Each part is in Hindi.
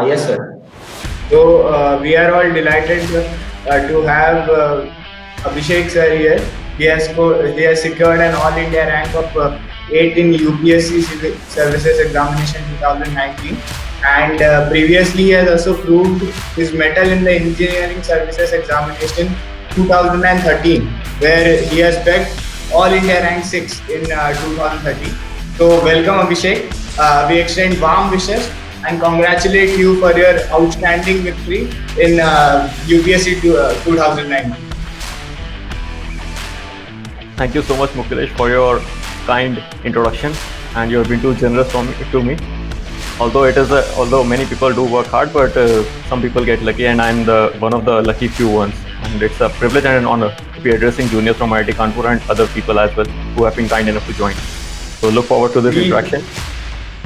Yes, sir. So we are all delighted to have Abhishek sir here. He has secured an All India rank of 8 in UPSC Civil Services Examination 2019, and previously he has also proved his mettle in the Engineering Services Examination 2013, where he has bagged All India rank 6 in 2013. So welcome Abhishek. We extend warm wishes and congratulate you for your outstanding victory in UPSC 2019. Thank you so much, Mukesh, for your kind introduction, and you have been too generous to me. Although many people do work hard, but some people get lucky, and I'm the one of the lucky few ones. And it's a privilege and an honor to be addressing juniors from IIT Kanpur and other people as well who have been kind enough to join. So look forward to this We interaction.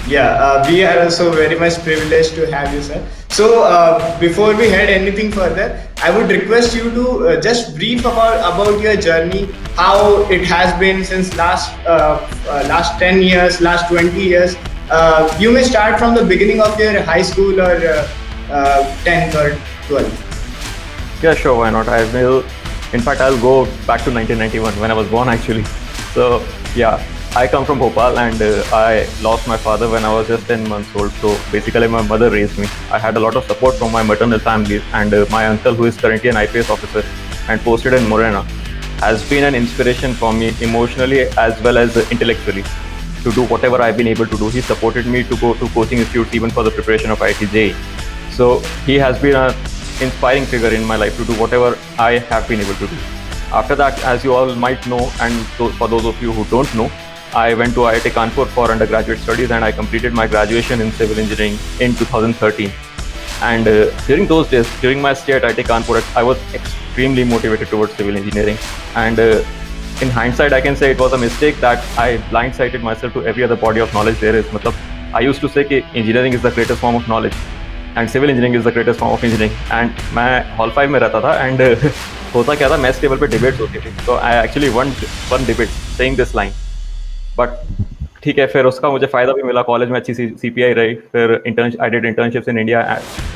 Yeah, we are also very much privileged to have you, sir. So, before we head anything further, I would request you to just brief about your journey, how it has been since last 10 years, last 20 years. You may start from the beginning of your high school or 10th or 12th. Yeah, sure, why not? I will. In fact, I'll go back to 1991 when I was born, actually. So, yeah, I come from Bhopal, and I lost my father when I was just 10 months old. So, basically, my mother raised me. I had a lot of support from my maternal family, and my uncle, who is currently an IPS officer and posted in Morena, has been an inspiration for me emotionally as well as intellectually to do whatever I've been able to do. He supported me to go to coaching institutes even for the preparation of IIT. So he has been an inspiring figure in my life to do whatever I have been able to do. After that, as you all might know, and for those of you who don't know, I went to IIT Kanpur for undergraduate studies, and I completed my graduation in civil engineering in 2013. And during those days, during my stay at IIT Kanpur, I was extremely motivated towards civil engineering. And in hindsight, I can say it was a mistake that I blindsided myself to every other body of knowledge there is. Matlab, I used to say that engineering is the greatest form of knowledge, and civil engineering is the greatest form of engineering. And मैं hall 5 में रहता था, and होता क्या था, मैथ्स टेबल पे डिबेट्स होती थी. So I actually won one debate saying this line. But ठीक है, फिर उसका मुझे फ़ायदा भी मिला. कॉलेज में अच्छी CPI रही. फिर I did internships in India,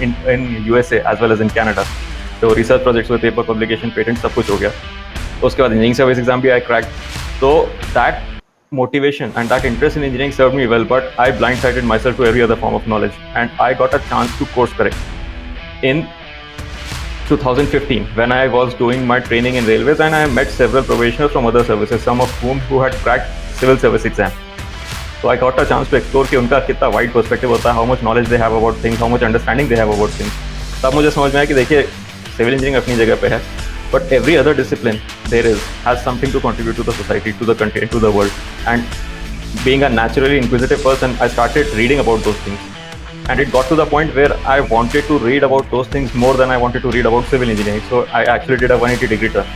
in USA as well as in Canada. तो रिसर्च प्रोजेक्ट्स में पेपर पब्लिकेशन, पेटेंट, सब कुछ हो गया. उसके बाद इंजीनियरिंग सर्विस एग्जाम भी आई क्रैक. तो that motivation and that interest in engineering served me well, but I blindsided myself to every other form of knowledge, and I got a chance to course correct in 2015 when I was doing my training in railways, and I met several professionals from other services, some of whom who had cracked civil service exam. So I got a chance to explore कि उनका कितना wide perspective होता है, how much knowledge they have about things, how much understanding they have about things. तब मुझे समझ में आया कि देखिए, civil engineering अपनी जगह पे है, but every other discipline there is has something to contribute to the society, to the country, to the world. And being a naturally inquisitive person, I started reading about those things, and it got to the point where I wanted to read about those things more than I wanted to read about civil engineering. So I actually did a 180-degree turn.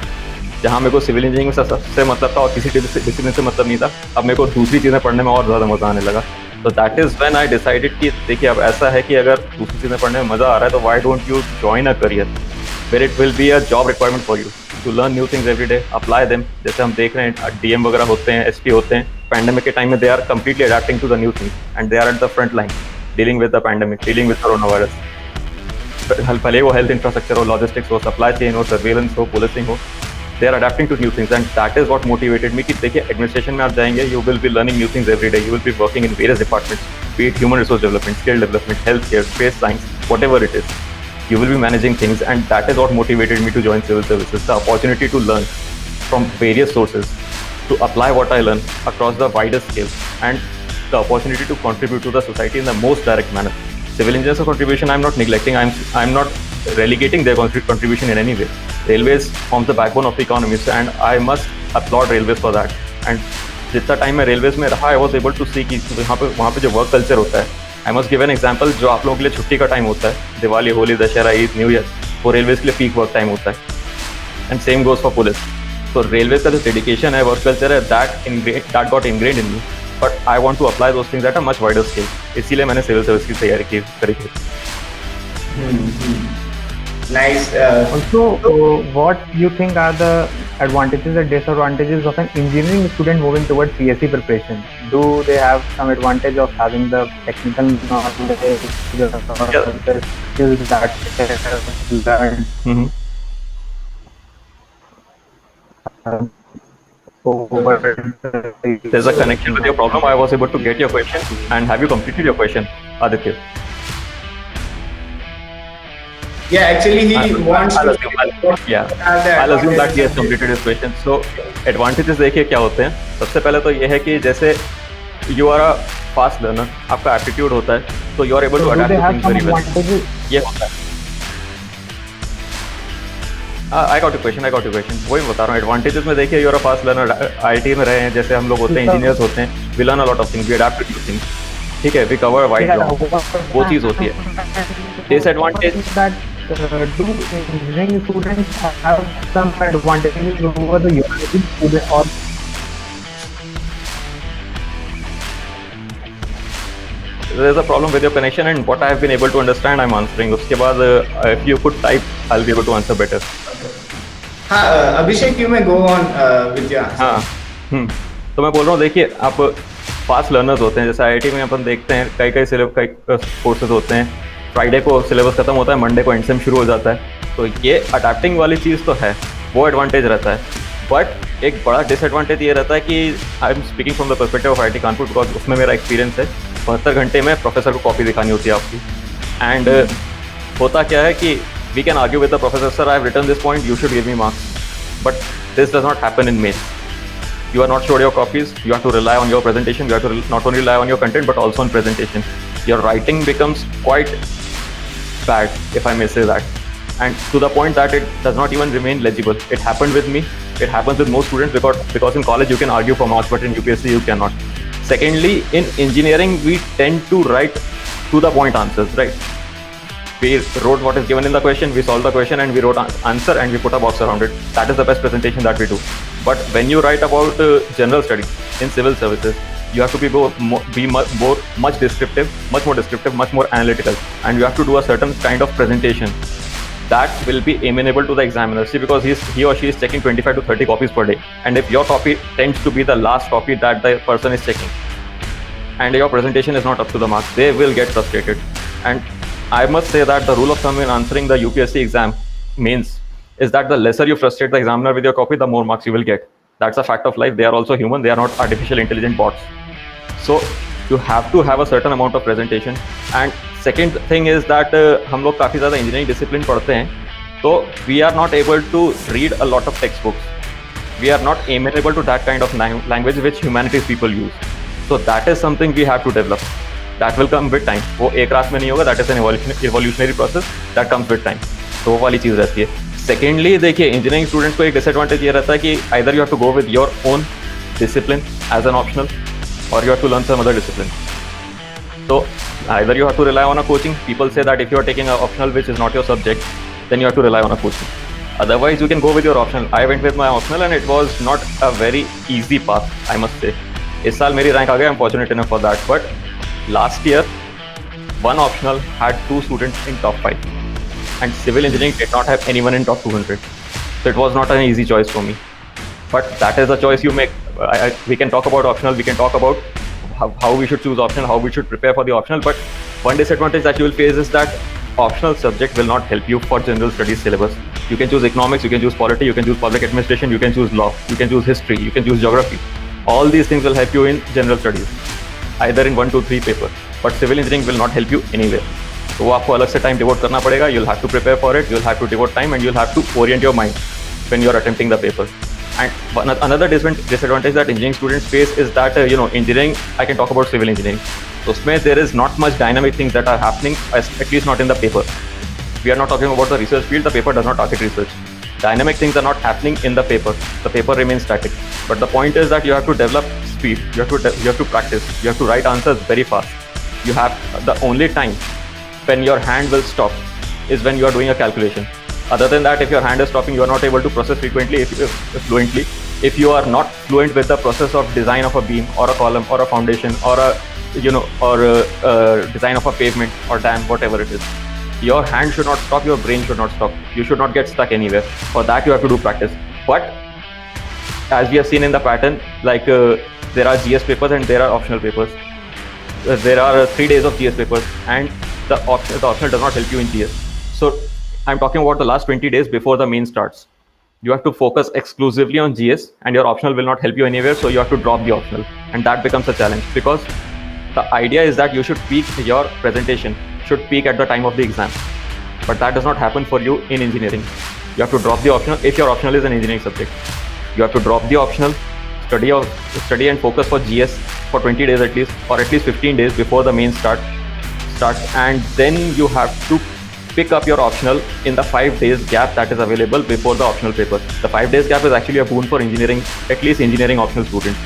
जहाँ मेरे को सिविल इंजीनियरिंग में सबसे मतलब था और किसी डिसिप्लिन से मतलब नहीं था, अब मेरे को दूसरी चीज़ें पढ़ने में और ज़्यादा मज़ा आने लगा. तो that is when I decided कि देखिए, अब ऐसा है कि अगर दूसरी चीज़ें पढ़ने में मज़ा आ रहा है, तो why don't you join a career where it will be a job requirement for you to learn new things every day, apply them. जैसे हम देख रहे हैं DM वगैरह होते हैं, SP होते हैं, पैंडेमिक के टाइम में they are completely adapting to the new things, and they are at the front line dealing with the pandemic, dealing with corona virus. भले वो हेल्थ इंफ्रास्ट्रक्चर हो, लॉजिस्टिक्स हो, सप्लाई चेन हो, सर्वेलेंस हो, पुलिसिंग हो, they are adapting to new things, and that is what motivated me कि देखिए, एडमिनिस्ट्रेशन में आप जाएंगे, you will be learning new things every day, you will be working in various departments, be it human resource development, skill development, healthcare, space science, whatever it is, you will be managing things, and that is what motivated me to join civil services. The opportunity to learn from various sources, to apply what I learn across the wider scale, and the opportunity to contribute to the society in the most direct manner. Civil engineers' contribution I'm not neglecting, I'm not relegating their contribution in any way. Railways forms the backbone of the economy, and I must applaud railways for that. And जितना टाइम मैं रेलवेज में रहा, I was able to see कि वहाँ पे जो वर्क कल्चर होता है. I must give an example, जो आप लोगों के लिए छुट्टी का टाइम होता है, दिवाली, होली, दशहरा, ईद, न्यू ईयर, वो रेलवेज के लिए पीक वर्क टाइम होता है. And same goes for police. तो रेलवेज का जो डेडिकेशन है, वर्क कल्चर है, that got ingrained in me, but I want to apply those things at a much wider scale. इसीलिए मैंने सिविल सर्विस की तैयारी करी थी. Nice. Also, what you think are the advantages and disadvantages of an engineering student moving towards CSE preparation? Do they have some advantage of having the technical knowledge or Yeah. the skills that they have learned Mhm. over the There's a connection with your problem. I was able to get your question. And have you completed your question, Aditya? Yeah, actually, he wants I'll to. assume, yeah. are the I'll assume that he has advantages. completed his question. So, advantages देखिए क्या होते हैं. सबसे पहले तो ये है कि जैसे you are a fast learner, आपका aptitude होता है, so you are able to do adapt they to have things some very well. advantages? ये होता है. I got your question. वही बता रहा हूँ. Advantages में देखिए, you are a fast learner. IIT में रहे हैं, जैसे हम लोग होते हैं, engineers होते हैं. We learn a lot of things. We adapt to new things. ठीक है, we cover a wide ground. वो चीज़ होती है. Disadvantage. That do engineering students have some advantages over the university student or There's a problem with your connection, and what I have been able to understand, I'm answering. उसके बाद if you could type, I'll be able to answer better. Abhishek, you may go on with your answer. हाँ. तो मैं बोल रहा हूँ, देखिए, आप फास्ट लर्नर्स होते हैं. जैसे आईआईटी में अपन देखते हैं, कई कोर्सेज होते हैं. फ्राइडे को सिलेबस खत्म होता है, मंडे को एंड सेम शुरू हो जाता है. तो ये अडेप्टिंग वाली चीज़ तो है, वो एडवांटेज रहता है. बट एक बड़ा डिसएडवांटेज ये रहता है कि I am speaking from the perspective of IIT Kanpur, because उसमें मेरा एक्सपीरियंस है. 72 घंटे में प्रोफेसर को कॉपी दिखानी होती है आपकी. एंड होता क्या है कि we can argue with the professor, sir I have written this point, you should give me marks. But this does not happen in mail. You are not showed your copies, you have to rely on your presentation, you have to not only rely on your content but also on presentation. Your writing becomes quite bad, if I may say that, and to the point that it does not even remain legible. It happened with me, it happens with most students, because in college you can argue for marks but in UPSC you cannot. Secondly, in engineering we tend to write to the point answers, right? We wrote what is given in the question, we solved the question, and we wrote answer and we put a box around it. That is the best presentation that we do. But when you write about general studies in civil services, you have to be much descriptive, much more descriptive, much more analytical, and you have to do a certain kind of presentation that will be amenable to the examiner. See, because he or she is checking 25 to 30 copies per day, and if your copy tends to be the last copy that the person is checking, and your presentation is not up to the mark, they will get frustrated. And I must say that the rule of thumb in answering the UPSC exam mains is that the lesser you frustrate the examiner with your copy, the more marks you will get. That's a fact of life. They are also human. They are not artificial intelligent bots. So you have to have a certain amount of presentation. And second thing is that हम लोग काफ़ी ज़्यादा engineering discipline पढ़ते हैं, तो we are not able to read a lot of textbooks. We are not amenable to that kind of language which humanities people use. So that is something we have to develop. That will come with time. वो एक रात में नहीं होगा. That is an evolutionary process that comes with time. तो वो वाली चीज़ रहती है. Secondly, देखिए, engineering students को एक disadvantage ये रहता है कि either you have to go with your own discipline as an optional, or you have to learn some other discipline. So either you have to rely on a coaching. People say that if you are taking an optional which is not your subject, then you have to rely on a coaching. Otherwise, you can go with your optional. I went with my optional and it was not a very easy path, I must say. इस साल मेरी rank आ गया. I'm fortunate enough for that. But last year, one optional had 2 students in top 5. And civil engineering did not have anyone in top 200. So it was not an easy choice for me. But that is a choice you make. We can talk about optional, we can talk about how we should choose optional, how we should prepare for the optional. But one disadvantage that you will face is that optional subject will not help you for general studies syllabus. You can choose economics, you can choose polity, you can choose public administration, you can choose law, you can choose history, you can choose geography. All these things will help you in general studies, either in 1, 2, 3 paper. But civil engineering will not help you anywhere. तो वो आपको अलग से टाइम डिवोट करना पड़ेगा. You'll have to prepare for it, you'll have to devote time, and you'll have to orient your mind when you're attempting the paper. And another disadvantage that engineering students face is that engineering, I can talk about civil engineering. So उसमें there is not much dynamic things that are happening, at least not in the paper. We are not talking about the research field. The paper does not target research. Dynamic things are not happening in the paper. The paper remains static. But the point is that you have to develop speed. You have to practice. You have to write answers very fast. You have the only time when your hand will stop is when you are doing a calculation. Other than that, if your hand is stopping, you are not able to process fluently. If you are not fluent with the process of design of a beam or a column or a foundation or a design of a pavement or dam, whatever it is, your hand should not stop, your brain should not stop. You should not get stuck anywhere. For that, you have to do practice. But as we have seen in the pattern, like there are GS papers and there are optional papers. There are 3 days of GS papers, and the optional does not help you in GS. So I'm talking about the last 20 days before the main starts. You have to focus exclusively on GS, and your optional will not help you anywhere, so you have to drop the optional, and that becomes a challenge, because the idea is that you should peak, your presentation should peak at the time of the exam, but that does not happen for you in engineering. You have to drop the optional. If your optional is an engineering subject, you have to drop the optional, study and focus for GS for 20 days at least, or at least 15 days before the main starts, and then you have to pick up your optional in the 5 days gap that is available before the optional paper. The 5 days gap is actually a boon for engineering, at least engineering optional students.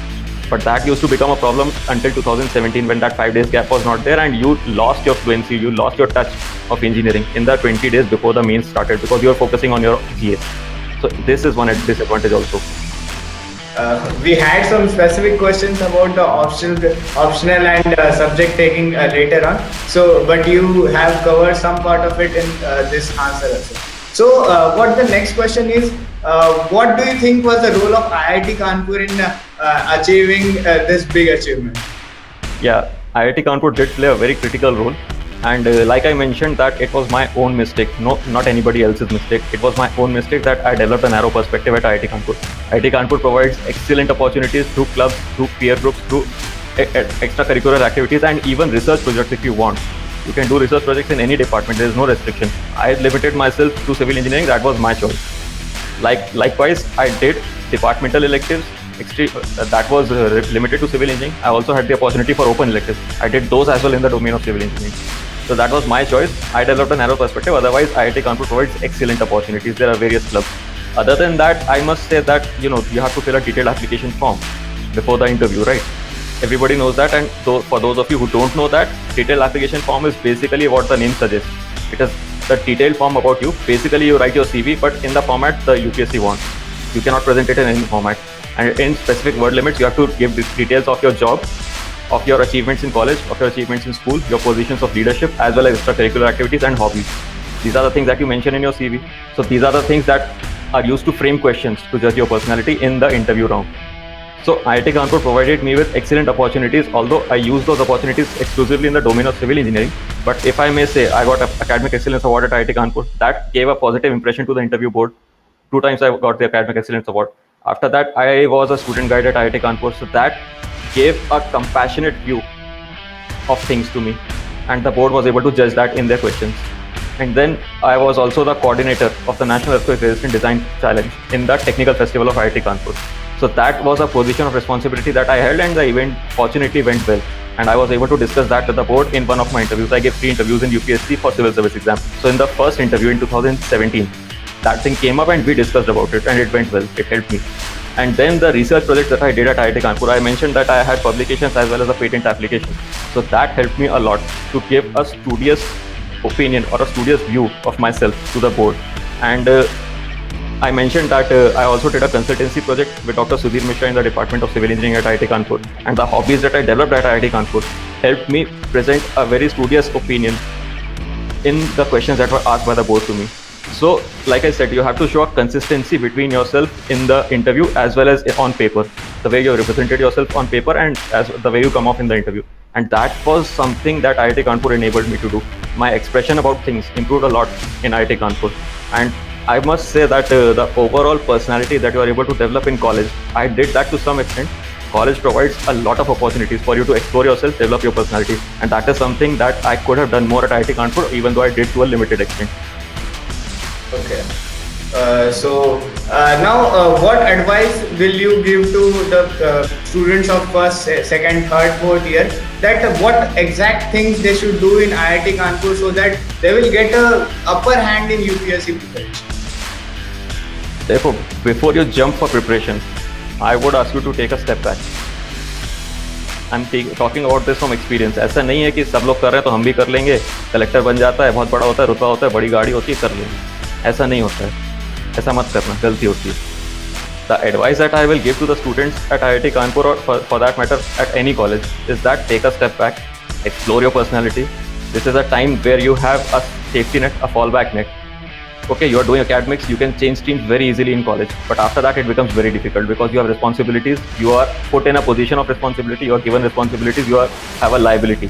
But that used to become a problem until 2017, when that 5 days gap was not there, and you lost your fluency, you lost your touch of engineering in the 20 days before the main started, because you are focusing on your GS. So this is one disadvantage also. We had some specific questions about the optional and subject taking later on. So, but you have covered some part of it in this answer also. So, what the next question is, what do you think was the role of IIT Kanpur in achieving this big achievement? Yeah, IIT Kanpur did play a very critical role. And like I mentioned, that it was my own mistake, not anybody else's mistake. It was my own mistake that I developed a narrow perspective at IIT Kanpur. IIT Kanpur provides excellent opportunities through clubs, through peer groups, through extracurricular activities, and even research projects if you want. You can do research projects in any department. There is no restriction. I limited myself to civil engineering. That was my choice. Likewise, I did departmental electives. That was limited to civil engineering. I also had the opportunity for open electives. I did those as well in the domain of civil engineering. So that was my choice. I developed a narrow perspective. Otherwise, IIT Kanpur provides excellent opportunities. There are various clubs. Other than that, I must say that you have to fill a detailed application form before the interview, right? Everybody knows that, and so for those of you who don't know that, detailed application form is basically what the name suggests. It is the detailed form about you. Basically, you write your CV, but in the format the UPSC wants. You cannot present it in any format. And in specific word limits, you have to give details of your job, of your achievements in college, of your achievements in school, your positions of leadership, as well as extracurricular activities and hobbies. These are the things that you mention in your CV. So these are the things that are used to frame questions to judge your personality in the interview round. So IIT Kanpur provided me with excellent opportunities, although I used those opportunities exclusively in the domain of civil engineering. But if I may say, I got an Academic Excellence Award at IIT Kanpur. That gave a positive impression to the interview board. 2 times I got the Academic Excellence Award. After that, I was a student guide at IIT Kanpur. So that gave a compassionate view of things to me. And the board was able to judge that in their questions. And then I was also the coordinator of the National Earthquake Resistant Design Challenge in the Technical Festival of IIT Kanpur. So that was a position of responsibility that I held, and the event fortunately went well. And I was able to discuss that with the board in one of my interviews. I gave 3 interviews in UPSC for civil service exam. So in the first interview in 2017, that thing came up and we discussed about it, and it went well. It helped me. And then the research project that I did at IIT Kanpur, I mentioned that I had publications as well as a patent application. So that helped me a lot to give a studious opinion or a studious view of myself to the board. And I mentioned that I also did a consultancy project with Dr. Sudhir Mishra in the Department of Civil Engineering at IIT Kanpur. And the hobbies that I developed at IIT Kanpur helped me present a very studious opinion in the questions that were asked by the board to me. So, like I said, you have to show a consistency between yourself in the interview as well as on paper. The way you represented yourself on paper and as the way you come off in the interview. And that was something that IIT Kanpur enabled me to do. My expression about things improved a lot in IIT Kanpur. And I must say that the overall personality that you are able to develop in college, I did that to some extent. College provides a lot of opportunities for you to explore yourself, develop your personality. And that is something that I could have done more at IIT Kanpur, even though I did to a limited extent. Okay. Now, what advice will you give to the students of first, second, third, fourth year, that what exact things they should do in IIT Kanpur so that they will get a upper hand in UPSC preparation? Therefore, before you jump for preparation, I would ask you to take a step back. I'm talking about this from experience. ऐसा नहीं है कि सब लोग कर रहे हैं तो हम भी कर लेंगे, कलेक्टर बन जाता है, बहुत बड़ा होता है, रुतबा होता है, बड़ी गाड़ी होती है, कर लेंगे. ऐसा नहीं होता है. ऐसा मत करना, गलती होती है. The advice that I will give to the students at IIT Kanpur, or for that matter at any college, is that take a step back, explore your personality. This is a time where you have a safety net, a fallback net. Okay, you are doing academics, you can change streams very easily in college, but after that it becomes very difficult because you have responsibilities, you are put in a position of responsibility, you are given responsibilities, you have a liability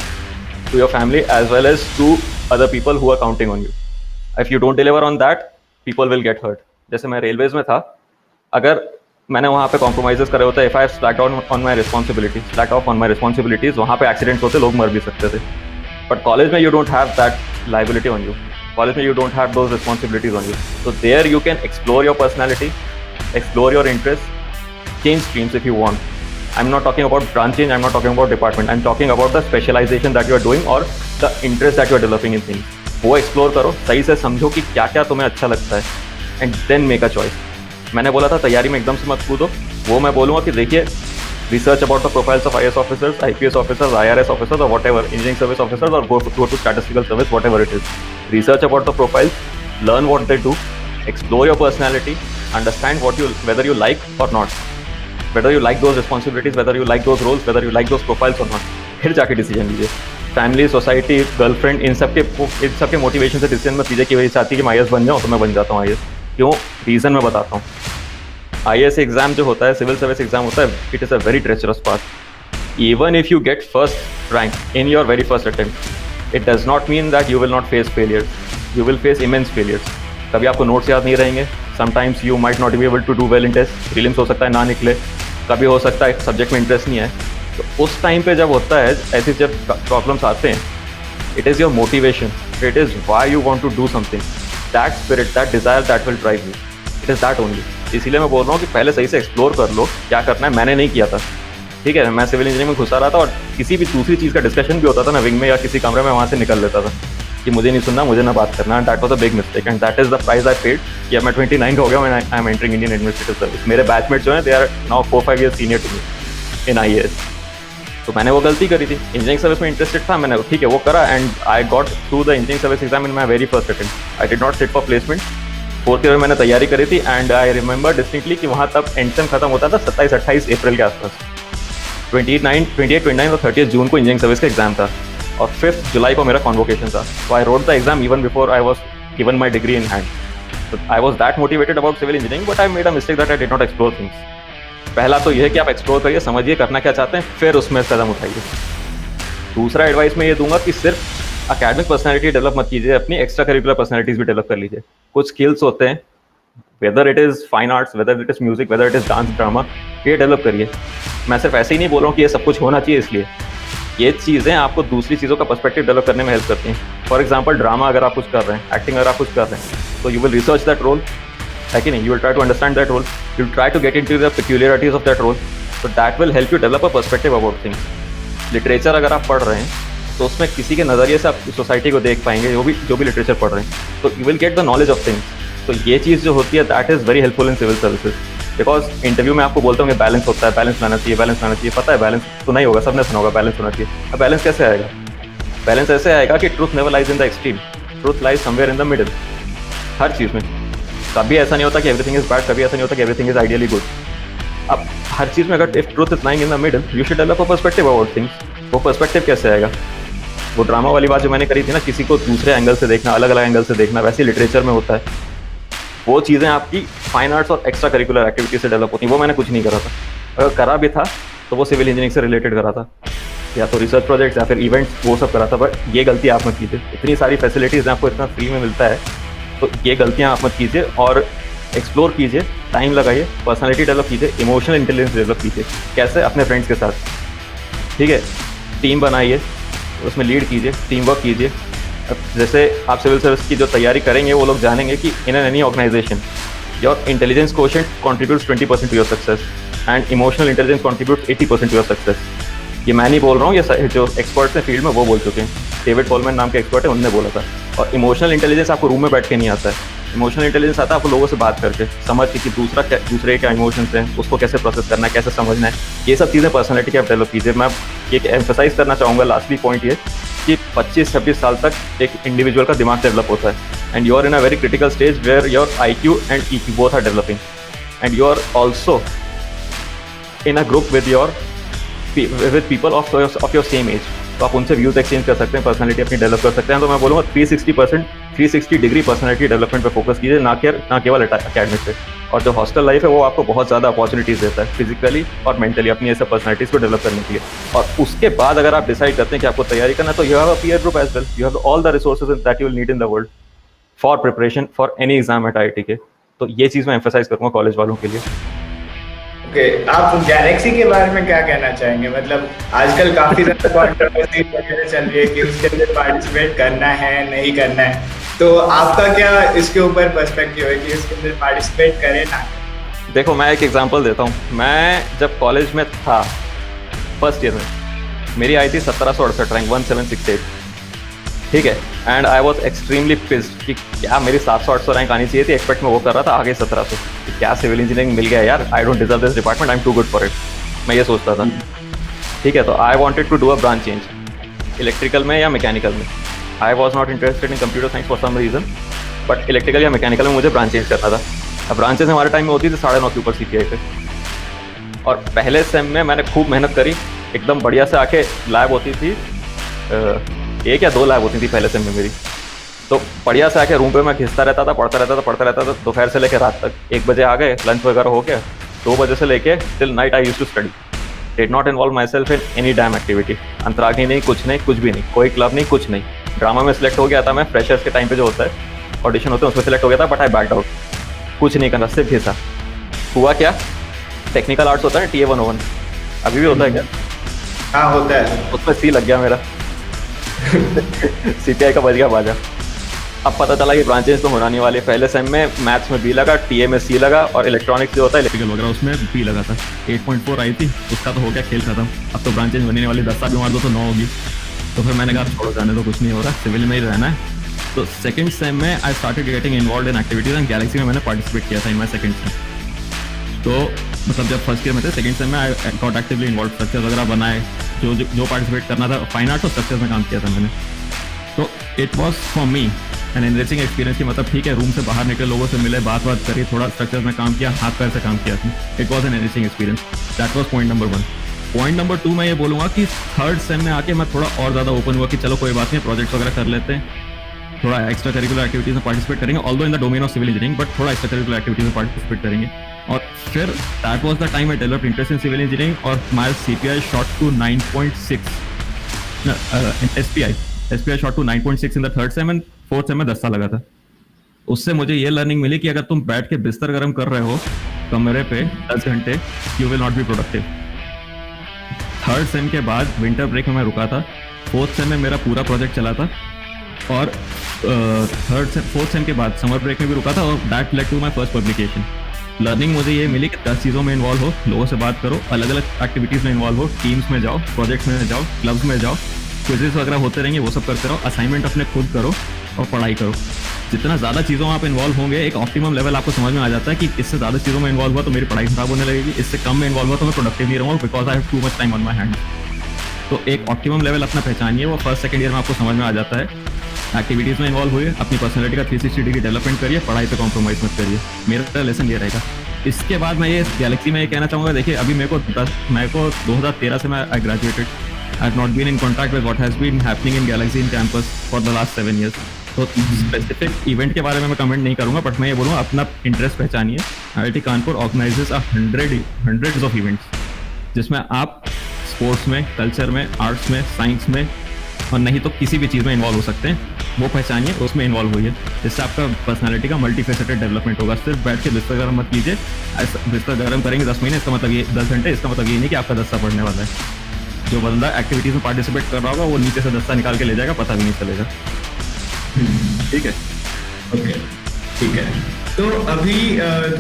to your family as well as to other people who are counting on you. If you don't deliver on that, people will get hurt. जैसे मैं रेलवेज में था, अगर मैंने वहाँ पे कॉम्प्रोमाइजेस करे होते, if I slack on my responsibilities, वहाँ पे एक्सीडेंट्स होते, लोग मर भी सकते थे. बट कॉलेज में you don't have that liability on you. College में you don't have those responsibilities on you. So there you can explore your personality, explore your interests, change streams if you want. I'm not talking about branch change, I'm not talking about department. I'm talking about the specialization that you are doing or the interest that you are developing in things. वो explore करो, सही से समझो कि क्या क्या तुम्हें अच्छा लगता है and then make a choice. मैंने बोला था तैयारी में एकदम से मत कूदो, वो मैं बोलूँगा कि देखिए research about the profiles of IAS officers, IPS officers, IRS officers, or whatever, engineering service officers, or go to statistical service, whatever it is. Research about the profiles, learn what they do, explore your personality, understand whether you like or not, whether you like those responsibilities, whether you like those roles, whether you like those profiles or not. फिर जाके डिसीजन लीजिए. फैमिली, सोसाइटी, गर्लफ्रेंड, इन सबके मोटिवेशन से डिसीजन में चीज़ें की वजह से आती है कि मैं IAS बन जाऊँ तो मैं बन जाता हूँ IAS. क्यों? रीज़न मैं बताता हूँ. IAS एग्जाम जो होता है, सिविल सर्विस एग्जाम होता है, it is a very treacherous path. Even if you get first rank in your very first attempt, it does not mean that you will not face failures. You will face immense failures. कभी आपको नोट्स याद नहीं रहेंगे. Sometimes you might not be able to do well in test. Prelims हो सकता है ना निकले. कभी हो सकता है सब्जेक्ट में इंटरेस्ट नहीं है. तो उस टाइम पे जब होता है, ऐसे जब प्रॉब्लम्स आते हैं, it is your motivation. It is why you want to do something. That spirit, that desire, that will drive you. It is that only. इसीलिए मैं बोल रहा हूँ कि पहले सही से एक्सप्लोर कर लो क्या करना है. मैंने नहीं किया था, ठीक है. मैं सिविल इंजीनियरिंग में घुसा रहा था और किसी भी दूसरी चीज़ का डिस्कशन भी होता था ना विंग में या किसी कमरे में, वहाँ से निकल लेता था कि मुझे नहीं सुनना, मुझे ना बात करना. That was a big mistake and that is the price I paid. कि अब मैं 29 का हो गया, मैं I am entering Indian administrative service. मेरे बैचमेट जो हैं they are now 4-5 years senior to me in IAS. तो मैंने वो गलती करी थी. इंजीनियरिंग सर्विस में इंटरेस्टेड था, मैंने ठीक है वो करा and I got through the engineering service exam in my very first attempt. I did not sit for placement. 4th year में मैंने तैयारी करी थी एंड आई रिमेंबर डिस्टिंक्टली कि वहाँ तब एंड सेम खत्म होता था 27-28 अप्रैल के आसपास. 28-29 और 30 जून को इंजीनियरिंग सर्विस का एग्जाम था और 5 जुलाई को मेरा कॉन्वोकेशन था. So I wrote the exam even before I was given my degree in hand. So I was that motivated about civil engineering, but I made a mistake that I did not explore things. पहला तो ये है कि आप एक्सप्लोर करिए, समझिए करना क्या चाहते हैं, फिर उसमें कदम उठाइए. दूसरा एडवाइस मैं ये दूंगा कि सिर्फ अकेडमिक पर्सनैलिटी डेवलप मत कीजिए, अपनी एक्स्ट्रा करिकुलर पर्सनैलिटीज भी डेवलप कर लीजिए. कुछ स्किल्स होते हैं, whether it is fine arts, whether it is music, whether it is dance, drama, ये डेवलप करिए. मैं सिर्फ ऐसे ही नहीं बोल रहा हूँ कि ये सब कुछ होना चाहिए, इसलिए ये चीज़ें आपको दूसरी चीज़ों का पर्सपेक्टिव डेवलप करने में हेल्प करती हैं. फॉर एग्जाम्पल ड्रामा अगर आप कुछ कर रहे हैं, एक्टिंग अगर आप कुछ कर रहे हैं, तो you will research that role, है कि नहीं. You will try to understand that role, you will try to get into the peculiarities of that role. So that will help you develop a perspective about things. Literature अगर आप पढ़ रहे हैं तो उसमें किसी के नज़रिए से आप सोसाइटी को देख पाएंगे, जो भी लिटरेचर पढ़ रहे हैं, तो you will get the knowledge of things. तो ये चीज़ जो होती है that is very helpful in civil services. Because interview में आपको बोलता हूँ कि बैलेंस होता है, बैलेंस लाना चाहिए, बैलेंस लाना चाहिए. पता है बैलेंस सुना ही होगा, सबने सुना होगा बैलेंस होना चाहिए. अब बैलेंस कैसे आएगा? बैलेंस ऐसे आएगा कि truth never lies in the extreme, truth lies somewhere in the middle. हर चीज़ में कभी ऐसा नहीं होता कि एवरीथिंग इज बैड, कभी ऐसा नहीं होता कि एवरीथिंग इज आइडियली गुड. अब हर चीज़ में अगर if truth is lying in the middle, you should develop a perspective about things. वो पर्सपेक्टिव कैसे आएगा? वो ड्रामा वाली बात जो मैंने करी थी ना, किसी को दूसरे एंगल से देखना, अलग अलग एंगल से देखना, वैसे लिटरेचर में होता है. वो चीज़ें आपकी फाइन आर्ट्स और एक्स्ट्रा करिकुलर एक्टिविटी से डेवलप होती हैं. वो मैंने कुछ नहीं करा था. अगर करा भी था तो वो सिविल इंजीनियरिंग से रिलेटेड करा था, या तो रिसर्च प्रोजेक्ट्स या फिर इवेंट्स, वो सब करा था. बट ये गलती आप मत कीजिए. इतनी सारी फैसिलिटीज़ आपको इतना फ्री में मिलता है, तो ये गलतियाँ आप मत कीजिए और एक्सप्लोर कीजिए, टाइम लगाइए, पर्सनैलिटी डेवलप कीजिए, इमोशनल इंटेलिजेंस डेवलप कीजिए. कैसे? अपने फ्रेंड्स के साथ, ठीक है. टीम बनाइए, उसमें लीड कीजिए, टीम वर्क कीजिए. अब जैसे आप सिविल सर्विस की जो तैयारी करेंगे वो लोग जानेंगे कि in any organization your intelligence quotient contributes 20% to your success and emotional intelligence contributes 80% to your success. ये मैं नहीं बोल रहा हूँ, ये जो एक्सपर्ट्स हैं फील्ड में वो बोल चुके हैं. डेविड कोलमैन नाम के एक्सपर्ट है, उन्होंने बोला था. और इमोशनल इंटेलिजेंस आपको रूम में बैठ के नहीं आता है. इमोशनल इंटेलिजेंस आता है आपको लोगों से बात करके, समझ के कि दूसरे क्या इमोशंस हैं, उसको कैसे प्रोसेस करना है, कैसे समझना है. ये सब चीज़ें पर्सनैलिटी की आप डेवलप कीजिए. मैं ये एम्फेसाइज करना चाहूँगा लास्टली पॉइंट ये कि 25-26 साल तक एक इंडिविजुअल का दिमाग डेवलप होता है. And you are in a very critical stage where your IQ and EQ both are developing and you are also in a group with people of your same age. तो आप उनसे व्यूज एक्सचेंज कर सकते हैं, पर्सनैलिटी अपनी डेवलप कर सकते हैं. तो मैं बोलूँगा 360% 360 डिग्री पर्सनैलिटी डेवलपमेंट पे फोकस कीजिए, ना केवल अकेडमिक पे। और जो हॉस्टल लाइफ है वो आपको बहुत ज़्यादा अपॉर्चुनिटीज़ देता है फिजिकली और मेंटली अपनी ऐसे पर्सनैलिटीज़ को डेवलप करने के लिए। और उसके बाद अगर आप डिसाइड करते हैं कि आपको तैयारी करना है, तो you have a peer group as well, you have all the resources that you will need in the world for preparation for any exam at IIT के। तो ये चीज़ मैं एम्फेसाइज करूँगा कॉलेज वालों के लिए। ओके, आप गैलेक्सी के बारे में क्या कहना चाहेंगे? मतलब आजकल काफी ज्यादा कंट्रोवर्सी वगैरह चल रही है कि उसके अंदर पार्टिसिपेट करना है नहीं करना है, तो आपका क्या इसके ऊपर पर्सपेक्टिव है कि इसके अंदर पार्टिसिपेट करें ना? देखो, मैं एक एग्जांपल देता हूँ। मैं जब कॉलेज में था फर्स्ट ईयर में, मेरी आई थी 1768 रैंक 1768, ठीक है। And I was extremely pissed कि क्या मेरी 700-800 रैंक आनी चाहिए थी, एक्सपेक्ट में वो कर रहा था, आगे 1700। क्या सिविल इंजीनियरिंग मिल गया यार, I don't deserve this department, I am too good for it, मैं ये सोचता था, ठीक है। तो I wanted to do a branch change, electrical में या मैकेनिकल में। I was not interested in computer science for some reason, but electrical या मैकेनिकल में मुझे ब्रांच चेंज करना था। अब ब्रांचेस हमारे टाइम में होती थी 9.5 के ऊपर CPI पे। और पहले सेम में मैंने खूब मेहनत करी, एकदम बढ़िया से आके लैब होती थी, 1 या 2 लैब होती थी पहले सेम में मेरी। तो बढ़िया से आके रूम पे मैं घिसता रहता था, पढ़ता रहता था दोपहर से लेकर रात तक। 1 बजे आ गए, लंच वगैरह हो गया, 2 बजे से लेके till night I used to study, did not involve myself in any damn activity. अंतरागी नहीं, कुछ नहीं, कुछ भी नहीं, कोई क्लब नहीं, कुछ नहीं। ड्रामा में सिलेक्ट हो गया था मैं, फ्रेशर्स के टाइम पे जो होता है ऑडिशन होते हैं उसमें सिलेक्ट हो गया था, बट आई बैक्ड आउट। कुछ नहीं करना, सिर्फ घिसा। हुआ क्या, टेक्निकल आर्ट्स होता है TA 101, अभी भी होता है क्या? हाँ होता है। उसमें C लग गया मेरा CPI का बज गया बाजा। अब पता चला कि ब्रांचेस तो होना नहीं वाली। पहले सेम में मैथ्स में B लगा, TA में C लगा, और इलेक्ट्रॉनिक्स जो होता है इलेक्ट्रिकल वगैरह उसमें B लगा था। 8.4 आई थी, उसका तो हो गया खेल खत्म। अब तो ब्रांचेस बनने वाली, 10 साल भी मार दो तो 9 होगी। तो फिर मैंने कहा छोड़ो, जाने तो कुछ नहीं हो रहा, सिविल में ही रहना है। तो सेकंड सेम में I started getting involved in activities, and Galaxy में मैंने पार्टिसिपेट किया था इन माय सेकंड सेम। तो मतलब जब फर्स्ट ईयर में थे, सेकंड सेम में I got actively involve, structure वगैरह बनाए, जो पार्टिसिपेट करना था। फाइन आर्ट्स और स्ट्रक्चर्स में काम किया था मैंने। तो it was for me an enriching experience की मतलब ठीक है, रूम से बाहर निकले, लोगों से मिले, बात करी, थोड़ा स्ट्रक्चर्स में काम किया, हाथ पैर से काम किया। It was an enriching experience. That was point number 1। Point number 2 मैं ये बोलूँगा कि थर्ड सेम में आके मैं थोड़ा और ज़्यादा ओपन हुआ कि चलो कोई बात नहीं, प्रोजेक्ट्स वगैरह कर लेते हैं, थोड़ा एक्स्ट्रा करिकुलर एक्टिविटीज में पार्टिसिपेट करेंगे, although in the domain of civil engineering, but थोड़ा एक्स्ट्रा करिकुलर एक्टिविटीज में पार्टिसिपेट करेंगे। और फिर that was the time I developed interest in civil engineering, और my CPI shot to 9.6, SPI shot to 9.6 in the third sem, and fourth sem में 10 साल लगा था। उससे मुझे ये लर्निंग मिली कि अगर तुम बैठ के बिस्तर गर्म कर रहे हो कमरे पे 10 घंटे, you will not be productive. Third same के बाद विंटर ब्रेक में मैं रुका था, फोर्थ सेम में मेरा पूरा प्रोजेक्ट चला था, और फोर्थ सेम के बाद समर ब्रेक में भी रुका था, और that led to my first publication. Learning मुझे ये मिली कि 10 चीज़ों में इन्वॉल्व हो, लोगों से बात करो, अलग अलग एक्टिविटीज़ में इन्वॉल्व हो, टीम्स में जाओ, प्रोजेक्ट्स में जाओ, क्लब्स में जाओ, क्विज़ेस वगैरह होते रहेंगे, वो सब करते रहो, असाइनमेंट अपने खुद करो और पढ़ाई करो। जितना ज़्यादा चीज़ों में आप इन्वॉल्व होंगे, एक ऑप्टिमम लेवल आपको समझ में आ जाता है कि इससे ज़्यादा चीज़ों में इन्वॉल्व हुआ तो मेरी पढ़ाई खराब होने लगेगी, इससे कम में इन्वॉल्व हुआ तो मैं प्रोडक्टिव नहीं रहूँगा, because I have too much time on my hand. तो एक ऑप्टिमम लेवल अपना पहचानिए, वो फर्स्ट सेकंड ईयर में आपको समझ में आ जाता है। एक्टिविटीज़ में इन्वॉल्व हुए, अपनी पर्सनैलिटी का 360 डिग्री डेवलपमेंट करिए, पढ़ाई पे कॉम्प्रोमाइज़ मत करिए। मेरा लेसन ये रहेगा। इसके बाद मैं ये गैलेक्सी में ये कहना चाहूँगा, देखिए अभी मेरे को 2013 से मैं I graduated, I have not been in contact with what has been happening in Galaxy in campus for the last 7 years। तो स्पेसिफिक इवेंट के बारे में मैं कमेंट नहीं करूँगा, बट मैं ये बोलूँगा अपना इंटरेस्ट पहचानिए। IIT Kanpur organises hundreds of events, जिसमें आप स्पोर्ट्स में, कल्चर में, आर्ट्स में, साइंस में, और नहीं तो किसी भी चीज़ में इन्वॉल्व हो सकते हैं। वो पहचानिए, उसमें इन्वॉल्व होइए, जिससे आपका पर्सनालिटी का मल्टीफेसेटेड डेवलपमेंट होगा। सिर्फ बैठ के बिस्तर गर्म मत कीजिए। बिस्तर गर्म करेंगे 10 महीने, इसका मतलब ये 10 घंटे, इसका मतलब ये नहीं कि आपका 10 साल पढ़ने वाला है। जो बंदा एक्टिविटीज़ में पार्टिसिपेट कर रहा होगा वो नीचे से 10 साल निकाल के ले जाएगा, पता भी नहीं चलेगा। ठीक है, ओके, ठीक है। तो अभी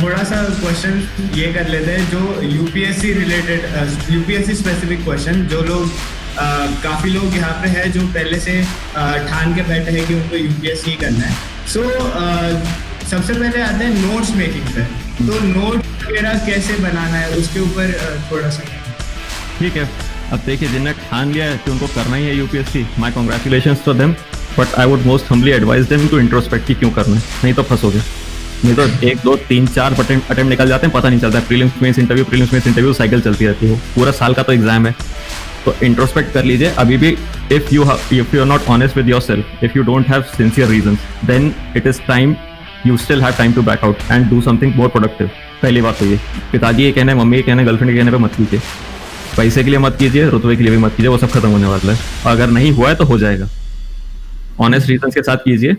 थोड़ा सा क्वेश्चन ये कर लेते हैं जो UPSC related, UPSC specific question. जो लोग काफ़ी लोग यहाँ पे है जो पहले से ठान के बैठे हैं कि उनको UPSC करना है। सो सबसे पहले आते हैं नोट्स मेकिंग पे। तो नोट वगैरह कैसे बनाना है उसके ऊपर थोड़ा सा। ठीक है, अब देखिए जिन्हें ठान लिया है कि उनको करना ही है UPSC, my congratulations to them, but I would most humbly advise them to introspect कि क्यों करना है, नहीं तो फंसोगे। नहीं तो 1 2 3 4 अटेम्प्ट निकल जाते हैं, पता नहीं चलता। प्रीलिम्स मेंस इंटरव्यू साइकिल चलती रहती है, पूरा साल का तो एग्जाम है। तो इंट्रोस्पेक्ट कर लीजिए अभी भी. If you are not honest with your self, if you don't have sincere reasons, then it is time, you still have time to back out and do something more productive. पहली बात तो ये, पिताजी ये कहने, मम्मी ये कहने, गर्लफ्रेंड के कहने पे मत कीजिए. पैसे के लिए मत कीजिए, रुतबे के लिए भी मत कीजिए, वो सब खत्म होने वाला है. अगर नहीं हुआ है तो हो जाएगा. ऑनेस्ट रीजंस के साथ कीजिए.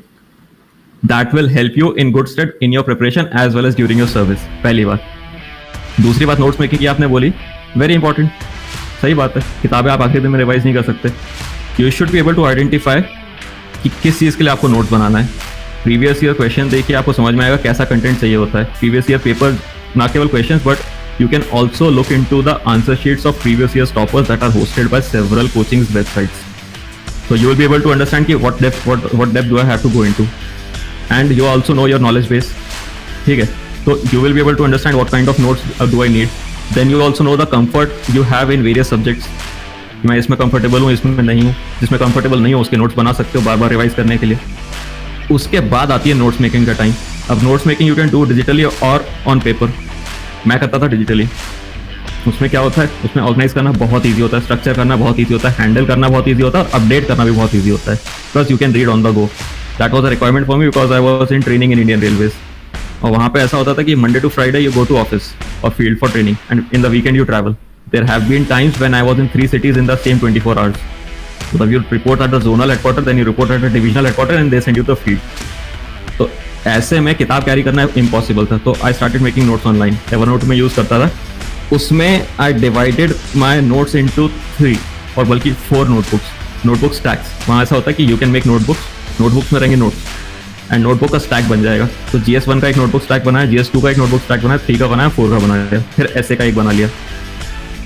That will help you in good stead in your preparation as well as during your service. पहली बात. दूसरी बात, नोट्स मेकिंग की आपने बोली, वेरी इंपॉर्टेंट. सही बात है, किताबें आप आखिरी दिन में रिवाइज नहीं कर सकते. You should be able to identify कि किस चीज़ के लिए आपको नोट्स बनाना है. प्रीवियस ईयर क्वेश्चन देखिए, आपको समझ में आएगा कैसा कंटेंट चाहिए होता है. प्रीवियस ईयर पेपर, ना केवल questions, but you can also look into the answer sheets of previous year toppers that are hosted by several coaching websites. So you will be able to understand कि what depth do I have to go into, and you also know your knowledge base. ठीक है, तो you will be able to understand what kind of notes do I need. Then you also know the comfort you have in various subjects. मैं इसमें कंफर्टेबल हूँ, इसमें नहीं हूँ. जिसमें कंफर्टेबल नहीं हो उसके नोट्स बना सकते हो बार बार रिवाइज करने के लिए. उसके बाद आती है नोट्स मेकिंग का टाइम. अब notes making you can do digitally और ऑन पेपर. मैं करता था डिजिटली. उसमें क्या होता है, उसमें ऑर्गेनाइज करना बहुत ईजी होता है, स्ट्रक्चर करना बहुत ईजी होता है, हैंडल करना बहुत ईजी होता है, और अपडेट करना भी बहुत ईजी होता है. Plus you can read on the go. That was a requirement for me because I was in training in Indian Railways. और वहाँ पे ऐसा होता था कि Monday to Friday you go to office और field for training, and in the weekend you travel. There have been times when I was in 3 cities in the same 24 hours. मतलब you report at the zonal headquarter, then you report at the divisional headquarter, and they send you the field. तो ऐसे में किताब कैरी करना इम्पॉसिबल था. तो I started making notes online. Evernote में यूज़ करता था. उसमें I divided my notes into 3 और बल्कि 4 नोटबुक स्टैक्स. वहाँ ऐसा होता है कि यू कैन मेक नोटबुक्स में रहेंगे नोट्स, एंड नोटबुक का स्टैक बन जाएगा. तो GS1 का एक नोटबुक स्टैक बनाया, GS2 का एक नोटबुक स्टैक बनाया, 3 का बनाया, 4 का बना लिया, फिर ऐसे का एक बना लिया.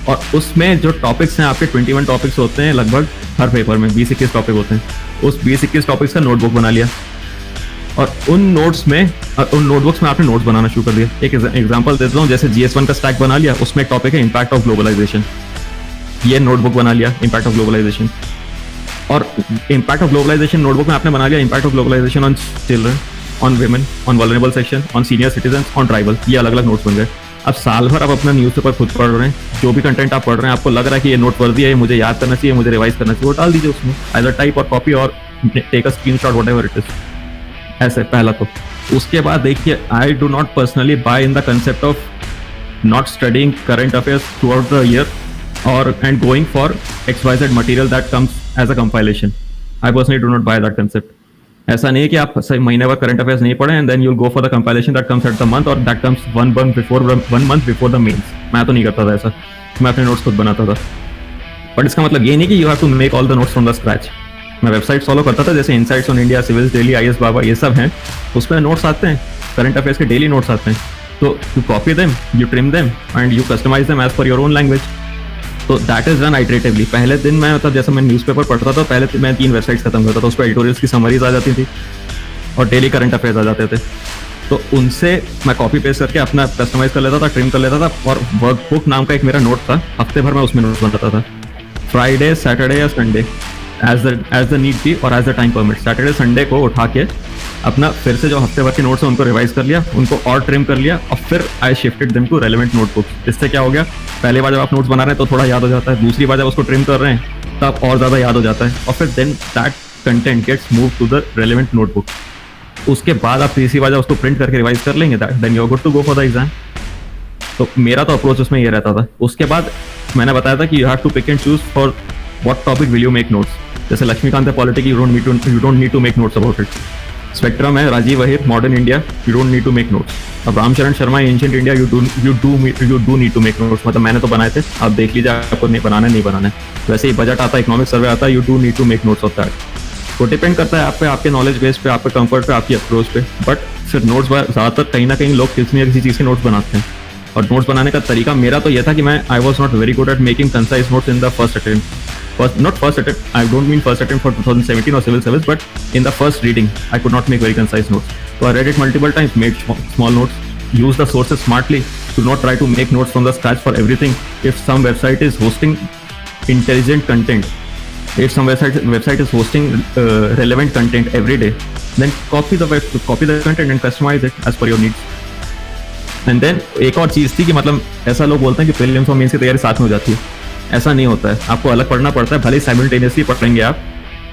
और उसमें जो टॉपिक्स हैं आपके 21 टॉपिक्स होते हैं लगभग हर पेपर में, 20-21 टॉपिक होते हैं. उस 20-21 टॉपिक्स का नोटबुक बना लिया, और उन नोटबुक्स में आपने नोट्स बनाना शुरू कर दिया. एक एग्जांपल देता हूँ, जैसे GS1 का स्टैक बना लिया, उसमें एक टॉपिक है इम्पैक्ट ऑफ ग्लोबलाइजेशन. ये नोटबुक बना लिया इम्पैक्ट ऑफ ग्लोबलाइजेशन. और इम्पैक्ट ऑफ ग्लोबलाइजेशन नोटबुक में आपने बना लिया impact of globalization on children, on women, on vulnerable section, on senior citizen, on tribal. ये अलग अलग नोट्स बन गए. अब साल भर आप अपना न्यूज़पेपर खुद पढ़ रहे हैं, जो भी कंटेंट आप पढ़ रहे हैं आपको लग रहा है कि ये नोट वर्दी है, ये मुझे याद करना चाहिए, मुझे रिवाइज करना चाहिए, वो डाल दीजिए उसमें, आइदर टाइप और कॉपी और take a screenshot, whatever it is. ऐसे पहला. तो उसके बाद देखिए, I do not personally buy in the concept of not studying current affairs throughout the year और and going for XYZ material that comes as a compilation. I personally do not buy that concept. ऐसा नहीं है कि आप महीने भर करंट अफेयर्स नहीं पढ़े and then you will go for the compilation that comes at the month or that comes 1 month before the mains. मैं तो नहीं करता था ऐसा. मैं अपने नोट्स खुद बनाता था. बट इसका मतलब ये नहीं कि you have to make all the notes from the scratch. मैं वेबसाइट फॉलो करता था, जैसे Insights on India, Civils Daily, IAS Baba, ये सब हैं. उसमें नोट्स आते हैं, करंट अफेयर्स के डेली नोट्स आते हैं. तो you copy them, you trim them and you customize them as per your own language. तो दैट इज डन आइटरेटिवली. पहले दिन मैं मतलब जैसे मैं न्यूज़पेपर पढ़ता था, पहले मैं 3 वेबसाइट्स खत्म करता था. उस पर एडिटोरियल्स की समरीज आ जाती थी और डेली करंट अफेयर्स आ जाते थे. तो उनसे मैं कॉपी पेस्ट करके अपना कस्टमाइज कर लेता था, ट्रिम कर लेता था. और वर्कबुक नाम का एक मेरा नोट था, हफ्ते भर मैं उसमें नोट्स बनाता था. फ्राइडे, सैटरडे या Sunday as the need be or as the time permit. Saturday Sunday को उठा के अपना फिर से जो हफ्ते भर के नोट्स हैं उनको रिवाइज कर लिया, उनको और ट्रिम कर लिया, और फिर I shifted them to relevant notebooks. इससे क्या हो गया, पहले बार जब आप नोट्स बना रहे हैं तो थोड़ा याद हो जाता है, दूसरी बार जब उसको ट्रिम कर रहे हैं तब और ज़्यादा याद हो जाता है, और फिर then that content gets move to the relevant notebook. उसके बाद आप तीसरी बार जब उसको प्रिंट करके रिवाइज कर लेंगे, then you are good to go for the exam. तो मेरा तो अप्रोच उसमें ये रहता था. उसके बाद मैंने बताया था कि you have to pick and choose for what topic will you make notes. जैसे लक्ष्मीकांत है politics, you don't need to make notes about it. Spectrum है Rajiv Ahir modern India, you don't need to make notes. अब Ramcharan Sharma ancient India, you do need to make notes. मतलब मैंने तो बनाए थे, आप देख लीजिए आपको नहीं बनाना है. वैसे ही बजट आता है, इकोनॉमिक सर्वे आता है, you do need to make notes of that. तो डिपेंड करता है आप पे, आपके नॉलेज बेस पे, आपके कंफर्ट पे, आपकी अप्रोच पे. बट फिर नोट्स ज़्यादातर कहीं ना कहीं लोग किसी न किसी चीज़ के नोट्स बनाते हैं. और नोट्स बनाने का तरीका मेरा तो यह था कि मैं आई was not very good at making concise notes in the first attempt. Not first attempt, I don't mean first attempt for 2017 or civil service, but in the first reading, I could not make very concise notes. So I read it multiple times, made small notes, use the sources smartly. Do not try to make notes from the scratch for everything. If some website is hosting intelligent content, if some website is hosting relevant content every day, then copy the content and customize it as per your needs. And then एक और चीज़ थी कि मतलब ऐसा लोग बोलते हैं कि प्रीलिम्स और मेंस की तैयारी साथ में हो जाती है. ऐसा नहीं होता है, आपको अलग पढ़ना पड़ता है। भले साइमल्टेनियसली पढ़ेंगे आप,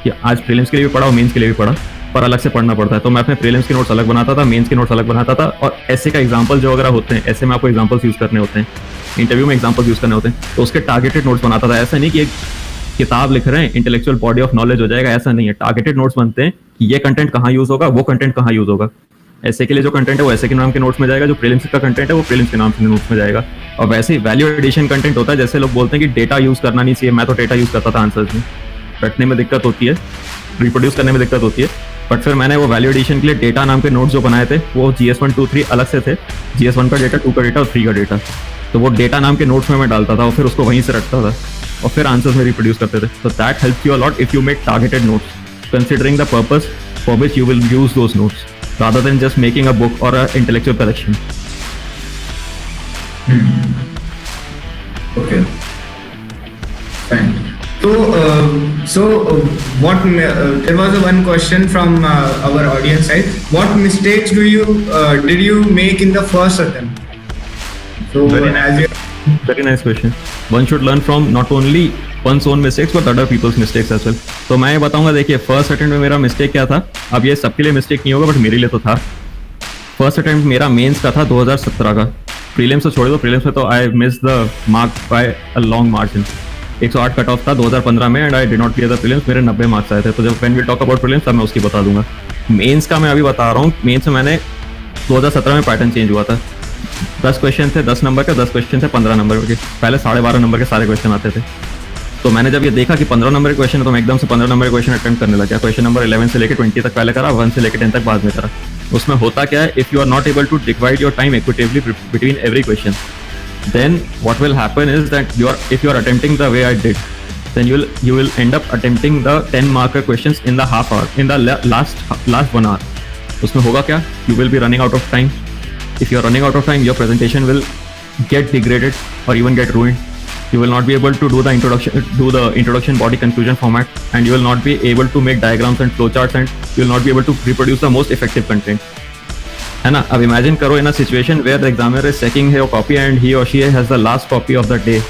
कि आज प्रीलिम्स के लिए भी पढ़ा और मेंस के लिए भी पढ़ा, पर अलग से पढ़ना पड़ता है। तो मैं अपने प्रीलिम्स के नोट्स अलग बनाता था, मेंस के नोट्स अलग बनाता था। और ऐसे का एग्जांपल जो वगैरह होते हैं, ऐसे में आपको एग्जांपल्स यूज करने होते हैं, इंटरव्यू में एग्जांपल्स यूज करने होते हैं, तो उसके टारगेटेड नोट्स बनाता था। ऐसा नहीं कि एक किताब लिख रहे हैं, इंटेलेक्चुअल बॉडी ऑफ नॉलेज हो जाएगा, ऐसा नहीं है। टारगेटेड नोट्स बनते हैं कि ये कंटेंट कहाँ यूज होगा, वो कंटेंट कहाँ यूज होगा। ऐसे के लिए जो कंटेंट है वो ऐसे के नाम के नोट्स में जाएगा, जो प्रीलिम्स का कंटेंट है वो प्रीलिम्स के नाम के नोट्स में जाएगा। और वैसे ही वैल्यू एडिशन कंटेंट होता है, जैसे लोग बोलते हैं कि डेटा यूज करना नहीं चाहिए, मैं तो डेटा यूज करता था आंसर्स में, रटने में दिक्कत होती है, रिप्रोड्यूस करने में दिक्कत होती है। बट फिर मैंने वो वैल्यू एडिशन के लिए डेटा नाम के नोट्स जो बनाए थे, वो GS1, 2, 3 अलग से थे, GS1 का डेटा, 2 का डेटा और 3 का डेटा। तो वो डेटा नाम के नोट्स में मैं डालता था और फिर उसको वहीं से रखता था और फिर आंसर्स में रिप्रोड्यूस करते थे। तो that helps you a lot if you make targeted notes considering the purpose for which you will use those notes rather than just making a book or an intellectual collection. Okay. Fine. So what? There was one question from our audience side. What mistakes did you make in the first attempt? So Very nice question. One should learn from not only one's own mistakes but other people's mistakes as well. तो मैं ये बताऊंगा, देखिए फर्स्ट अटेम्प्ट में मेरा मिस्टेक क्या था। अब ये सबके लिए मिस्टेक नहीं होगा बट मेरे लिए तो था। फर्स्ट अटेम्प्ट मेरा मेंस का था 2017 का। प्रीलिम्स तो छोड़ दो, प्रीलिम्स में तो I miss the mark by a long margin. 108 cut off था 2015 में and I did not clear the prelims. मेरे 90 मार्क्स आए थे। तो जब when we talk about prelims तब मैं उसकी बता दूंगा। मेंस का मैं अभी बता रहा हूँ। मेंस में मैंने 2017 में पैटर्न चेंज हुआ था। 10 क्वेश्चन थे 10 नंबर के, 10 क्वेश्चन थे 15 नंबर के। पहले 12.5 नंबर के सारे क्वेश्चन आते थे। तो मैंने जब ये देखा कि 15 नंबर के क्वेश्चन है तो मैं एकदम से 15 नंबर के क्वेश्चन अटेम्प्ट करने लगा। क्वेश्चन नंबर 11 से लेकर 20 तक पहले करा, 1 से लेकर 10 तक बाद में करा। उसमें होता क्या है, if you are not able to divide your time equitably between every question, then what will happen is that if you are attempting the way I did, then you will end up attempting the 10 marker questions in the half hour, in the last 1 hour. उसमें होगा क्या, you will be running out of time. If you are running out of time, your presentation will get degraded or even get ruined. You will not be able to do the introduction body conclusion format, and you will not be able to make diagrams and flowcharts, and you will not be able to reproduce the most effective content. है ना। अब इमेजिन करो in a situation where the examiner is checking your copy and he or she has the last copy of the day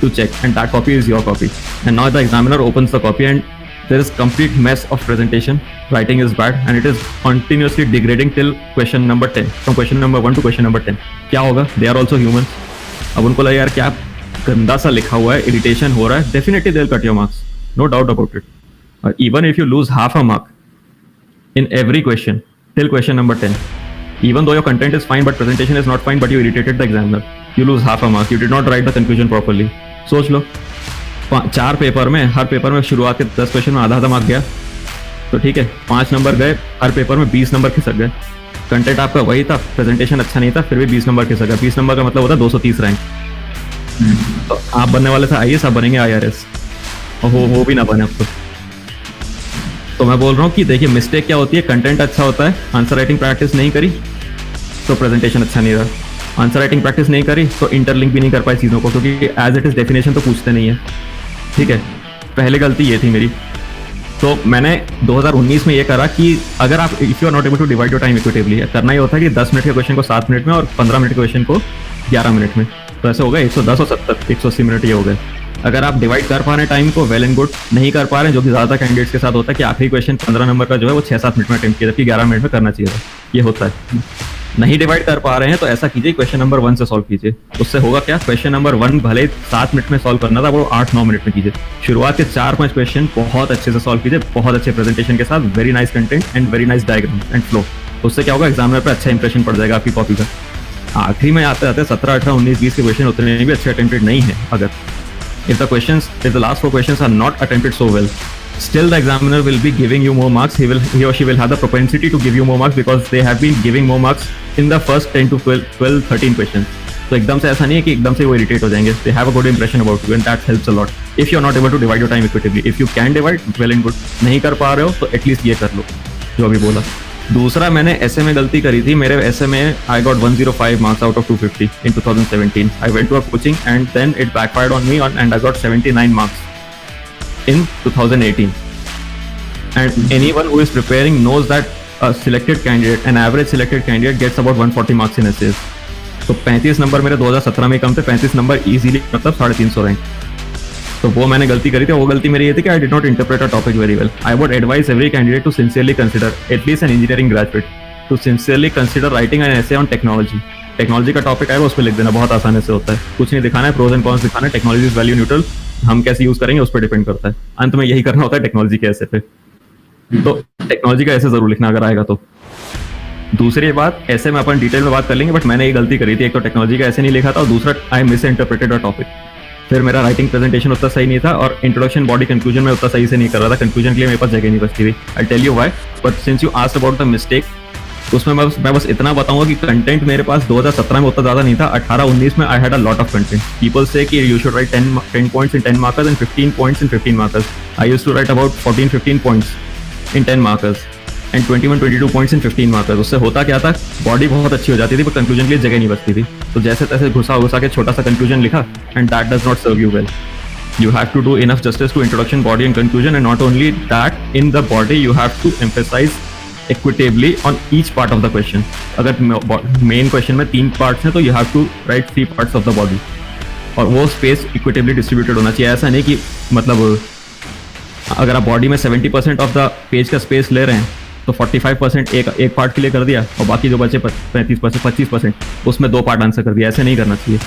to check, and that copy is your copy, and now the examiner opens the copy and there is complete mess of presentation, writing is bad and it is continuously degrading till question number 10, from question number 1 to question number 10. क्या होगा, they are also humans. अब उनको लगा यार क्या गंदा सा लिखा हुआ है, इरिटेशन हो रहा है, definitely they'll cut your marks, no doubt about it. Even if you lose half a mark in every question till question number 10, even though your content is fine but presentation is not fine, but you irritated the examiner, you lose half a mark, you did not write the conclusion properly. सोच लो 4 पेपर में, हर पेपर में शुरुआत के 10 क्वेश्चन में आधा मार्क गया, तो ठीक है 5 नंबर गए, हर पेपर में 20 नंबर खिसक गए। कंटेंट आपका वही था, प्रेजेंटेशन अच्छा नहीं था, फिर भी 20 नंबर खिसक गया। 20 नंबर का मतलब होता है 230 रैंक। तो आप बनने वाले थे IAS, आप बनेंगे IRS, और वो भी ना बने अब तो मैं बोल रहा हूँ कि देखिए मिस्टेक क्या होती है, कंटेंट अच्छा होता है, आंसर राइटिंग प्रैक्टिस नहीं करी तो प्रेजेंटेशन अच्छा नहीं रहा, आंसर राइटिंग प्रैक्टिस नहीं करी तो इंटरलिंक भी नहीं कर पाई चीज़ों को, क्योंकि एज इट इज़ डेफिनेशन तो पूछते नहीं है। ठीक है, पहले गलती ये थी मेरी। तो मैंने 2019 में ये करा कि अगर आप if you are not able to divide your time equitably, करना ही होता है कि 10 मिनट के क्वेश्चन को 7 मिनट में और 15 मिनट के क्वेश्चन को 11 मिनट में, तो ऐसे हो गए 110 और 70 180 मिनट ये हो गए। अगर आप डिवाइड कर पा रहे हैं टाइम को, वेल एंड गुड। नहीं कर पा रहे हैं, जो कि ज़्यादा कैंडिडेट्स के साथ होता है कि आखिरी क्वेश्चन 15 नंबर का जो है वो 6-7 मिनट में अटेम्प्ट किया, जबकि 11 मिनट में करना चाहिए था, ये होता है। नहीं डिवाइड कर पा रहे हैं तो ऐसा कीजिए, क्वेश्चन नंबर 1 से सॉल्व कीजिए। उससे होगा क्या, क्वेश्चन नंबर 1 भले 7 मिनट में सॉल्व करना था, वो 8-9 मिनट में कीजिए। शुरुआत के 4-5 क्वेश्चन बहुत अच्छे से सॉल्व कीजिए, बहुत अच्छे प्रेजेंटेशन के साथ, very nice content and very nice diagram and flow. उससे क्या होगा, एग्जामिनर पर अच्छा इंप्रेशन पड़ जाएगा आपकी कॉपी का। आखिरी में आते आते 17, 18, 19, 20 के क्वेश्चन उतने भी अच्छे अटेम्प्टेड नहीं है। अगर if the last 4 questions are not attempted so well, still the examiner will be giving you more marks. He or she will have the propensity to give you more marks because they have been giving more marks in the first 10 to 12, 13 questions. तो एकदम से ऐसा नहीं है कि एकदम से वो इरिटेट हो जाएंगे। They have a good impression about you and that helps a lot. If you are not able to divide your time equitably, if you can divide, well and good. नहीं कर पा रहे हो तो एटलीस्ट ये कर लो जो अभी बोला। दूसरा, मैंने ऐसे में गलती करी थी। मेरे ऐसे में I got 105 marks out of 250 in 2017. I went to a coaching and then it backfired on me and I got 79 marks in 2018. And anyone who is preparing knows that a selected candidate, an average selected candidate, gets about 140 marks in essays. तो 35 नंबर मेरे 2017 में कम थे, 35 नंबर इजीली मतलब 350 रैंक। तो वो मैंने गलती करी थी। वो गलती मेरी ये थी कि I did not interpret a topic very well. I would advice every candidate to sincerely consider, at least an engineering graduate, to sincerely consider writing an essay on technology. Technology का टॉपिक है, उस पर लिख देना, बहुत आसानी से होता है। कुछ नहीं दिखाना है, प्रोज एंड कॉन्स दिखाना है, टेक्नोलॉजी इज वैल्यू न्यूट्रल, हम कैसे यूज करेंगे उस पर डिपेंड करता है। अंत में यही करना होता है टेक्नोलॉजी के ऐसे पे। तो टेक्नोलॉजी का ऐसे जरूर लिखना अगर आएगा तो। दूसरी बात, ऐसे में अपन डिटेल में बात कर लेंगे, बट मैंने ये गलती करी थी। एक तो टेक्नोलॉजी का ऐसे नहीं लिखा था, और दूसरा I miss interpreted a topic. फिर मेरा राइटिंग प्रेजेंटेशन उतना सही नहीं था, और इंट्रोडक्शन बॉडी कंक्लूजन में उतना सही से नहीं कर रहा था। कंक्लूजन के लिए मेरे पास जगह नहीं बचती थी। I tell you why, but since you asked about the mistake, उसमें मैं बस इतना बताऊंगा कि कंटेंट मेरे पास 2017 में उतना ज्यादा नहीं था। 18-19 में I had a lot of content. People से कि you should write 10 points in 10 markers and 15 points in 15 markers. I used to write about 14-15 points in 10 markers and 21-22 points in 15 markers. उससे होता क्या था, बॉडी बहुत अच्छी हो जाती थी, पर कंक्लूजन के लिए जगह नहीं बचती थी। तो जैसे तैसे घुसा के छोटा सा कंक्लूजन लिखा, and that does not serve you well. You have to do enough justice to introduction, body and conclusion, and not only that, in the body you have to emphasize equitably on each part of the question. अगर main question में 3 parts हैं तो you have to write 3 parts of the body, और वो space equitably distributed होना चाहिए। ऐसा नहीं कि मतलब अगर आप body में 70% of the page का space ले रहे हैं तो 45% एक पार्ट के लिए कर दिया, और बाकी जो बचे 25% उसमें 2 पार्ट आंसर कर दिया। ऐसे नहीं करना चाहिए।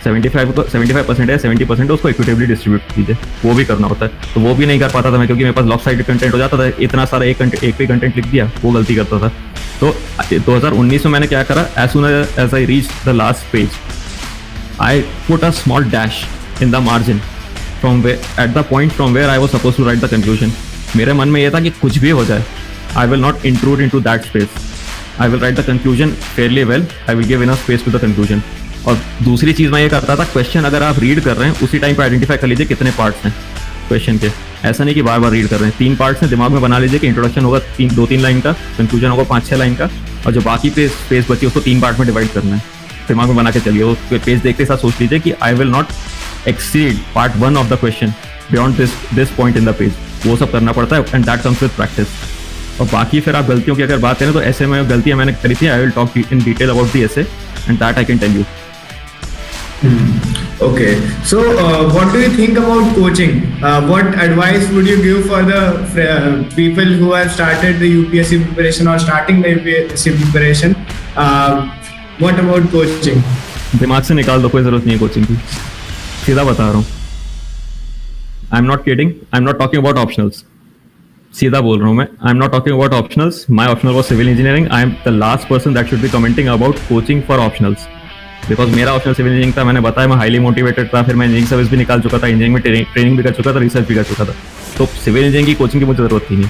75% है, 70% उसको इक्विटेबली डिस्ट्रीब्यूट कीजिए, वो भी करना होता है। तो वो भी नहीं कर पाता था मैं, क्योंकि मेरे पास लॉप साइड कंटेंट हो जाता था। इतना सारा एक भी कंटेंट लिख दिया, वो गलती करता था। तो 2019 में मैंने क्या करा, as soon as I reach the last page, I put a small dash in the margin from at the point from where I was suppose to write the conclusion. मेरे मन में ये था कि कुछ भी हो जाए, I will not intrude into that space. I will write the conclusion fairly well. I will give enough space to the conclusion. और दूसरी चीज़ मैं ये करता था, क्वेश्चन अगर आप रीड कर रहे हैं उसी टाइम पे आइडेंटिफाई कर लीजिए कितने पार्ट्स हैं क्वेश्चन के। ऐसा नहीं कि बार बार रीड कर रहे हैं। 3 पार्ट्स हैं, दिमाग में बना लीजिए कि इंट्रोडक्शन होगा 2-3 लाइन का, कंक्लूजन होगा 5-6 लाइन का, और जो बाकी पेज बची उसको 3 पार्ट में डिवाइड करना है। दिमाग में बना के चलिए। वो पेज देखते साथ सोच लीजिए कि I will not exceed part 1 of the question beyond this point in the page. वो सब करना पड़ता है, and that comes with practice. और बाकी फिर आप गलतियों की अगर बात करें तो ऐसे में गलतियां मैंने करी थी। I will talk in detail about the essay, and that I can tell you. Okay, so what do you think about coaching? What advice would you give for the people who have started the UPSC preparation or starting the UPSC preparation? What about coaching? दिमाग से निकाल दो, कोई जरूरत नहीं है कोचिंग की, सीधा बता रहा हूँ। I am not kidding, I am not talking about optionals. सीधा बोल रहा हूँ मैं, I am not talking about optionals. My optional was civil engineering. I am the last person that should be commenting about coaching for optionals, because मेरा ऑप्शनल सिविल इंजीनियरिंग था। मैंने बताया मैं हाईली मोटिवेटेड था, फिर मैं इंजीनियरिंग सर्विस भी निकाल चुका था, इंजीनियरिंग में ट्रेनिंग भी कर चुका था, रिसर्च भी कर चुका था। तो सिविल इंजीनियरिंग की कोचिंग की मुझे जरूरत थी नहीं।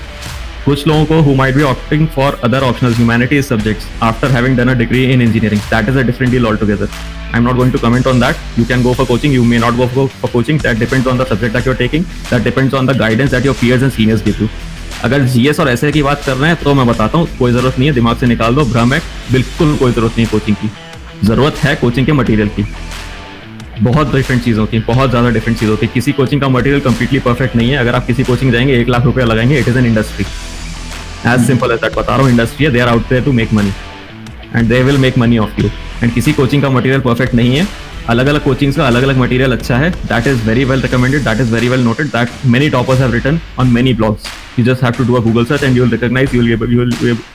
कुछ लोगों को who might be opting for other optional humanities subjects after having done a degree in engineering, that is a different deal all together. I am not going to comment on that. You can go for coaching, you may not go for coaching, that depends on the subject that you are taking, that depends on the guidance that your peers and seniors give you. अगर जीएस और ऐसे की बात कर रहे हैं तो मैं बताता हूँ, कोई जरूरत नहीं है, दिमाग से निकाल दो, भ्रम है, बिल्कुल कोई जरूरत नहीं है कोचिंग की। जरूरत है कोचिंग के मटेरियल की। बहुत डिफरेंट चीज़ होती है, बहुत ज़्यादा डिफरेंट चीज़ होती है। किसी कोचिंग का मटेरियल कंप्लीटली परफेक्ट नहीं है। अगर आप किसी कोचिंग जाएंगे 1 लाख रुपया लगाएंगे, it is an industry, as simple as that. बता रहा हूँ, इंडस्ट्री है, they are out there to make money and they will make money of you. And किसी कोचिंग का मटेरियल परफेक्ट नहीं है। अलग अलग कोचिंग्स का अलग अलग मटेरियल अच्छा है, that is very well recommended, that is very well noted, that many toppers have written on many blogs. You just have to do a Google search and you will recognize, you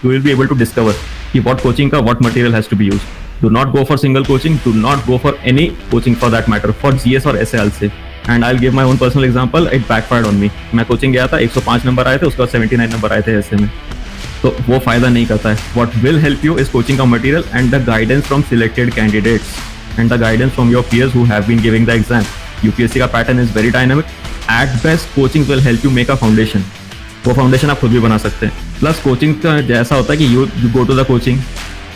will be able to discover कि what coaching का what material has to be used. Do not go for single coaching. Do not go for any coaching for that matter. For GS और ऐसे I'll say. And I'll give my own personal example. It backfired on me. मैं कोचिंग गया था, 105 नंबर आए थे, उसके बाद 79 नंबर आए थे ऐसे में। तो वो फायदा नहीं करता है। What will help you is coaching का material and the guidance from selected candidates and the guidance from your peers who have been giving the exam. UPSC का pattern is very dynamic. At best, coaching will help you make a foundation. वो फाउंडेशन आप खुद भी बना सकते हैं। प्लस कोचिंग का जैसा होता है कि you go to the coaching,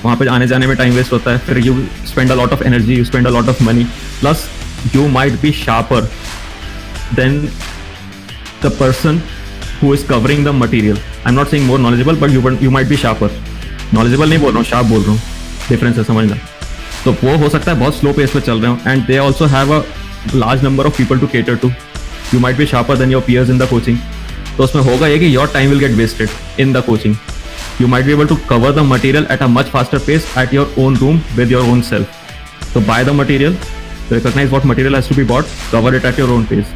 वहाँ पे आने जाने में टाइम वेस्ट होता है, फिर you spend a lot of energy, you spend a lot of money, plus you might be sharper than the person who is covering the material. I am not saying more knowledgeable, but you might be sharper. Knowledgeable नहीं बोल रहा हूँ, शार्प बोल रहा हूँ, डिफरेंस है, समझना। तो वो हो सकता है बहुत स्लो पेस पे चल रहे हो, and they also have a large number of people to cater to. You might be sharper than your peers in the coaching. तो उसमें होगा ये कि your time will get wasted in the coaching. You might be able to cover the material at a much faster pace at your own room with your own self. So buy the material, recognize what material has to be bought, cover it at your own pace.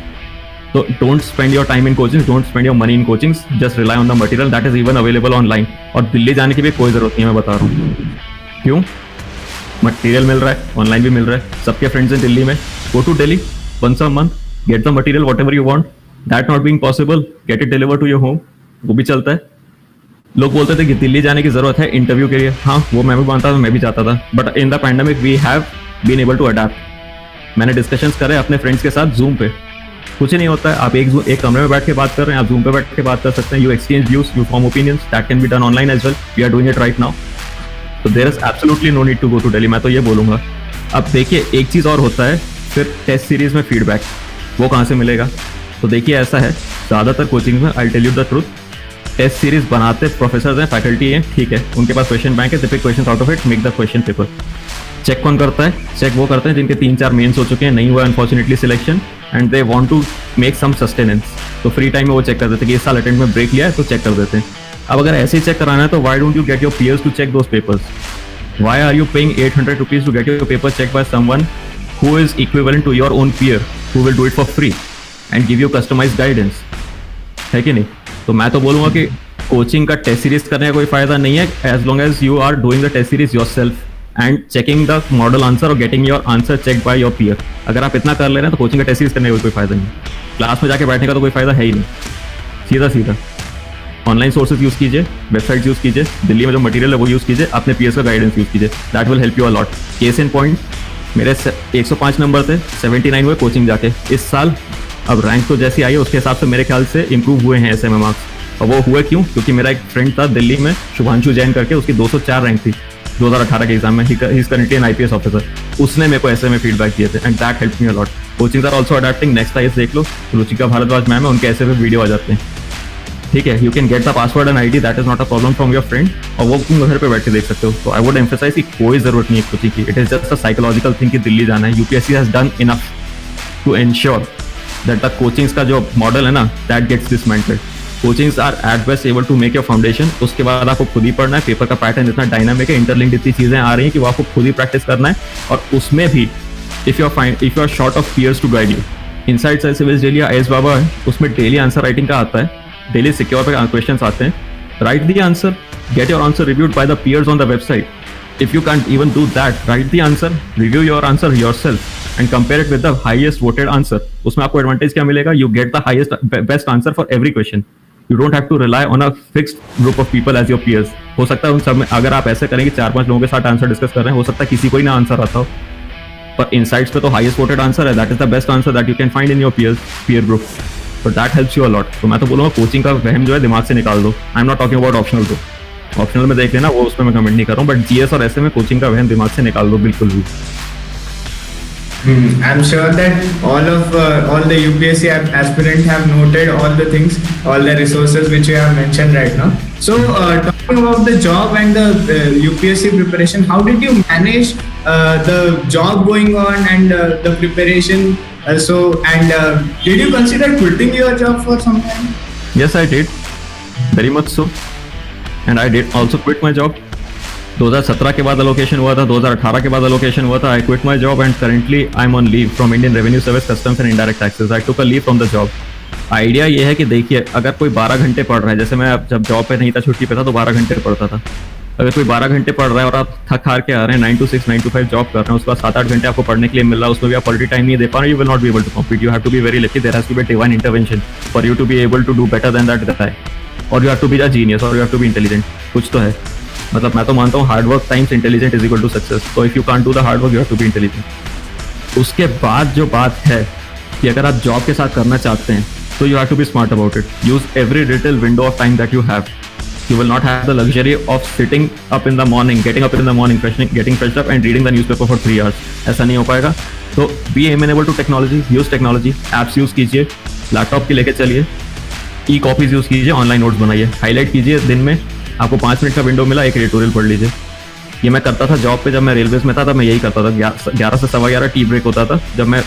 So don't spend your time in coachings, don't spend your money in coachings, just rely on the material that is even available online. और दिल्ली जाने की भी कोई जरूरत नहीं है, मैं बता रहा हूँ क्यों. मटेरियल मिल रहा है, ऑनलाइन भी मिल रहा है, सबके फ्रेंड्स हैं दिल्ली में. Go to Delhi once a month, get the material whatever you want. That not being possible, get it delivered to your home, वो भी चलता है. लोग बोलते थे कि दिल्ली जाने की जरूरत है इंटरव्यू के लिए, हाँ वो मैं भी मानता था, मैं भी चाहता था, but in the pandemic we have been able to adapt. मैंने डिस्कशंस करे अपने फ्रेंड्स के साथ जूम पे, कुछ नहीं होता है, आप एक कमरे में बैठ के बात कर रहे हैं, आप जूम पे बैठ के बात कर सकते हैं. You exchange views, you form opinions, that can be done online as well. We are doing it right now. तो there is absolutely no need to go to Delhi, मैं तो ये बोलूंगा. अब देखिए एक चीज़ और होता है, फिर टेस्ट सीरीज में फीडबैक वो कहाँ से मिलेगा. तो देखिए ऐसा है, ज़्यादातर कोचिंग में I tell you the truth, test series बनाते प्रोफेसर हैं, फैकल्टी हैं, ठीक है, उनके पास क्वेश्चन बैंक है, they pick question out of it, make the question paper. Check कौन करता है? चेक वो करते हैं जिनके 3-4 मेंस हो चुके हैं, नहीं हुआ unfortunately selection, and they want to make some sustenance. तो फ्री टाइम में वो चेक कर देते हैं कि इस साल अटेम्प्ट में ब्रेक लिया है तो चेक कर देते हैं. अब अगर ऐसे ही चेक कराना है तो why don't you get your peers to check those papers? Why are you paying 800 rupees to get your paper checked by someone who is equivalent to your own peer who will do it for free and give you customized guidance? है कि नहीं? तो मैं तो बोलूँगा कि कोचिंग का टेस्ट सीरीज करने का कोई फायदा नहीं है, as long as you are doing the test series yourself and checking the model answer or getting your answer checked by your peer. अगर आप इतना कर ले रहे हैं तो कोचिंग का टेस्ट सीरीज करने का कोई फायदा नहीं. क्लास में जाके बैठने का तो कोई फायदा है ही नहीं. सीधा सीधा ऑनलाइन सोर्सेज यूज़ कीजिए, वेबसाइट्स यूज़ कीजिए, दिल्ली में जो मटेरियल है वो यूज़ कीजिए, अपने पीयर्स का गाइडेंस यूज़ कीजिए, that will help you allot. Case in point, मेरे 105 नंबर थे, 79 हुए कोचिंग जाके इस साल. अब रैंक तो जैसी आई है उसके हिसाब से मेरे ख्याल से इंप्रूव हुए हैं एसएमए मार्क्स. और वो हुए क्यों? क्योंकि मेरा एक फ्रेंड था दिल्ली में, शुभांशु जैन करके, उसकी 204 रैंक थी 2018 के एग्जाम में. He is currently an IPS officer. उसने मेरे को एसएमए फीडबैक दिए थे and that help me a lot. Coachings are also adapting. Next IAS देख लो, रुचिका भारद्वाज मैम है, उनके ऐसे में वीडियो आ जाते हैं, ठीक है. You can get the password and ID, that is not a problem from your friend, और वो तुम घर पे बैठ के देख सकते हो. तो आई वुड एम्फसाइज कि कोई जरूरत नहीं है कोचिंग की. It is just a psychological thing कि दिल्ली जाना है. UPSC has done enough to ensure that the coachings का जो मॉडल है ना, that gets dismantled. Coachings are at best able to make your foundation. उसके बाद आपको खुद ही पढ़ना है. पेपर का पैटर्न इतना डायनामिक है, इंटरलिंक्ड इतनी चीजें आ रही हैं कि वो आपको खुद ही प्रैक्टिस करना है. और उसमें भी if you are short of peers to guide you, inside civils daily IAS Baba है, उसमें डेली आंसर राइटिंग का आता है, डेली सिक्योर पे क्वेश्चंस आते हैं. Write the answer, get your answer reviewed by the peers on the website. If you can't even do that, write the answer, review your answer yourself and compare it with the highest voted answer. उसमें आपको एडवांटेज क्या मिलेगा? You get the highest best answer for every question. You don't have to rely on a fixed group of people as your peers. हो सकता है उन सब में अगर आप ऐसे करेंगे 4-5 लोगों के साथ आंसर डिस्कस कर रहे हैं, हो सकता है किसी को ही ना आंसर आता हो, पर इनसाइट्स पे तो हाईएस्ट वोटेड आंसर है. That is the best answer that you can find in your peer group. So that helps you a lot. तो मैं तो बोलूँगा कोचिंग का वहम जो है दिमाग से निकाल दो. आई am not talking about optional. तो ऑप्शनल में देख लेना, वो उसमें मैं कमेंट नहीं कर रहा हूँ, बट जीएस और ऐसे में कोचिंग का वहम दिमाग से निकाल दो बिल्कुल भी. I'm sure that all the UPSC aspirants have noted all the things, all the resources which you have mentioned right now. So talking about the job and the UPSC preparation, how did you manage the job going on and the preparation also? And did you consider quitting your job for some time? Yes, I did, very much so, and I did also quit my job. 2017 के बाद अलोकेशन हुआ था, 2018 के बाद अलोकेशन हुआ था. I quit my job and currently I am on leave from Indian revenue service customs and indirect taxes. I took a leave from the job. Idea ये है कि देखिए, अगर कोई 12 घंटे पढ़ रहा है, जैसे मैं जब जॉब पे नहीं था, छुट्टी पे था, तो 12 घंटे पढ़ता था. अगर कोई 12 घंटे पढ़ रहा है और आप थक हार के आ रहे हैं, 9 to 6, 9 to 5 जॉब कर रहे हैं, उसके बाद 7-8 घंटे आपको पढ़ने के लिए मिल रहा है, उसमें भी आप क्वालिटी टाइम नहीं दे पा रहे, you will not be able to compete. You have to be very lucky. There has to be divine intervention for you to be able to do better than that guy. और you have to be a genius, और you have to be intelligent. कुछ तो है. मतलब मैं तो मानता हूँ hard work times intelligent is equal to success. तो if you can't do the hard work, you have to be intelligent. उसके बाद जो बात है कि अगर आप जॉब के साथ करना चाहते हैं, तो you have to be smart about it. Use every little window of time that you have. You will not have the luxury of sitting up in the morning, getting up in the morning, getting freshed up and reading the newspaper for 3 hours. ऐसा नहीं हो पाएगा. तो be amenable to technology, use technology, apps use कीजिए, लैपटॉप की लेके चलिए, ई कॉपीज यूज़ कीजिए, ऑनलाइन नोट्स बनाइए, हाईलाइट कीजिए. दिन में आपको 5 मिनट का विंडो मिला, एक एडिटोरियल पढ़ लीजिए. ये मैं करता था जॉब पे. जब मैं रेलवेज में था तब मैं यही करता था. 11 से 11:15 टी ब्रेक होता था जब मैं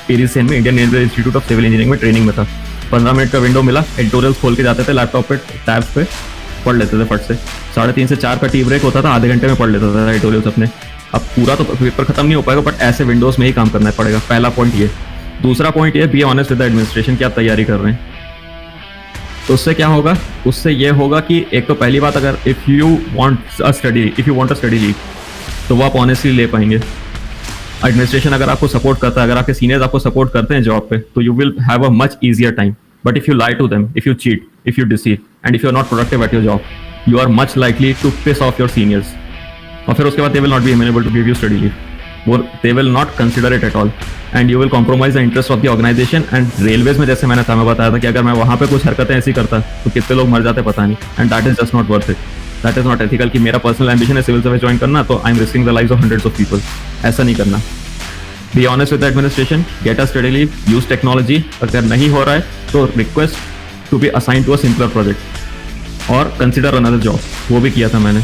पेरिसेन में Indian railway institute of civil engineering में ट्रेनिंग में था. 15 मिनट का विंडो मिला, एडिटोरियल्स खोल के जाते थे लैपटॉप पे, टैब्स पे पढ़ लेते थे फट से. 3:30 से 4 का टी ब्रेक होता था, आधे घंटे में पढ़ लेता था एडिटोरियल्स अपने. अब पूरा तो पेपर खत्म नहीं हो पाएगा, बट ऐसे विंडोज में ही काम करना पड़ेगा। पहला पॉइंट ये। दूसरा पॉइंट ये, B honest with the administration की आप तैयारी कर रहे हैं। तो उससे क्या होगा, उससे ये होगा कि एक तो पहली बात, अगर if you want a study leave तो वो आप ऑनेस्टली ले पाएंगे। एडमिनिस्ट्रेशन अगर आपको सपोर्ट करता है, अगर आपके सीनियर्स आपको सपोर्ट करते हैं जॉब पे, तो you will have a much easier time. But if you lie to them, if you cheat, if you deceive and if you are not productive at your job, you are much likely to piss off your seniors. और फिर उसके बाद they will not be amenable to give you study leave, वो they will not consider it at all, and you will compromise the interest of the organisation. And railways में जैसे मैंने मैं बताया था कि अगर मैं वहाँ पे कुछ हरकतें ऐसी करता तो कितने लोग मर जाते पता नहीं, and that is just not worth it. That is not ethical कि मेरा पर्सनल एम्बिशन है सिविल सर्विस ज्वाइन करना, तो I am risking the lives of hundreds of people. ऐसा नहीं करना। Be honest with the administration, get a study leave, use technology. अगर नहीं हो रहा है तो request to be assign to a simpler project और कंसिडर अनदर जॉब। वो भी किया था मैंने,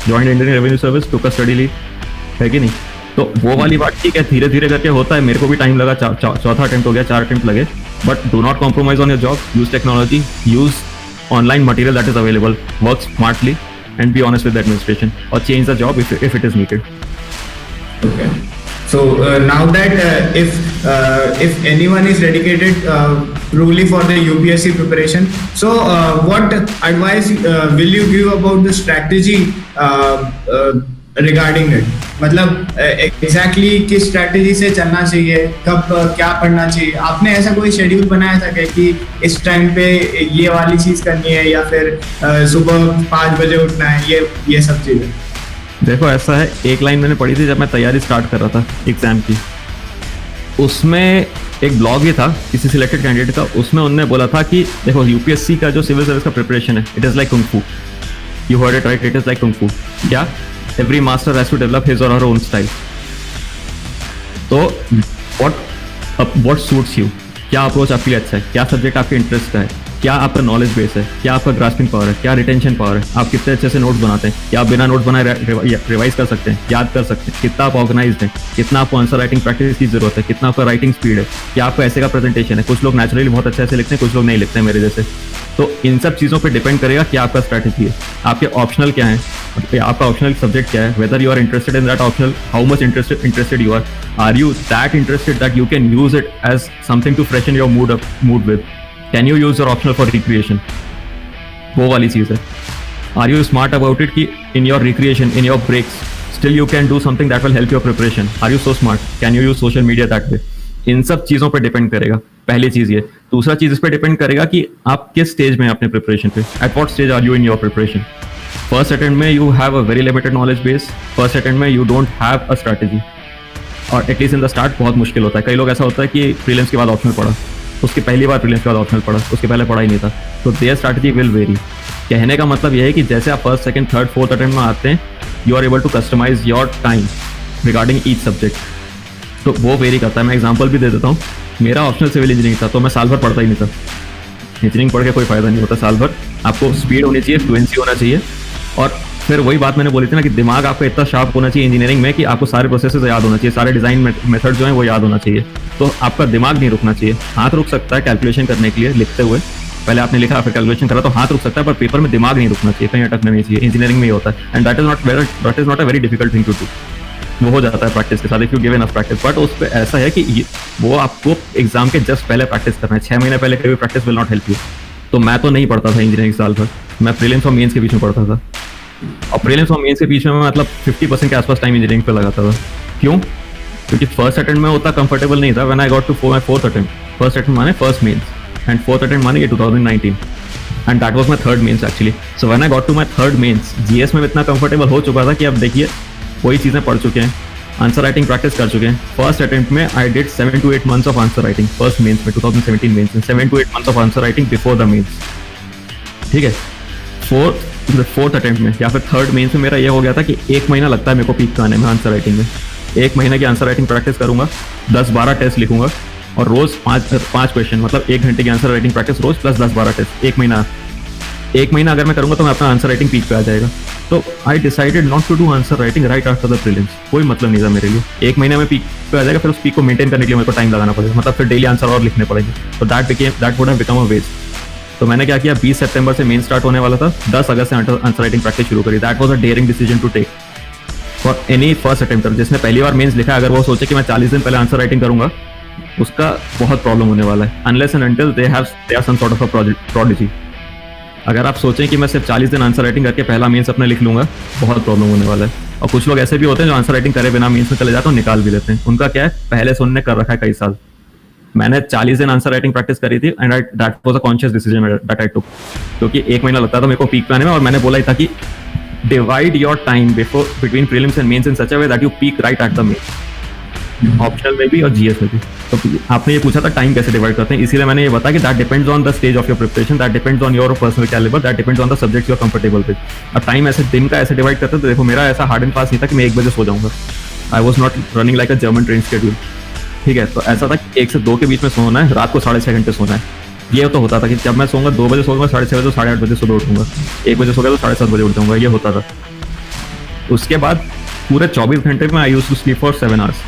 join Indian revenue service, two का स्टडी लीव, है कि नहीं। तो वो वाली बात ठीक है, धीरे धीरे करके होता है। मेरे को भी टाइम लगा, चौथा अटेम्प्ट हो गया, 4 अटेम्प्ट लगे। But do not compromise on your job, use technology, use online material that is available, work smartly and be honest with the administration, or change the job if it is needed. Okay. So now that if anyone is dedicated truly for the UPSC preparation, so what advice will you give about the strategy regarding it? मतलब exactly किस स्ट्रैटेजी से चलना चाहिए, कब क्या पढ़ना चाहिए? आपने ऐसा कोई शेड्यूल बनाया था क्या कि इस टाइम पे ये वाली चीज करनी है, या फिर सुबह 5 बजे उठना है, ये सब चीजें? देखो ऐसा है, एक लाइन मैंने पढ़ी थी जब मैं तैयारी स्टार्ट कर रहा था एग्जाम की, उसमें एक ब्लॉग ही था किसी सिलेक्टेड कैंडिडेट का, उसमें उन्होंने बोला था कि देखो यूपीएससी का जो सिविल सर्विस का प्रिपरेशन है, it is like kung fu. You heard it right, it is like kung fu. क्या? Every master has to develop his or her own style. तो व्हाट सूट्स यू, क्या अप्रोच आपके लिए अच्छा है, क्या सब्जेक्ट आपके इंटरेस्ट का है, क्या आपका नॉलेज बेस है, क्या आपका ग्रास्पिंग पावर है, क्या रिटेंशन पावर है, आप कितने अच्छे से नोट्स बनाते हैं, क्या आप बिना नोट्स बनाए रिवाइज कर सकते हैं, याद कर सकते हैं, कितना आप ऑर्गेनाइज्ड हैं, कितना आपको आंसर राइटिंग प्रैक्टिस की जरूरत है, कितना आपका राइटिंग स्पीड है, क्या आपको ऐसे का प्रेजेंटेशन है। कुछ लोग नेचुरली बहुत अच्छे से लिखते हैं, कुछ लोग नहीं लिखते हैं मेरे जैसे। तो इन सब चीज़ों पर डिपेंड करेगा क्या आपका स्ट्रैटेजी है, आपके ऑप्शनल क्या है, आपका ऑप्शनल सब्जेक्ट क्या है, whether you are interested in that optional, how much interested you are you that interested that you can use it as something to freshen your mood with, can you use your optional for recreation, वो वाली चीज़ है। Are you smart about it कि in your recreation, in your breaks still you can do something that will help your preparation, are you so smart, can you use social media that way. इन सब चीज़ों पे डिपेंड करेगा, पहली चीज़ ये। दूसरा चीज़ इस पे डिपेंड करेगा कि आप किस स्टेज में हैं अपने प्रिपरेशन पे, at what stage are you in your preparation. First attempt में you have a very limited knowledge base, first attempt में you don't have a strategy, और एटलीस्ट इन द स्टार्ट बहुत मुश्किल होता है। कई लोग ऐसा होता है कि प्रीलिम्स के बाद ऑप्शनल पढ़ा, उसकी पहली बार प्रीलिम्स के बाद ऑप्शनल पढ़ा, उसके पहले पढ़ा ही नहीं था, तो देयर स्ट्रैटेजी विल वेरी। कहने का मतलब यह है कि जैसे आप first, second, third, fourth attempt में आते हैं, you are able to customise your time regarding each subject, तो वो वेरी करता है। मैं एग्जांपल भी दे देता हूँ, मेरा ऑप्शनल सिविल इंजीनियरिंग था, तो मैं साल भर पढ़ता ही नहीं था। इंजीनियरिंग पढ़ के कोई फायदा नहीं होता, साल भर आपको स्पीड होनी चाहिए, फ्लुएंसी होना चाहिए, और फिर वही बात मैंने बोली थी ना कि दिमाग आपका इतना शार्प होना चाहिए इंजीनियरिंग में कि आपको सारे प्रोसेसेस याद होना चाहिए, सारे डिजाइन मेथड जो है वो याद होना चाहिए। तो आपका दिमाग नहीं रुकना चाहिए, हाथ रुक सकता है कैलकुलेशन करने के लिए, लिखते हुए पहले आपने लिखा फिर कैलकुलेशन करा तो हाथ रुक सकता है, पर पेपर में दिमाग नहीं रुकना चाहिए, कहीं अटकना नहीं चाहिए। इंजीनियरिंग में ही होता है, and that is not a very difficult thing to do. वो हो जाता है प्रैक्टिस के साथ, if you give enough practice. But उस पर ऐसा है कि वो आपको एग्जाम के जस्ट पहले प्रैक्टिस करना है, 6 महीने पहले कभी practice will not help you. तो मैं तो नहीं पढ़ता था इंजीनियरिंग साल भर, मैं प्रीलिम्स और मेंस के बीच में पढ़ता था, और प्रीलिम्स और मेंस के बीच में मैं मतलब 50% के आसपास टाइम इंजीनियरिंग पे लगाता था। क्यों? क्योंकि फर्स्ट अटेम्प्ट में उतना कंफर्टेबल नहीं था। When I got to my fourth attempt, first attempt माने first mains and fourth attempt माने ये 2019, and that was my third mains actually. So when I got to my third mains, GS में इतना कंफर्टेबल हो चुका था कि अब देखिए वही चीज़ें पढ़ चुके हैं, आंसर राइटिंग प्रैक्टिस कर चुके हैं। फर्स्ट अटेम्प्ट में I did 7 to 8 months of answer writing, first mains में 2017 मेंस में 7 to 8 months of answer writing before the mains. ठीक है, फोर्थ अटेम्प्ट में या फिर थर्ड मेंस में मेरा ये हो गया था कि 1 महीना लगता है मेरे को पीक पे आने में आंसर राइटिंग में। 1 महीने की आंसर राइटिंग प्रैक्टिस करूंगा, 10-12 टेस्ट लिखूंगा, और रोज 5 क्वेश्चन, मतलब 1 घंटे की आंसर राइटिंग प्रैक्टिस रोज प्लस 10-12 टेस्ट। 1 महीना अगर मैं करूंगा तो मैं अपना आंसर राइटिंग पीक पे आ जाएगा। तो I decided not to do answer writing right after the prelims. कोई मतलब नहीं था मेरे लिए, 1 महीने में पीक पे आ जाएगा, फिर उस पीक को मेंटेन करने के लिए मेरे को टाइम लगाना पड़ेगा, मतलब फिर डेली आंसर और लिखने पड़ेंगे। तो that would have become a waste. तो मैंने क्या किया, 20 सितंबर से मेन स्टार्ट होने वाला था, 10 अगस्त से आंसर राइटिंग प्रैक्टिस शुरू करी। That was a daring decision to take for any first attempter, जिसने पहली बार मेंस लिखा है, अगर वो सोचे कि मैं 40 दिन पहले आंसर राइटिंग करूंगा, उसका बहुत प्रॉब्लम होने वाला है, unless and until they are some sort of a prodigy. अगर आप सोचें कि मैं सिर्फ 40 दिन आंसर राइटिंग करके पहला मेंस अपने लिख लूंगा, बहुत प्रॉब्लम होने वाला है। और कुछ लोग ऐसे भी होते हैं जो आंसर राइटिंग करे बिना मेंस में चले जाते हैं, निकाल भी लेते हैं। उनका क्या है, पहले से उन्होंने कर रखा है कई साल। मैंने 40 दिन आंसर राइटिंग प्रैक्टिस करी थी and that was a conscious decision that I took, क्योंकि 1 महीना लगता था मेरे को पीक पे आने में, और मैंने बोला ही था कि divide your time before between prelims and mains in such a way that you peak right at the main, optional में भी और जीएस में भी। तो आपने ये पूछा था टाइम कैसे डिवाइड करते हैं, इसीलिए मैंने ये बताया कि that depends on the stage of your preparation, that depends on your personal calibre, that depends on the subjects you are comfortable with. अब टाइम ऐसे दिन का ऐसे डिवाइड करते हैं, तो देखो मेरा ऐसा हार्ड एंड फास्ट नहीं था कि मैं 1 बजे सो जाऊंगा। आई was not running like a German train schedule, ठीक है। तो ऐसा था कि 1 से 2 के बीच में सोना है, रात को 6.5 घंटे सोना है। ये तो होता था कि जब मैं सोऊंगा 2 बजे सोऊंगा, 6:30 बजे तो 8:30 बजे सुबह उठूंगा, 1 बजे सो गया तो 7:30 बजे उठ जाऊंगा, ये होता था। उसके बाद पूरे 24 घंटे में I used to sleep for 7 hours.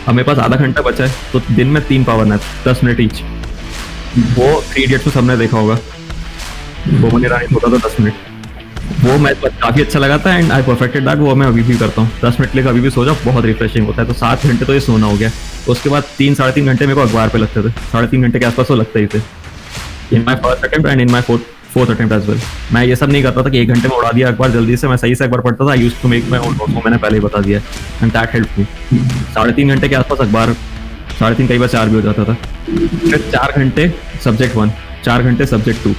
अब मेरे पास आधा घंटा बचा है, तो दिन में 3 पावर नैप 10 मिनट ईच। वो 3 इडियट्स में सबने देखा होगा, वो मुझे रानी होता था 10 मिनट, वो मैं काफी अच्छा लगा था एंड आई परफेक्टेड दैट। वो मैं अभी भी करता हूँ, 10 मिनट लेकर अभी भी सो जाओ, बहुत रिफ्रेशिंग होता है। तो 7 घंटे तो ये सोना हो गया। उसके बाद 3-3.5 घंटे मेरे को अखबार पे लगते थे, 3.5 घंटे के आसपास तो लगते ही थे, in my first attempt and in my fourth attempt as well. मैं ये सब नहीं करता था कि 1 घंटे में उड़ा दिया अखबार जल्दी से, मैं सही से अखबार पढ़ता था। I used to make my own notes, मैंने पहले ही बता दिया एंड दैट हेल्प मी। 3.5 घंटे के आसपास अखबार, 3.5 कई बार 4 भी हो जाता था। फिर 4 घंटे सब्जेक्ट 1, 4 घंटे सब्जेक्ट 2।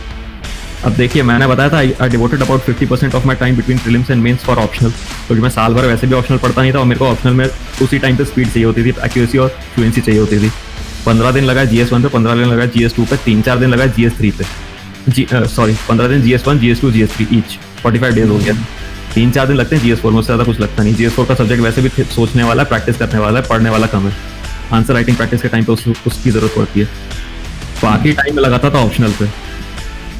अब देखिए मैंने बताया था I devoted about 50% of my time between prelims and mains for optional, क्योंकि मैं साल भर वैसे भी ऑप्शनल पढ़ता नहीं था और मेरे को ऑप्शनल में उसी टाइम पे स्पीड चाहिए होती थी, एक्यूरेसी और फ्लुएंसी चाहिए होती थी। 15 दिन लगा GS1 पे, 15 दिन लगा GS2 पे, 3-4 दिन लगा GS3 पे। 15 दिन GS1, GS2, GS3 each, 45 days हो गया। 3-4 दिन लगते हैं GS4 में, उससे ज़्यादा कुछ लगता नहीं। GS4 का सब्जेक्ट वैसे भी सोचने वाला, प्रैक्टिस करने वाला है, पढ़ने वाला कम है। आंसर राइटिंग प्रैक्टिस के टाइम पे उसकी ज़रूरत पड़ती है। बाकी टाइम में लगाता था ऑप्शनल पे।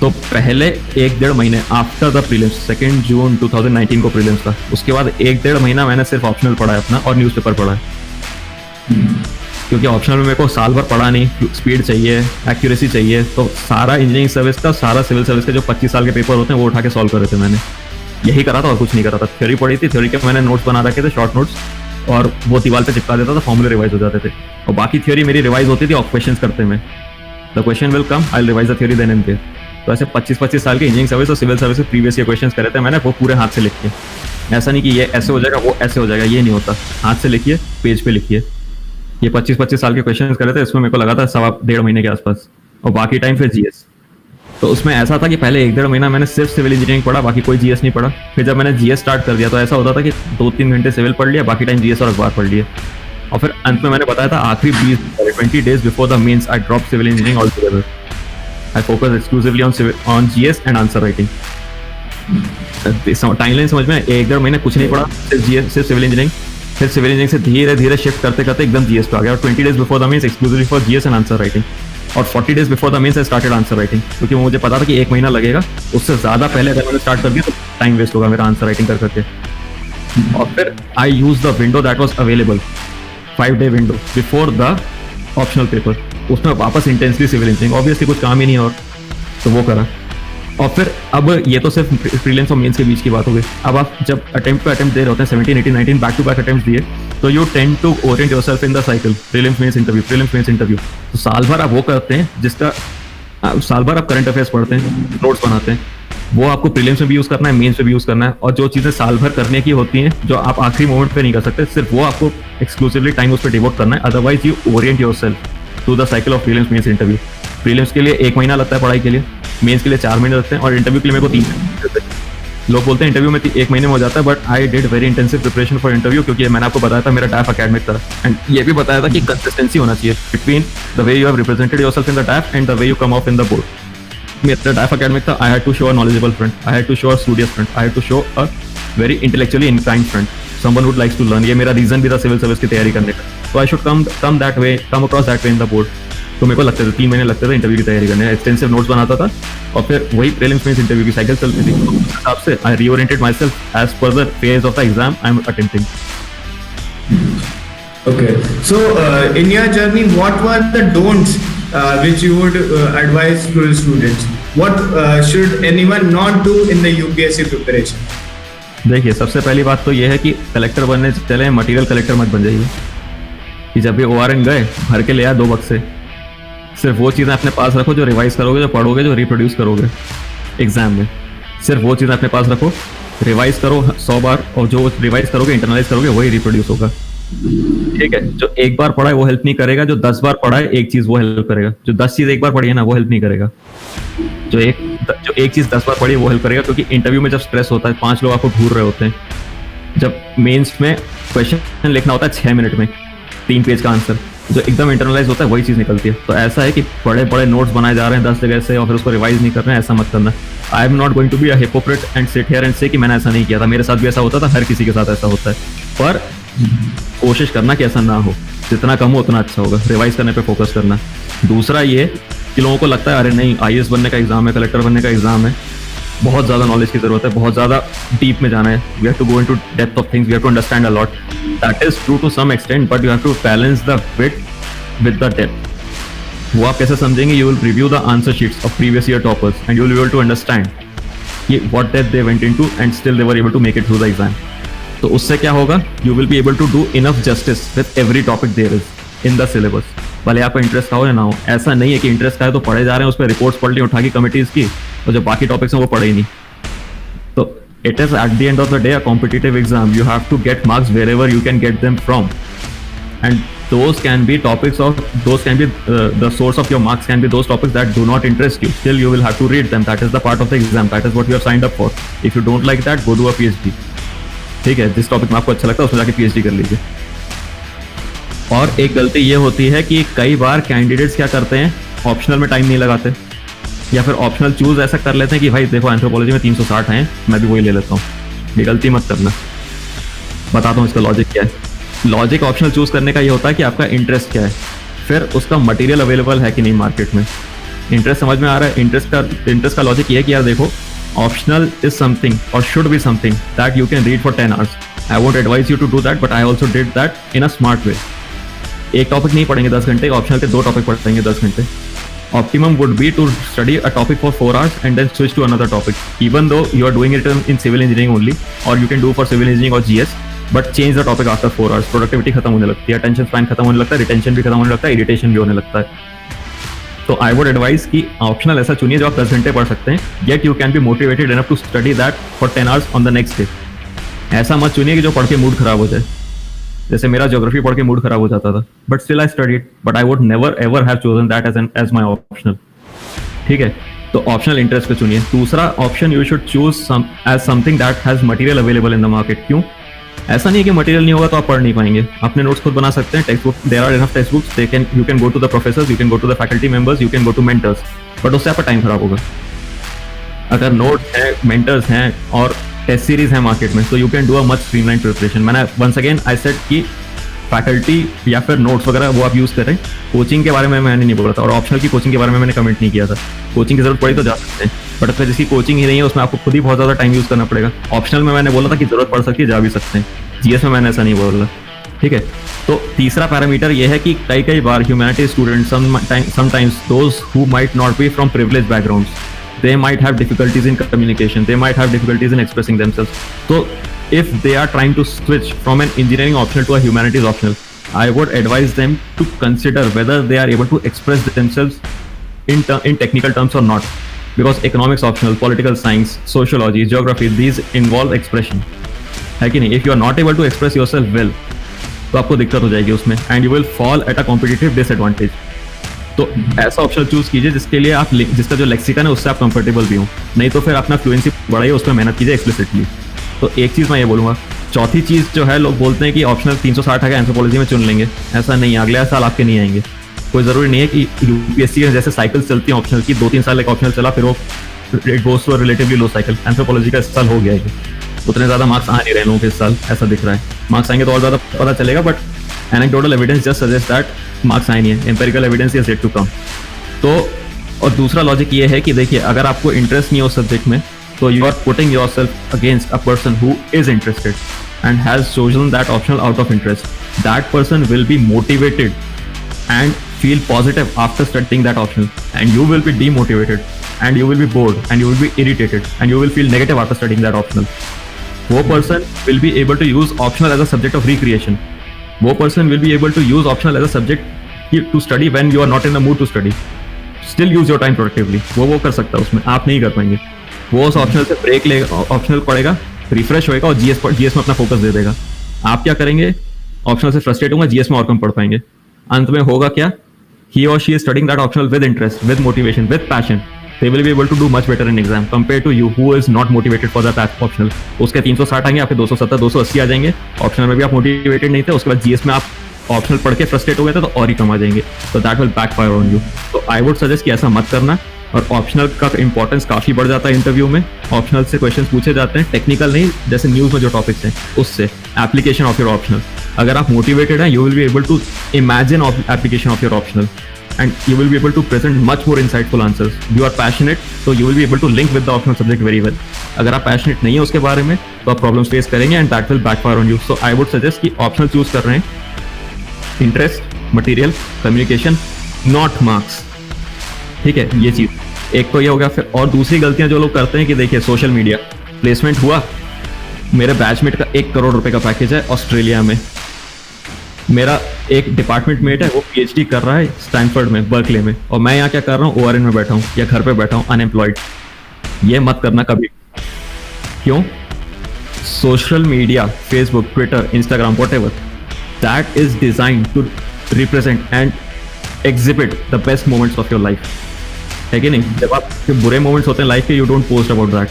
तो पहले 1-1.5 महीने आफ्टर द प्रीलिम्स, 2 जून 2019 को प्रीलिम्स था, उसके बाद 1-1.5 महीना मैंने सिर्फ ऑप्शनल पढ़ा है अपना और न्यूज़पेपर पढ़ा है, क्योंकि ऑप्शनल में मेरे को साल भर पढ़ा नहीं, स्पीड चाहिए, एक्यूरेसी चाहिए। तो सारा इंजीनियरिंग सर्विस का, सारा सिविल सर्विस के जो 25 साल के पेपर होते हैं वो उठा के सॉल्व कर रहे थे मैंने। यही करा था और कुछ नहीं करा था। थ्योरी पढ़ी थी, थ्योरी के मैंने नोट्स बना रखे थे, शॉर्ट नोट्स, और वो दीवार पे चिपका देता था, फॉर्मूले रिवाइज हो जाते थे। और बाकी थ्योरी मेरी रिवाइज होती थी क्वेश्चन करते में। The question will come, I revise the theory then and there. तो ऐसे 25-25 साल के इंजीनियरिंग सर्विस और सिविल सर्विस के प्रीवियस ईयर क्वेश्चन करे थे मैंने, वो पूरे हाथ से लिख के। ऐसा नहीं कि ये ऐसे हो जाएगा वो ऐसे हो जाएगा, ये नहीं होता। हाथ से लिखिए, पेज पे लिखिए। ये 25-25 साल के क्वेश्चन करे थे, इसमें मेरे को लगा था 1.5 महीने के आसपास, और बाकी टाइम फिर जीएस। तो उसमें ऐसा था कि पहले 1-1.5 महीना मैंने सिर्फ सिविल इंजीनियरिंग पढ़ा, बाकी कोई जीएस नहीं पढ़ा। फिर जब मैंने जीएस स्टार्ट कर दिया तो ऐसा होता था कि 2-3 घंटे सिविल पढ़ लिया, बाकी टाइम जीएस और अखबार पढ़ लिया। और फिर अंत में मैंने बताया था आखिरी 20 days before the mains I drop civil engineering all together. I focus exclusively on GS and answer writing. Timeline समझ में, 1-1.5 महीने कुछ नहीं पढ़ा, सिर्फ जीएस, सिर्फ सिविल इंजीनियरिंग। फिर सिविल इंजीनियरिंग से धीरे धीरे शिफ्ट करते करते एकदम जीएस पे आ गया। और 20 days before the mains exclusively for GS and answer writing. और 40 days before the mains I started answer writing, क्योंकि मुझे पता था कि 1 महीना लगेगा, उससे ज़्यादा पहले अगर मैंने स्टार्ट कर दिया तो टाइम वेस्ट होगा मेरा आंसर राइटिंग कर करके। और फिर I use the window that was available, 5-day window before the optional paper. उसमें वापस इंटेंसली सिविल इंजीनियरिंग, ऑब्वियसली कुछ काम ही नहीं और, तो वो करा। और फिर अब ये तो सिर्फ प्रीलिम्स और मेंस के बीच की बात हो गई। अब आप जब अटेम्प्ट पे अटेम्प्ट दे रहे होते हैं, 17, 18, 19 बैक टू बैक अटेम्प्ट दिए, तो you tend to orient yourself in the cycle, prelims mains interview, prelims mains interview. तो साल भर आप वो करते हैं जिसका साल भर आप करंट अफेयर्स पढ़ते हैं, नोट्स बनाते हैं, वो आपको प्रीलिम्स में भी यूज करना है, मेंस में भी यूज करना है। और जो चीजें साल भर करने की होती हैं, जो आप आखिरी मोमेंट पे नहीं कर सकते, सिर्फ वो आपको एक्सक्लूसिवली टाइम उस पर डिवोट करना है। Otherwise you orient yourself to the cycle of prelims mains interview. Prelims के लिए 1 महीना लगता है पढ़ाई के लिए, मेंस के लिए 4 महीने लगते हैं, और इंटरव्यू के लिए मेरे को 3 महीने लगते हैं। लोग बोलते हैं इंटरव्यू में 1 महीने में हो जाता है, but I did very intensive preparation for interview, क्योंकि मैंने आपको बताया था मेरा डैफ एकेडमिक था, एंड ये भी बताया था कि कंसिस्टेंसी होना चाहिए between the way you have represented yourself in the DAF and the way you come off in the board. मेरा डैफ एकेडमिक था, I had to show a knowledgeable friend, I had to show a studious friend, I had to show a very intellectually inclined friend, someone would likes to learn. ये मेरा रीजन भी था सिविल सर्विस की तैयारी करने का। तो I should come that way, come across that way in the board. तो मेरे को लगते थे 3 महीने लगते थे इंटरव्यू की तैयारी करने, एक्सटेंसिव नोट्स बनाता था, और फिर वही प्रीलिम्स मेंस इंटरव्यू की साइकिल चलती थी। तो उस हिसाब से I reoriented myself as per the phase of the exam I am attempting. Okay, so in your journey, what were the don'ts which you would advise to students? What should anyone not do in the UPSC preparation? देखिए, सबसे पहली बात तो ये है कि कलेक्टर बनने से पहले मटेरियल कलेक्टर मत बन जाइए कि जब भी ORN गए भर के ले आए 2 बक्से। सिर्फ वो चीज़ें अपने पास रखो जो रिवाइज करोगे, जो पढ़ोगे, जो रिप्रोड्यूस करोगे एग्जाम में। सिर्फ वो चीज़ें अपने पास रखो, रिवाइज करो 100 बार, और जो रिवाइज करोगे, इंटरनलाइज करोगे, वही रिप्रोड्यूस होगा। ठीक है, जो एक बार पढ़ा है वो हेल्प नहीं करेगा, जो 10 बार पढ़ा है एक चीज़ वो हेल्प करेगा। जो 10 चीज़ एक बार पढ़ी है ना वो हेल्प नहीं करेगा। जो एक चीज़ 10 बार पढ़ी है वो हेल्प करेगा, क्योंकि इंटरव्यू में जब स्ट्रेस होता है 5 लोग आपको घूर रहे होते हैं, जब मेंस में क्वेश्चन लिखना होता है 6 मिनट में 3 पेज का आंसर, जो एकदम इंटरनलाइज होता है वही चीज़ निकलती है। तो ऐसा है कि बड़े बड़े नोट्स बनाए जा रहे हैं 10 जगह से और फिर उसको रिवाइज नहीं कर रहे हैं, ऐसा मत करना। I am not going to be a hypocrite and sit here and say कि मैंने ऐसा नहीं किया था, मेरे साथ भी ऐसा होता था, हर किसी के साथ ऐसा होता है, पर कोशिश करना कि ऐसा ना हो, जितना कम हो उतना अच्छा होगा। रिवाइज करने पे फोकस करना। दूसरा ये कि लोगों को लगता है अरे नहीं IAS बनने का एग्जाम है, कलेक्टर बनने का एग्जाम है, बहुत ज़्यादा नॉलेज की ज़रूरत है, बहुत ज़्यादा डीप में जाना है, we have to go into depth of things, we have to understand a lot. That is true to some extent, but you have to balance the width with the depth. वो आप कैसे समझेंगे? You will review the answer sheets of previous year toppers and you will be able to understand कि what depth they went into and still they were able to make it through the exam. तो उससे क्या होगा? You will be able to do enough justice with every topic there is in the syllabus, भले आपका इंटरेस्ट का हो या ना हो। ऐसा नहीं है कि इंटरेस्ट का है तो पढ़े जा रहे हैं, उस पर रिपोर्ट्स पढ़ ली उठा की कमिटीज की, और जो बाकी टॉपिक्स हैं वो पढ़े ही नहीं। तो it is at the end of the day a competitive exam, you have to get marks wherever you can get them from, and those can be topics of those can be the source of your marks can be those topics that do not interest you, still you will have to read them. That is the part of the exam, that is what you have signed up for. If you don't like that, go do a PhD. ठीक है, जिस टॉपिक में आपको अच्छा लगता है उसमें जाके PhD कर लीजिए। और एक गलती ये होती है कि कई बार कैंडिडेट्स क्या करते हैं, ऑप्शनल में टाइम नहीं लगाते, या फिर ऑप्शनल चूज ऐसा कर लेते हैं कि भाई देखो एंथ्रोपोलॉजी में 360 हैं, मैं भी वही ले लेता हूँ। ये गलती मत करना। बताता हूँ इसका लॉजिक क्या है। लॉजिक ऑप्शनल चूज करने का ये होता है कि आपका इंटरेस्ट क्या है, फिर उसका मटेरियल अवेलेबल है कि नहीं मार्केट में। इंटरेस्ट समझ में आ रहा है? इंटरेस्ट का लॉजिक ये है कि यार देखो, ऑप्शनल इज समथिंग और should be something that you can read for 10 hours. I won't advise you to do that, but I also did that in a smart way. एक टॉपिक नहीं पढ़ेंगे 10 घंटे, ऑप्शनल के 2 टॉपिक पढ़ेंगे 10 घंटे। Optimum would be to study a topic for 4 hours and then switch to another topic, even though you are doing it in civil engineering only, or you can do for civil engineering or GS, but change the topic after 4 hours. Productivity खत्म होने लगती है, attention span खत्म होने लगता है, retention भी खत्म होने लगता है, irritation भी होने लगता है। तो I would advise कि optional ऐसा चुनिए जो आप 10 घंटे पढ़ सकते हैं, yet you can be motivated enough to study that for 10 hours on the next day. ऐसा मत चुनिए कि जो पढ़ के मूड खराब हो जाए, जैसे मेरा ज्योग्राफी पढ़ के मूड खराब हो जाता था, but still I studied, but I would never ever have chosen that as my optional. ठीक है, तो ऑप्शनल इंटरेस्ट पे चुनिए। दूसरा option, you should choose as something that has material available in the market. क्यों? ऐसा नहीं है कि मटेरियल नहीं होगा तो आप पढ़ नहीं पाएंगे, अपने नोट्स खुद बना सकते हैं। Textbook, there are enough textbooks, you can go to the professors, you can go to the faculty members, you can go to mentors, but उससे आपका टाइम खराब होगा। अगर नोट्स हैं, मेंटर्स हैं और टेस्ट सीरीज है मार्केट में, तो you can do a much streamline preparation. मैंने वंस अगेन आई सेड कि फैकल्टी या फिर नोट्स वगैरह वो आप यूज़ करें। कोचिंग के बारे में मैंने नहीं बोला था, और ऑप्शनल की कोचिंग के बारे में मैंने कमेंट नहीं किया था। कोचिंग की जरूरत पड़ी तो जा सकते हैं, बट अगर जिसकी कोचिंग ही नहीं है उसमें आपको खुद ही बहुत ज़्यादा टाइम यूज़ करना पड़ेगा। ऑप्शनल में मैंने बोला था कि जरूरत पड़ सकती है, जा भी सकते हैं। GS में मैंने ऐसा नहीं बोला। ठीक है, तो तीसरा पैरामीटर ये है कि कई बार humanity student sometimes those who might not be from privilege backgrounds, they might have difficulties in communication, they might have difficulties in expressing themselves. So if they are trying to switch from an engineering optional to a humanities optional, I would advise them to consider whether they are able to express themselves in technical terms or not, because economics optional, political science, sociology, geography, these involve expression, है कि नहीं? If you are not able to express yourself well, तो आपको दिक्कत हो जाएगी उसमें, and you will fall at a competitive disadvantage. तो ऐसा ऑप्शन चूज कीजिए जिसके लिए आप जिसका जो लेक्सिकन है उससे आप कंफर्टेबल भी हो, नहीं तो फिर अपना फ्लुएंसी बढ़ाइए, उसमें मेहनत कीजिए एक्सप्लिसिटली। तो एक चीज़ मैं ये बोलूँगा। चौथी चीज़ जो है, लोग बोलते हैं कि ऑप्शनल 360 है एंथ्रोपोलॉजी में चुन लेंगे, ऐसा नहीं है। अगले साल आपके नहीं आएंगे। कोई ज़रूरी नहीं है कि UPSC के जैसे साइकिल चलती है ऑप्शनल की, 2-3 साल एक ऑप्शनल चला फिर वो it goes to relatively low cycle. Anthropology का इस साल हो गया है, उतने ज़्यादा मार्क्स आ नहीं रहे लोगों के इस साल, ऐसा दिख रहा है। मार्क्स आएंगे तो और ज़्यादा पता चलेगा, but anecdotal evidence just suggests that marks आए नहीं है, empirical evidence is yet to come। तो और दूसरा लॉजिक ये है कि देखिए, अगर आपको इंटरेस्ट नहीं हो सब्जेक्ट में, तो you are putting yourself against a person who is interested and has chosen that optional out of interest. That person will be motivated and feel positive after studying that optional, and you will be demotivated and you will be bored and you will be irritated and you will feel negative after studying that optional. वो person will be able to use optional as a subject of recreation. वो person will be able to use optional as a subject to study when you are not in the mood to study. Still use your time productively. वो कर सकता है उसमें, आप नहीं कर पाएंगे. वो उस ऑप्शनल से ब्रेक लेगा, ऑप्शनल पढ़ेगा, रिफ्रेश होएगा और जीएस में अपना फोकस दे देगा. आप क्या करेंगे? ऑप्शनल से फ्रस्ट्रेट होंगे, जीएस में और कम पढ़ पाएंगे. अंत में होगा क्या? He or she is studying that optional with interest, with motivation, with passion. They will be able to do much better in exam compared to you who is not motivated for that optional. उसके 360 आएंगे, आपके 270, 280 आ जाएंगे. ऑप्शनल में भी आप मोटिवेटेड नहीं थे, उसके बाद जीएस में आप ऑप्शनल पढ़ के फ्रस्ट्रेट हो गए थे तो और ही कम आ जाएंगे. तो that will backfire on you. तो आई वुड सजेस्ट कि ऐसा मत करना. और ऑप्शनल का इंपॉर्टेंस काफी बढ़ जाता है इंटरव्यू में. ऑप्शनल से क्वेश्चंस पूछे जाते हैं, टेक्निकल नहीं, जैसे न्यूज में जो टॉपिक्स हैं उससे. Application of your optional. अगर आप मोटिवेटेड हैं, you will be able to imagine application of your optional and you will be able to present much more insightful answers. You are passionate, so you will be able to link with the optional subject very well. अगर आप passionate नहीं है उसके बारे में तो आप problems face करेंगे and that will backfire on you. So I would suggest कि optional choose कर रहे हैं, interest, material, communication, not marks. ठीक है, ये चीज एक तो ये हो गया. फिर और दूसरी गलतियां जो लोग करते हैं कि देखिए सोशल मीडिया प्लेसमेंट हुआ, मेरे बैचमेट का 1 करोड़ रुपए का पैकेज है ऑस्ट्रेलिया में. मेरा एक डिपार्टमेंट मेट है, वो पीएचडी कर रहा है स्टैनफोर्ड में, बर्कले में, और मैं यहाँ क्या कर रहा हूँ, ओआरएन में बैठा हूँ या घर पे बैठा हूँ अनएम्प्लॉयड. ये मत करना कभी. क्यों? Social media, Facebook, Twitter, Instagram, whatever, that is designed to represent and exhibit the best moments of your life. है कि नहीं? जब आपके बुरे मोमेंट्स होते हैं लाइफ के, you don't post about that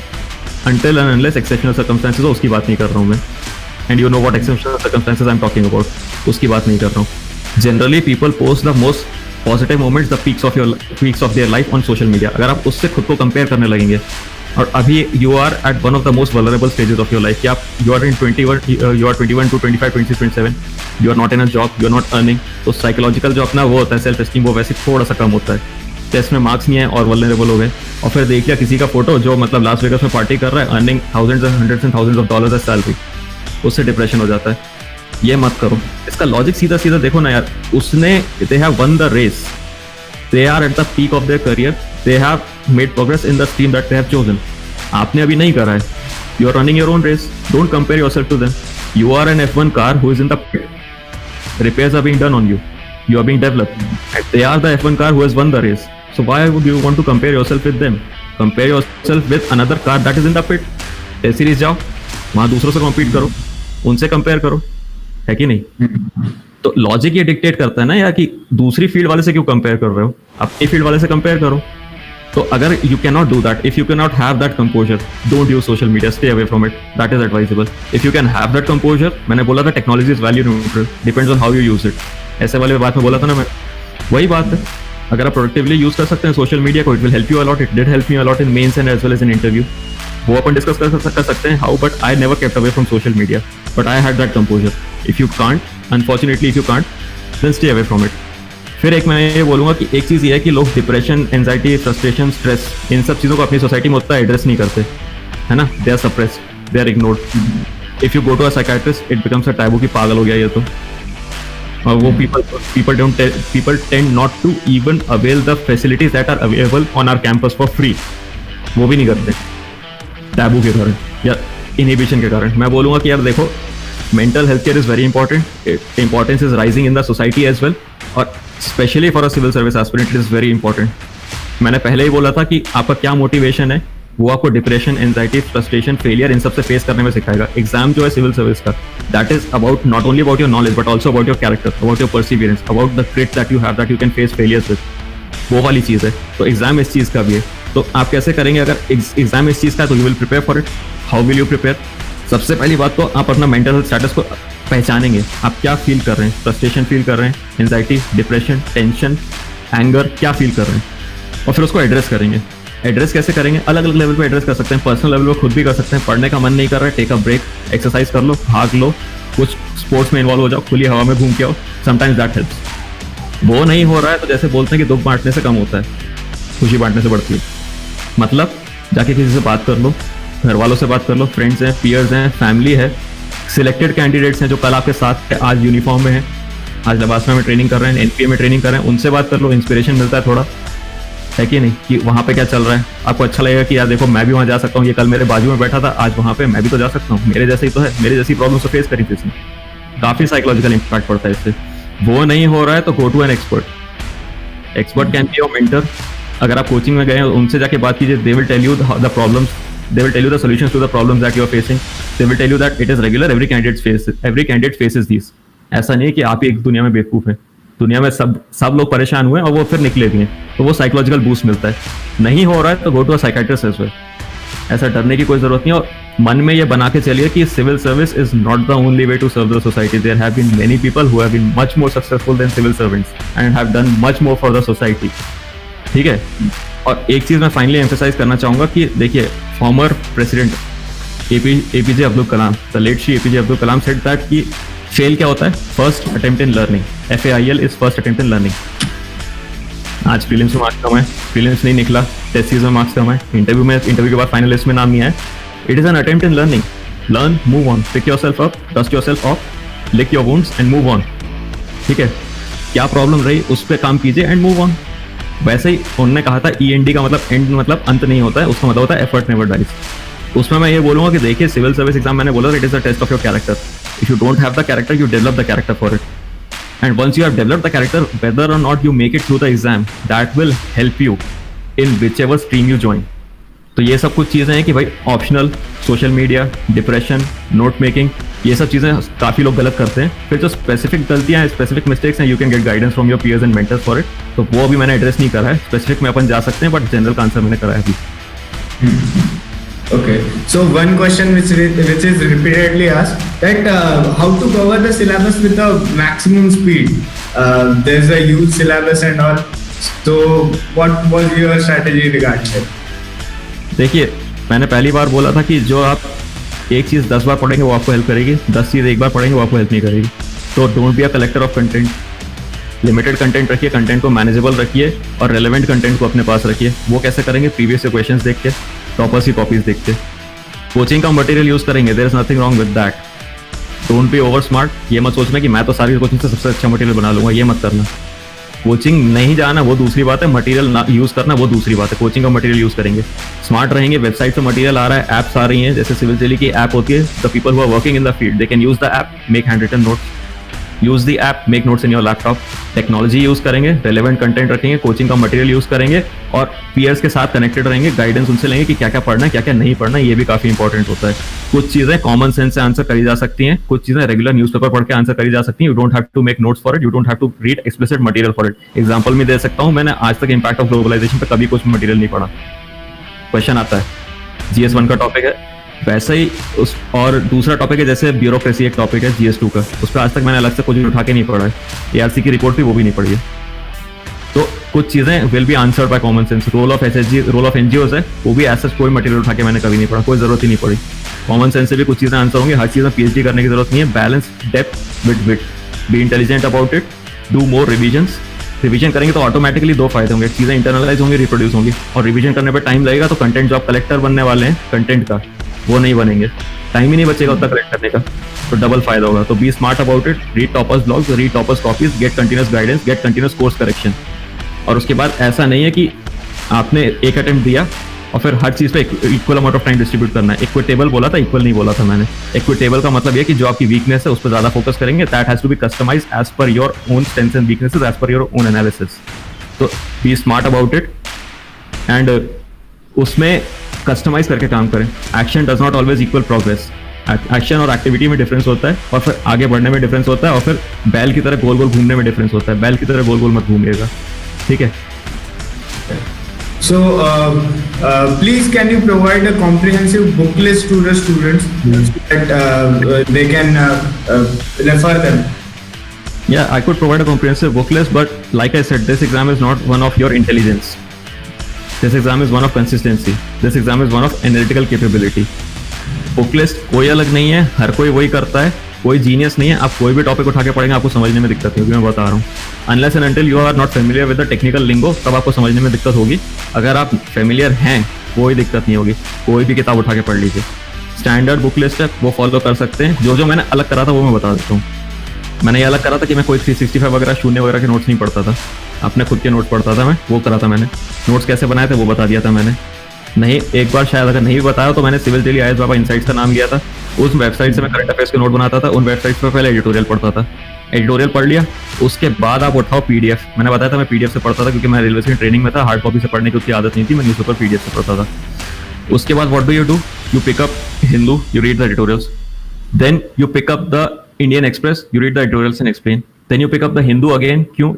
until and unless exceptional circumstances हो, उसकी बात नहीं कर रहा हूँ मैं. And you know what exceptional circumstances I'm talking about. उसकी बात नहीं कर रहा हूँ. Generally people post the most positive moments, the peaks of their life on social media. अगर आप उससे खुद को कंपेयर करने लगेंगे, और अभी you are at one of the most vulnerable stages of your life, कि आप you are 21 to 25, 26, 27, you are not in a job, you are not earning, तो psychological जो अपना वो होता है सेल्फ एस्टीम, वो वैसे थोड़ा सा कम होता है. टेस्ट में मार्क्स नहीं है और वल्नरेबल हो गए, और फिर देख लिया किसी का फोटो जो मतलब लास वेगास में पार्टी कर रहा है, earning thousands and hundreds and thousands of dollars as salary, उससे डिप्रेशन हो जाता है. ये मत करो. इसका लॉजिक सीधा सीधा देखो ना यार. उसने they have won the race, they are at the peak of their career, they have made progress in the stream that they have chosen. आपने अभी नहीं करा है. You are running your own race. Don't compare yourself to them. You are an F1 car who is in the pit. Repairs are being done on you. You are being developed. And they are the F1 car who has won the race. So why would you want to compare yourself with them? Compare yourself with another car that is in the pit. Test series जाओ, वहां दूसरों से कॉम्पीट करो, उनसे कंपेयर करो. है कि नहीं? तो लॉजिक ये डिक्टेट करता है ना यार कि दूसरी फील्ड वाले से क्यों कंपेयर कर रहे हो, अपनी फील्ड वाले से कंपेयर करो. तो अगर you can not do that, if you can not have that composer, don't use social media, stay away from it. That is advisable. If you can have that composer, मैंने बोला था technology is value neutral, depends on how you use it. ऐसे वाले बात में बोला था ना मैं, वही बात है. अगर आप प्रोडक्टिवली यूज कर सकते हैं सोशल मीडिया को, it will help you a lot. It did help me a lot in mains and as well as in interview. वो अपन डिस्कस कर सकते हैं how, but I never kept away from social media, but I had that composure. If you can't, unfortunately if you can't, then stay away from it. फिर एक मैं ये बोलूँगा कि एक चीज़ ये है कि लोग डिप्रेशन, एंजाइटी, फ्रस्ट्रेशन, स्ट्रेस, इन सब चीज़ों को अपनी सोसाइटी में उतना एड्रेस नहीं करते, है ना. They are suppressed, they are ignored. If you go to a psychiatrist, it becomes a taboo कि पागल हो गया ये तो. और वो people tend not to even avail the facilities that are available on our campus for free. वो भी नहीं करते टैबू के कारण या इनहिबिशन के कारण. मैं बोलूँगा कि यार देखो, mental health care is very important. Importance is rising in the society as well, और specially for a civil service aspirant it is very important. मैंने पहले ही बोला था कि आपका क्या मोटिवेशन है, वो आपको डिप्रेशन, एंजाइटी, फ्रस्ट्रेशन, फेलियर, इन सबसे फेस करने में सिखाएगा. एग्जाम जो है सिविल सर्विस का, that is about not only about your knowledge but also about your character, about your perseverance, about the grit that you have, that you can face failures with. वो वाली चीज़ है. तो एग्जाम इस चीज़ का भी है. तो आप कैसे करेंगे अगर एग्जाम इस चीज़ का है, तो you will prepare for it. How will you prepare? सबसे पहली बात तो आप अपना मेंटल हेल्थ स्टेटस को पहचानेंगे. आप क्या फील कर रहे हैं, फ्रस्ट्रेशन फील कर रहे हैं, एंजाइटी, डिप्रेशन, टेंशन, एंगर, क्या फील कर रहे हैं, और फिर उसको एड्रेस करेंगे. एड्रेस कैसे करेंगे? अलग अलग लेवल पे एड्रेस कर सकते हैं. पर्सनल लेवल पे खुद भी कर सकते हैं. पढ़ने का मन नहीं कर रहा है, टेक अ ब्रेक, एक्सरसाइज कर लो, भाग लो, कुछ स्पोर्ट्स में इन्वॉल्व हो जाओ, खुली हवा में घूम के आओ. Sometimes that helps. वो नहीं हो रहा है तो जैसे बोलते हैं कि दुख बांटने से कम होता है, खुशी बांटने से बढ़ती है. मतलब जाके किसी से बात कर लो, घर वालों से बात कर लो, फ्रेंड्स हैं, पीयर्स हैं, फैमिली है, सिलेक्टेड कैंडिडेट्स हैं जो कल आपके साथ आज यूनिफॉर्म में हैं, आज लबासना में ट्रेनिंग कर रहे हैं, एनपीए में ट्रेनिंग कर रहे हैं, उनसे बात कर लो, इंस्पिरेशन मिलता है थोड़ा. है कि नहीं, कि वहाँ पे क्या चल रहा है। आपको अच्छा लगेगा कि यार देखो मैं भी वहाँ जा सकता हूँ, ये कल मेरे बाजू में बैठा था, आज वहाँ पे मैं भी तो जा सकता हूँ, मेरे जैसे ही तो है, मेरे जैसी प्रॉब्लम तो फेस करी थी इसने। काफ़ी साइकोलॉजिकल इम्पैक्ट पड़ता है इससे। वो नहीं हो रहा है तो go to an expert. Expert can be your mentor. अगर आप कोचिंग में गए उनसे जाके बात कीजिए, they will tell you the problems, they will tell you the solutions to the problems that you are facing. They will tell you that it is regular, every candidate faces these. ऐसा नहीं है कि आप ही एक दुनिया में बेवकूफ हैं, दुनिया में सब लोग परेशान हुए और वो फिर निकले भी हैं, तो वो साइकोलॉजिकल बूस्ट मिलता है। नहीं हो रहा है तो go to a psychiatrist as well. ऐसा डरने की कोई जरूरत नहीं, और मन में ये बना के चलिए कि civil service is not the only way to serve the society. There have been many people who have been much more successful than civil servants and have done much more for the society. ठीक है, और एक चीज मैं फाइनली एम्फेसाइज करना चाहूंगा कि देखिए, former president APJ Abdul Kalam, the late Shri APJ Abdul Kalam said that कि फेल क्या होता है, first attempt in learning. FAIL is first attempt in learning. आज प्रीलिम्स में मार्क्स कम है, प्रीलिम्स नहीं निकला, टेस्ट सीरीज में मार्क्स कम है, इंटरव्यू के बाद फाइनल लिस्ट में नाम नहीं आया। It is an attempt in learning. Learn, move on, pick yourself up, dust yourself off, lick your wounds and move on. ठीक है, क्या प्रॉब्लम रही उस पर काम कीजिए एंड मूव ऑन। वैसे ही उन्होंने कहा था END का मतलब एंड मतलब अंत नहीं होता है, उसका मतलब होता है एफर्ट नेवर डाइज। उसमें मैं ये बोलूंगा कि देखिए, सिविल सर्विस एग्जाम मैंने बोला it is a test of your character. If you don't have the character, you develop the character for it, and once you have developed the character, whether or not you make it through the exam, that will help you in whichever stream you join. तो ये सब कुछ चीज़ें हैं कि भाई optional, social media, depression, note making, ये सब चीज़ें काफ़ी लोग गलत करते हैं। फिर जो स्पेसिफिक गलतियां हैं, स्पेसिफिक मिस्टेक्स हैं, you can get guidance from your peers and mentors for it. तो वो अभी मैंने एड्रेस नहीं करा है, स्पेसिफिक में अपन जा सकते हैं, बट जनरल का आंसर मैंने करा है अभी। Okay, so one question which is repeatedly asked, that how to cover the syllabus with the maximum speed. There's a huge syllabus and all. So what was your strategy regarding it? देखिए, मैंने पहली बार बोला था कि जो आप एक चीज़ 10 बार पढ़ेंगे वो आपको हेल्प करेगी, 10 चीज़ एक बार पढ़ेंगे वो आपको हेल्प नहीं करेगी। तो don't be a collector of content. Limited content रखिए, कंटेंट को मैनेजेबल रखिए और रेलेवेंट कंटेंट को अपने पास रखिए। वो कैसे करेंगे? प्रीवियस से क्वेश्चंस देख के, टॉपर्स की कॉपीज देख के। कोचिंग का मटेरियल यूज करेंगे, there is nothing wrong with that. Don't be over smart. ये मत सोचना कि मैं तो सारी कोचिंग से सबसे अच्छा मटेरियल बना लूंगा, ये मत करना। कोचिंग नहीं जाना वो दूसरी बात है, मटेरियल ना यूज करना वो दूसरी बात है। कोचिंग का मटेरियल यूज करेंगे, स्मार्ट रहेंगे। वेबसाइट से मटेरियल आ रहा है, ऐप्स आ रही हैं, जैसे सिविल जेली की ऐप होती है। The people who are working in the field, they can use the app, make hand written notes, use the app, make notes in your laptop. Technology use करेंगे, रेलेवेंट कंटेंट रखेंगे, कोचिंग का मटेरियल यूज करेंगे और पीयर्स के साथ कनेक्टेड रहेंगे। गाइडेंस उनसे लेंगे कि क्या क्या पढ़ना है, क्या क्या नहीं पढ़ना है। ये भी काफी इंपॉर्टेंट होता है। कुछ चीजें कॉमन सेंस से आंसर करी जा सकती हैं, कुछ चीजें रेगुलर न्यूज़पेपर पढ़ के आंसर करी जा सकती हैं। You don't have to make notes for it, you don't have to read explicit material for it. Example में दे सकता हूं, मैंने आज तक इंपैक्ट ऑफ ग्लोबलाइजेशन पे कभी कुछ मटेरियल नहीं पढ़ा। क्वेश्चन आता है, GS1 का टॉपिक है, वैसे ही उस और दूसरा टॉपिक है जैसे ब्यूरोक्रेसी, एक टॉपिक है GS2 का, उस पर आज तक मैंने अलग से कुछ उठा के नहीं पढ़ा है। ARC की रिपोर्ट भी वो भी नहीं पढ़ी है। तो कुछ चीजें will be answered by common sense. Role of SHG, role of NGOs है, वो भी ऐसा कोई मटेरियल उठा के मैंने कभी नहीं पढ़ा, कोई जरूरत ही नहीं पड़ी। कॉमन सेंस से भी कुछ चीजें आंसर होंगी। हर चीज में PhD करने की जरूरत नहीं है। Balance depth with wit, be intelligent about it, do more revisions. Revision करेंगे तो ऑटोमेटिकली दो फायदे होंगे, चीजें इंटरनलाइज होंगी, रिप्रोड्यूस होंगी। और रिवीजन करने पर टाइम लगेगा तो कंटेंट जो आप कलेक्टर बनने वाले हैं कंटेंट का, वो नहीं बनेंगे, टाइम ही नहीं बचेगा उतना कलेक्ट करने का, तो डबल फायदा होगा। तो be smart about it, read toppers blogs, read toppers copies, get continuous guidance, get continuous course correction. और उसके बाद ऐसा नहीं है कि आपने एक अटेम्प्ट दिया और फिर हर चीज पे equal amount of time distribute करना है। इक्विटेबल बोला था, इक्वल नहीं बोला था मैंने। इक्विटेबल का मतलब ये कि जो आपकी वीकनेस है उस पर ज्यादा फोकस करेंगे। That has to be customize as per your own strengths and weaknesses, as per your own analysis. तो be smart about it and उसमें कस्टमाइज करके काम करें। Action does not always equal progress. Action और एक्टिविटी में डिफरेंस होता है, और फिर आगे बढ़ने में डिफरेंस होता है, और फिर बैल की तरह गोल गोल घूमने में डिफरेंस होता है। बैल की तरह गोल गोल मत घूमिएगा, ठीक है। So, please can you provide a comprehensive book list to the students so that they can refer them? Yeah, I could provide a comprehensive book list, but like I said, this exam is not one of your intelligence. This exam is one of consistency. This exam is one of analytical capability. Book list कोई अलग नहीं है, हर कोई वही करता है, कोई जीनियस नहीं है। आप कोई भी टॉपिक उठा के पढ़ेंगे आपको समझने में दिक्कत होगी, मैं बता रहा हूँ। Unless and until you are not familiar with the technical lingo, तब आपको समझने में दिक्कत होगी। अगर आप फेमिलियर हैं कोई दिक्कत नहीं होगी, कोई भी किताब उठा के पढ़ लीजिए। स्टैंडर्ड बुक लिस्ट है, वो फॉलो कर सकते हैं। जो जो मैंने अलग करा था वो मैं बता देता हूँ। मैंने ये अलग करा था कि मैं कोई 365 वगैरह, शून्य वगैरह के नोट्स नहीं पढ़ता था। अपने खुद के नोट्स पढ़ता था मैं, वो करा था मैंने। नोट्स कैसे बनाए थे वो बता दिया था मैंने। नहीं, एक बार शायद अगर नहीं बताया तो मैंने सिविल डेली आईएएस बाबा इनसाइट्स का नाम लिया था, उस वेबसाइट से मैं करंट अफेयर्स के नोट बनाता था। उन वेबसाइट पर पहले एडिटोरियल पढ़ता था, एडिटोरियल पढ़ लिया, उसके बाद आप उठाओ पीडीएफ। मैंने बताया था मैं पीडीएफ से पढ़ता था क्योंकि मैं रेलवे की ट्रेनिंग में था, हार्ड कॉपी से पढ़ने की उतनी आदत नहीं थी, मैं न्यूज़पेपर पीडीएफ से पढ़ता था। उसके बाद what do? You pick up Hindu, you read the editorials, then you pick up the Indian Express, you read the editorials and explain, then you pick up the Hindu again. क्यों?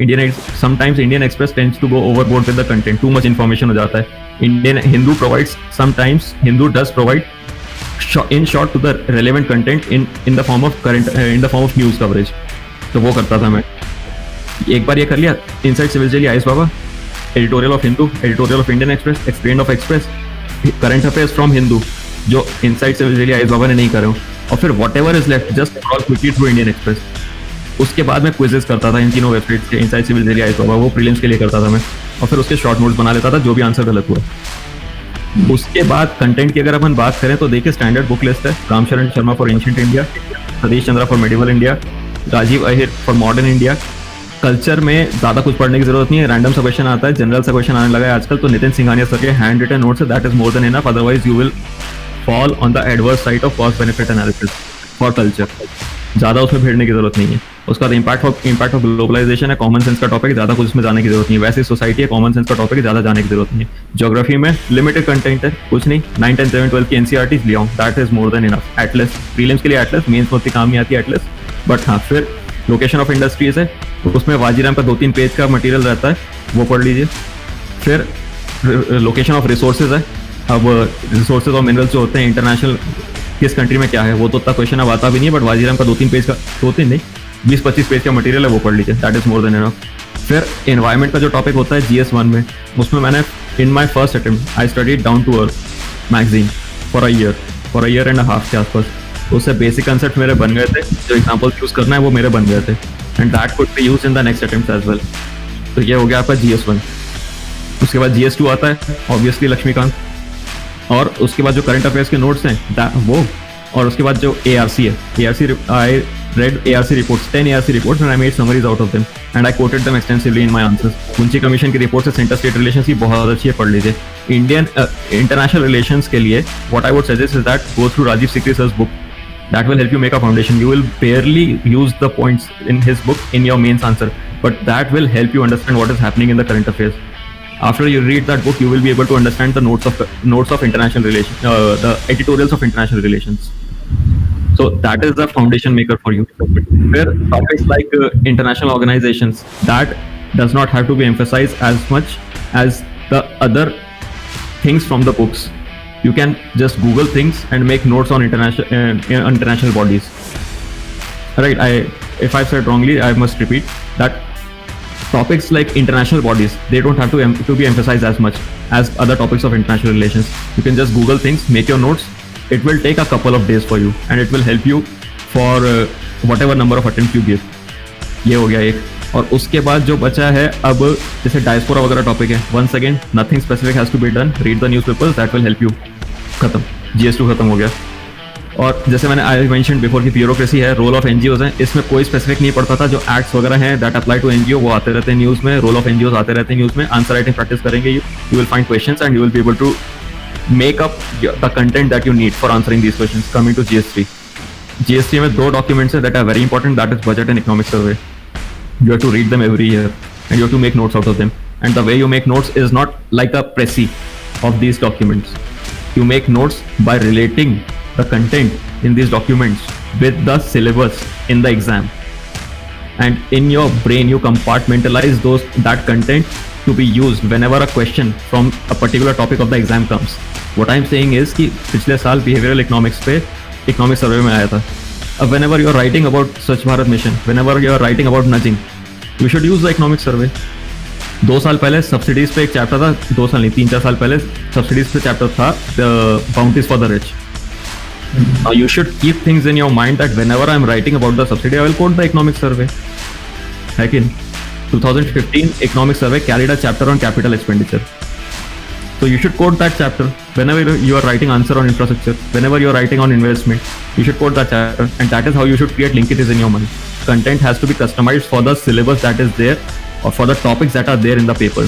sometimes Indian Express tends to go overboard with the content, too much information हो जाता है। Hindu provides, sometimes Hindu does provide in short to the relevant content in the form of news coverage। तो वो करता था मैं। एक बार ये कर लिया, inside civil daily IAS Baba, editorial of Hindu, editorial of Indian Express, explain of Express, current affairs from Hindu, जो inside civil daily IAS Baba ने नहीं करे हो, और फिर whatever is left just cross quickly through Indian Express. उसके बाद मैं क्विजेस करता था इन तीनों वेबसाइट के, इनसाइड सिविल डेली आईएएस बाबा, वो प्रीलिम्स के लिए करता था मैं, और फिर उसके शॉर्ट नोट्स बना लेता था जो भी आंसर गलत हुआ। उसके बाद कंटेंट की अगर अपन बात करें तो देखिए स्टैंडर्ड बुक लिस्ट है, Ramsharan Sharma for ancient India, Satish Chandra for medieval India, Rajiv Ahir for modern India. Culture में ज़्यादा कुछ पढ़ने की जरूरत नहीं है, रैंडम सा क्वेश्चन आता है, जनरल सा क्वेश्चन आने लगा है आजकल, तो नितिन सिंघानिया सर के हैंड रिटन नोट्स है, that is more than enough, otherwise you will fall on the adverse side of cost benefit analysis for culture. ज़्यादा उसमें भिड़ने की जरूरत नहीं है। उसका इम्पैक्ट ऑफ ग्लोबलाइजेशन है, कॉमन सेंस का टॉपिक है, ज़्यादा कुछ इसमें जाने की जरूरत नहीं है। वैसे सोसाइटी है, कॉमन सेंस का टॉपिक है, ज़्यादा जाने की जरूरत नहीं है। ज्योग्राफी में लिमिटेड कंटेंट है, कुछ नहीं, 9, 10, 11, 12 की एनसीईआरटीज ले आऊँ, that is more than enough. Atlas prelims के लिए एटलस, मेंस में उतनी काम नहीं आती एटलस, बट हाँ फिर लोकेशन ऑफ इंडस्ट्रीज है, उसमें वाजीराम का 2-3 पेज का मटेरियल रहता है, वो पढ़ लीजिए। फिर लोकेशन ऑफ रिसोर्सेज है, अब रिसोर्सेज और मिनरल्स जो होते हैं इंटरनेशनल किस कंट्री में क्या है वो तो उतना क्वेश्चन अब आता भी नहीं है, बट वाजीराम का 2-3 पेज का, 2-3 नहीं 20-25 पेज का मटेरियल है, वो पढ़ लीजिए, that is more than enough. फिर एनवायरमेंट का जो टॉपिक होता है GS 1 में, उसमें मैंने in my first attempt I studied Down to Earth magazine for a year and half के आसपास। उससे बेसिक कंसेप्ट मेरे बन गए थे, जो एग्जाम्पल यूज करना है वो मेरे बन गए थे, and that could be used in the next attempt as well. तो ये हो गया आपका GS 1। उसके बाद GS 2 आता है, ऑब्वियसली लक्ष्मीकांत, और उसके बाद जो करंट अफेयर्स के नोट्स हैं वो, और उसके बाद जो ARC है, आई read ARC reports, 10 ARC reports, and I made summaries out of them, and I quoted them extensively in my answers. पुंची commission की रिपोर्ट से सेंटर स्टेट रिलेशंस की बहुत अच्छी है, पढ़ लीजिए। इंडियन इंटरनेशनल रिलेशंस के लिए what I would suggest is that go through Rajiv Sikri sir's book. That will help you make a foundation. You will barely use the points in his book in your mains answer, but that will help you understand what is happening in the current affairs. After you read that book, you will be able to understand the notes of international relations, the editorials of international relations. So that is the foundation maker for you. Where topics like international organizations, that does not have to be emphasized as much as the other things from the books. You can just Google things and make notes on international bodies. Right? If I've said wrongly, I must repeat that topics like international bodies, they don't have to be emphasized as much as other topics of international relations. You can just Google things, make your notes. It will take a couple of days for you, and it will help you for whatever number of attempts you give. ये हो गया एक। और उसके बाद जो बचा है अब, जैसे डायस्पोरा वगैरह टॉपिक है, once again nothing specific has to be done, read the newspapers, that will help you. खत्म, GS 2 खत्म हो गया। और जैसे मैंने आई मेंशन बिफोर की ब्यूरोक्रेसी है, रोल ऑफ NGOs है, इसमें कोई स्पेसिफिक नहीं पड़ता था, जो एक्ट्स वगैरह हैं दैट अप्लाई टू NGO वो आते रहते हैं न्यूज़ में, रोल ऑफ NGOs आते रहते हैं न्यूज़ में। आंसर राइटिंग प्रैक्टिस करेंगे, you will find questions and you will be able to make up the content that you need for answering these questions. Coming to GS 3 में 2 documents that are very important, that is budget and economic survey. You have to read them every year and you have to make notes out of them, and the way you make notes is not like a précis of these documents. You make notes by relating the content in these documents with the syllabus in the exam, and in your brain you compartmentalize that content to be used whenever a question from a particular topic of the exam comes. What I am saying is कि पिछले साल behavioral economics पे economic survey में आया था। अब whenever you are writing about Swachh Bharat mission, whenever you are writing about nudging, you should use the economic survey. 2 साल पहले सब्सिडीज पे एक चैप्टर था, 2 साल नहीं 3-4 साल पहले सब्सिडीज पे चैप्टर था, bounties for the rich. Now you should keep things in your mind that whenever I am writing about the subsidy, I will quote the economic survey. है कि 2015 economic survey carried a chapter on capital expenditure. So you should quote that chapter whenever you are writing answer on infrastructure, whenever you are writing on investment, you should quote that chapter, and that is how you should create linkages in your mind. Content has to be customized for the syllabus that is there or for the topics that are there in the paper.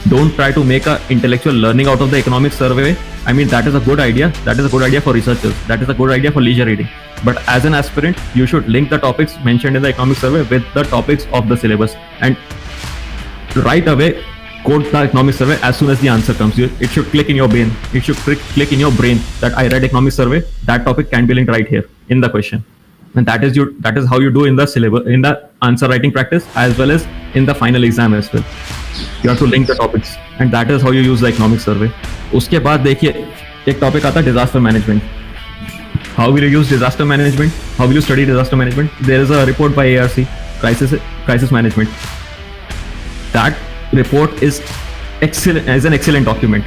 Don't try to make a intellectual learning out of the economic survey. I mean, that is a good idea. That is a good idea for researchers. That is a good idea for leisure reading. But as an aspirant, you should link the topics mentioned in the economic survey with the topics of the syllabus, and right away quote the economic survey as soon as the answer comes. It should click in your brain. It should click in your brain that I read economic survey. That topic can be linked right here in the question, and that is how you do in the syllabus, in the answer writing practice, as well as in the final exam as well. You have to link the topics, and that is how you use the economic survey. उसके बाद देखिए एक टॉपिक आता है disaster management. How will you use disaster management? How will you study disaster management? There is a report by ARC, crisis management. That report is an excellent document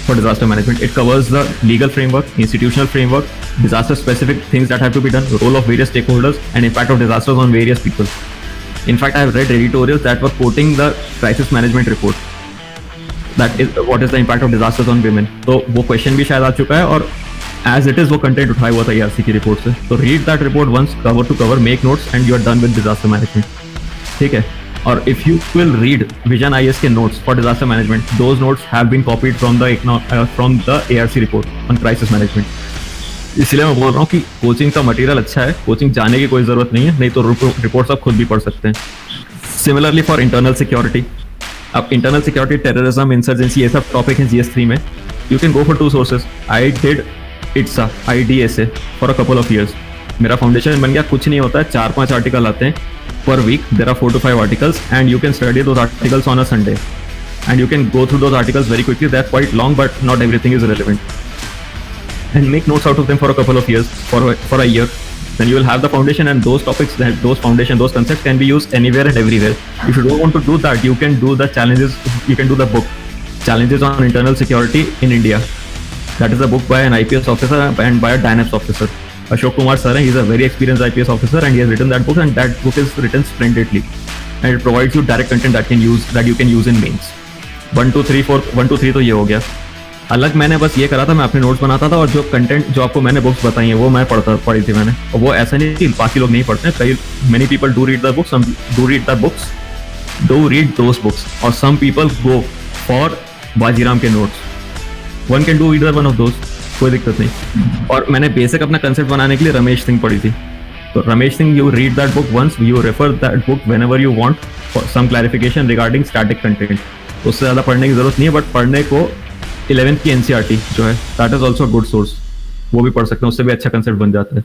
for disaster management. It covers the legal framework, institutional framework, disaster specific things that have to be done, the role of various stakeholders, and impact of disasters on various people. In fact, I have read editorials that were quoting the crisis management report. That is what is the impact of disasters on women. तो वो क्वेश्चन भी शायद आ चुका है, और as it is वो कंटेंट उठाया हुआ था ARC की रिपोर्ट से. तो read that report once, cover to cover, make notes, and you are done with disaster management. ठीक है. और if you will read vision IAS के notes for disaster management, those notes have been copied from the ARC report on crisis management. इसलिए मैं बोल रहा हूँ कि कोचिंग का मटेरियल अच्छा है, कोचिंग जाने की कोई जरूरत नहीं है, नहीं तो रिपोर्ट्स आप खुद भी पढ़ सकते हैं. सिमिलरली फॉर इंटरनल सिक्योरिटी, अब इंटरनल सिक्योरिटी, टेररिज्म, इंसर्जेंसी, ये सब टॉपिक है GS3 में. You can go for 2 sources. I did ITSA IDSA for a couple of years. मेरा फाउंडेशन बन गया. कुछ नहीं होता है, 4-5 आर्टिकल आते हैं per week. There are 4 to 5 articles, and you can study those articles on a Sunday, and you can go through those articles very quickly. They're quite long, but not everything is relevant, and make notes out of them for a couple of years, for a year. Then you will have the foundation, and those topics, those concepts can be used anywhere and everywhere. If you don't want to do that, you can do the challenges. You can do the book Challenges on Internal Security in India. That is a book by an IPS officer and by a DynApps officer. Ashok Kumar sir, he is a very experienced IPS officer, and he has written that book, and that book is written splendidly, and it provides you direct content that you can use in mains. 1 2 3 4 1 2 3 तो ये हो गया. अलग मैंने बस ये करा था, मैं अपने नोट्स बनाता था, और जो कंटेंट जो आपको मैंने बुक्स बताई हैं वो मैं पढ़ी थी मैंने. और वो ऐसा नहीं कि बाकी लोग नहीं पढ़ते हैं. कई many people do read the books, some do read the books, do read those books, or some people go for Bajiram के notes. One can do either one of those, कोई दिक्कत नहीं. और मैंने बेसिक अपना कंसेप्ट बनाने के लिए रमेश सिंह पढ़ी थी. तो Ramesh Singh, you read that book once, you refer that book whenever you want for some clarification regarding static content. उससे ज़्यादा पढ़ने की जरूरत नहीं है, बट पढ़ने को 11th की NCERT जो है, that is also good source. वो भी पढ़ सकते हैं, उससे भी अच्छा कंसेप्ट बन जाता है.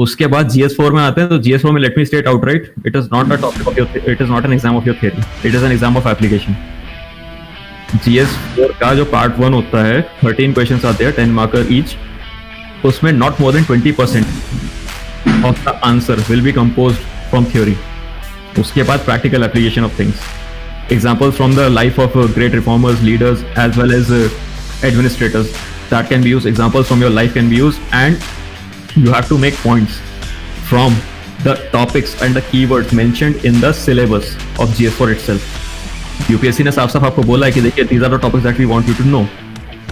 उसके बाद GS4 में आते हैं. तो GS4 में let me state outright, it is not a topic of your, it is not an exam of your theory, it is an exam of application. GS4 का जो पार्ट 1 होता है, 13 क्वेश्चंस आते हैं, 10 मार्कर ईच. उसमें not more than 20% of the answer will be composed from theory. उसके बाद practical application of things, examples from the life of great reformers, leaders, as well as administrators that can be used. Examples from your life can be used, and you have to make points from the topics and the keywords mentioned in the syllabus of GS4 itself. UPSC ने साफ साफ आपको बोला है कि देखिए, these are the topics that we want you to know.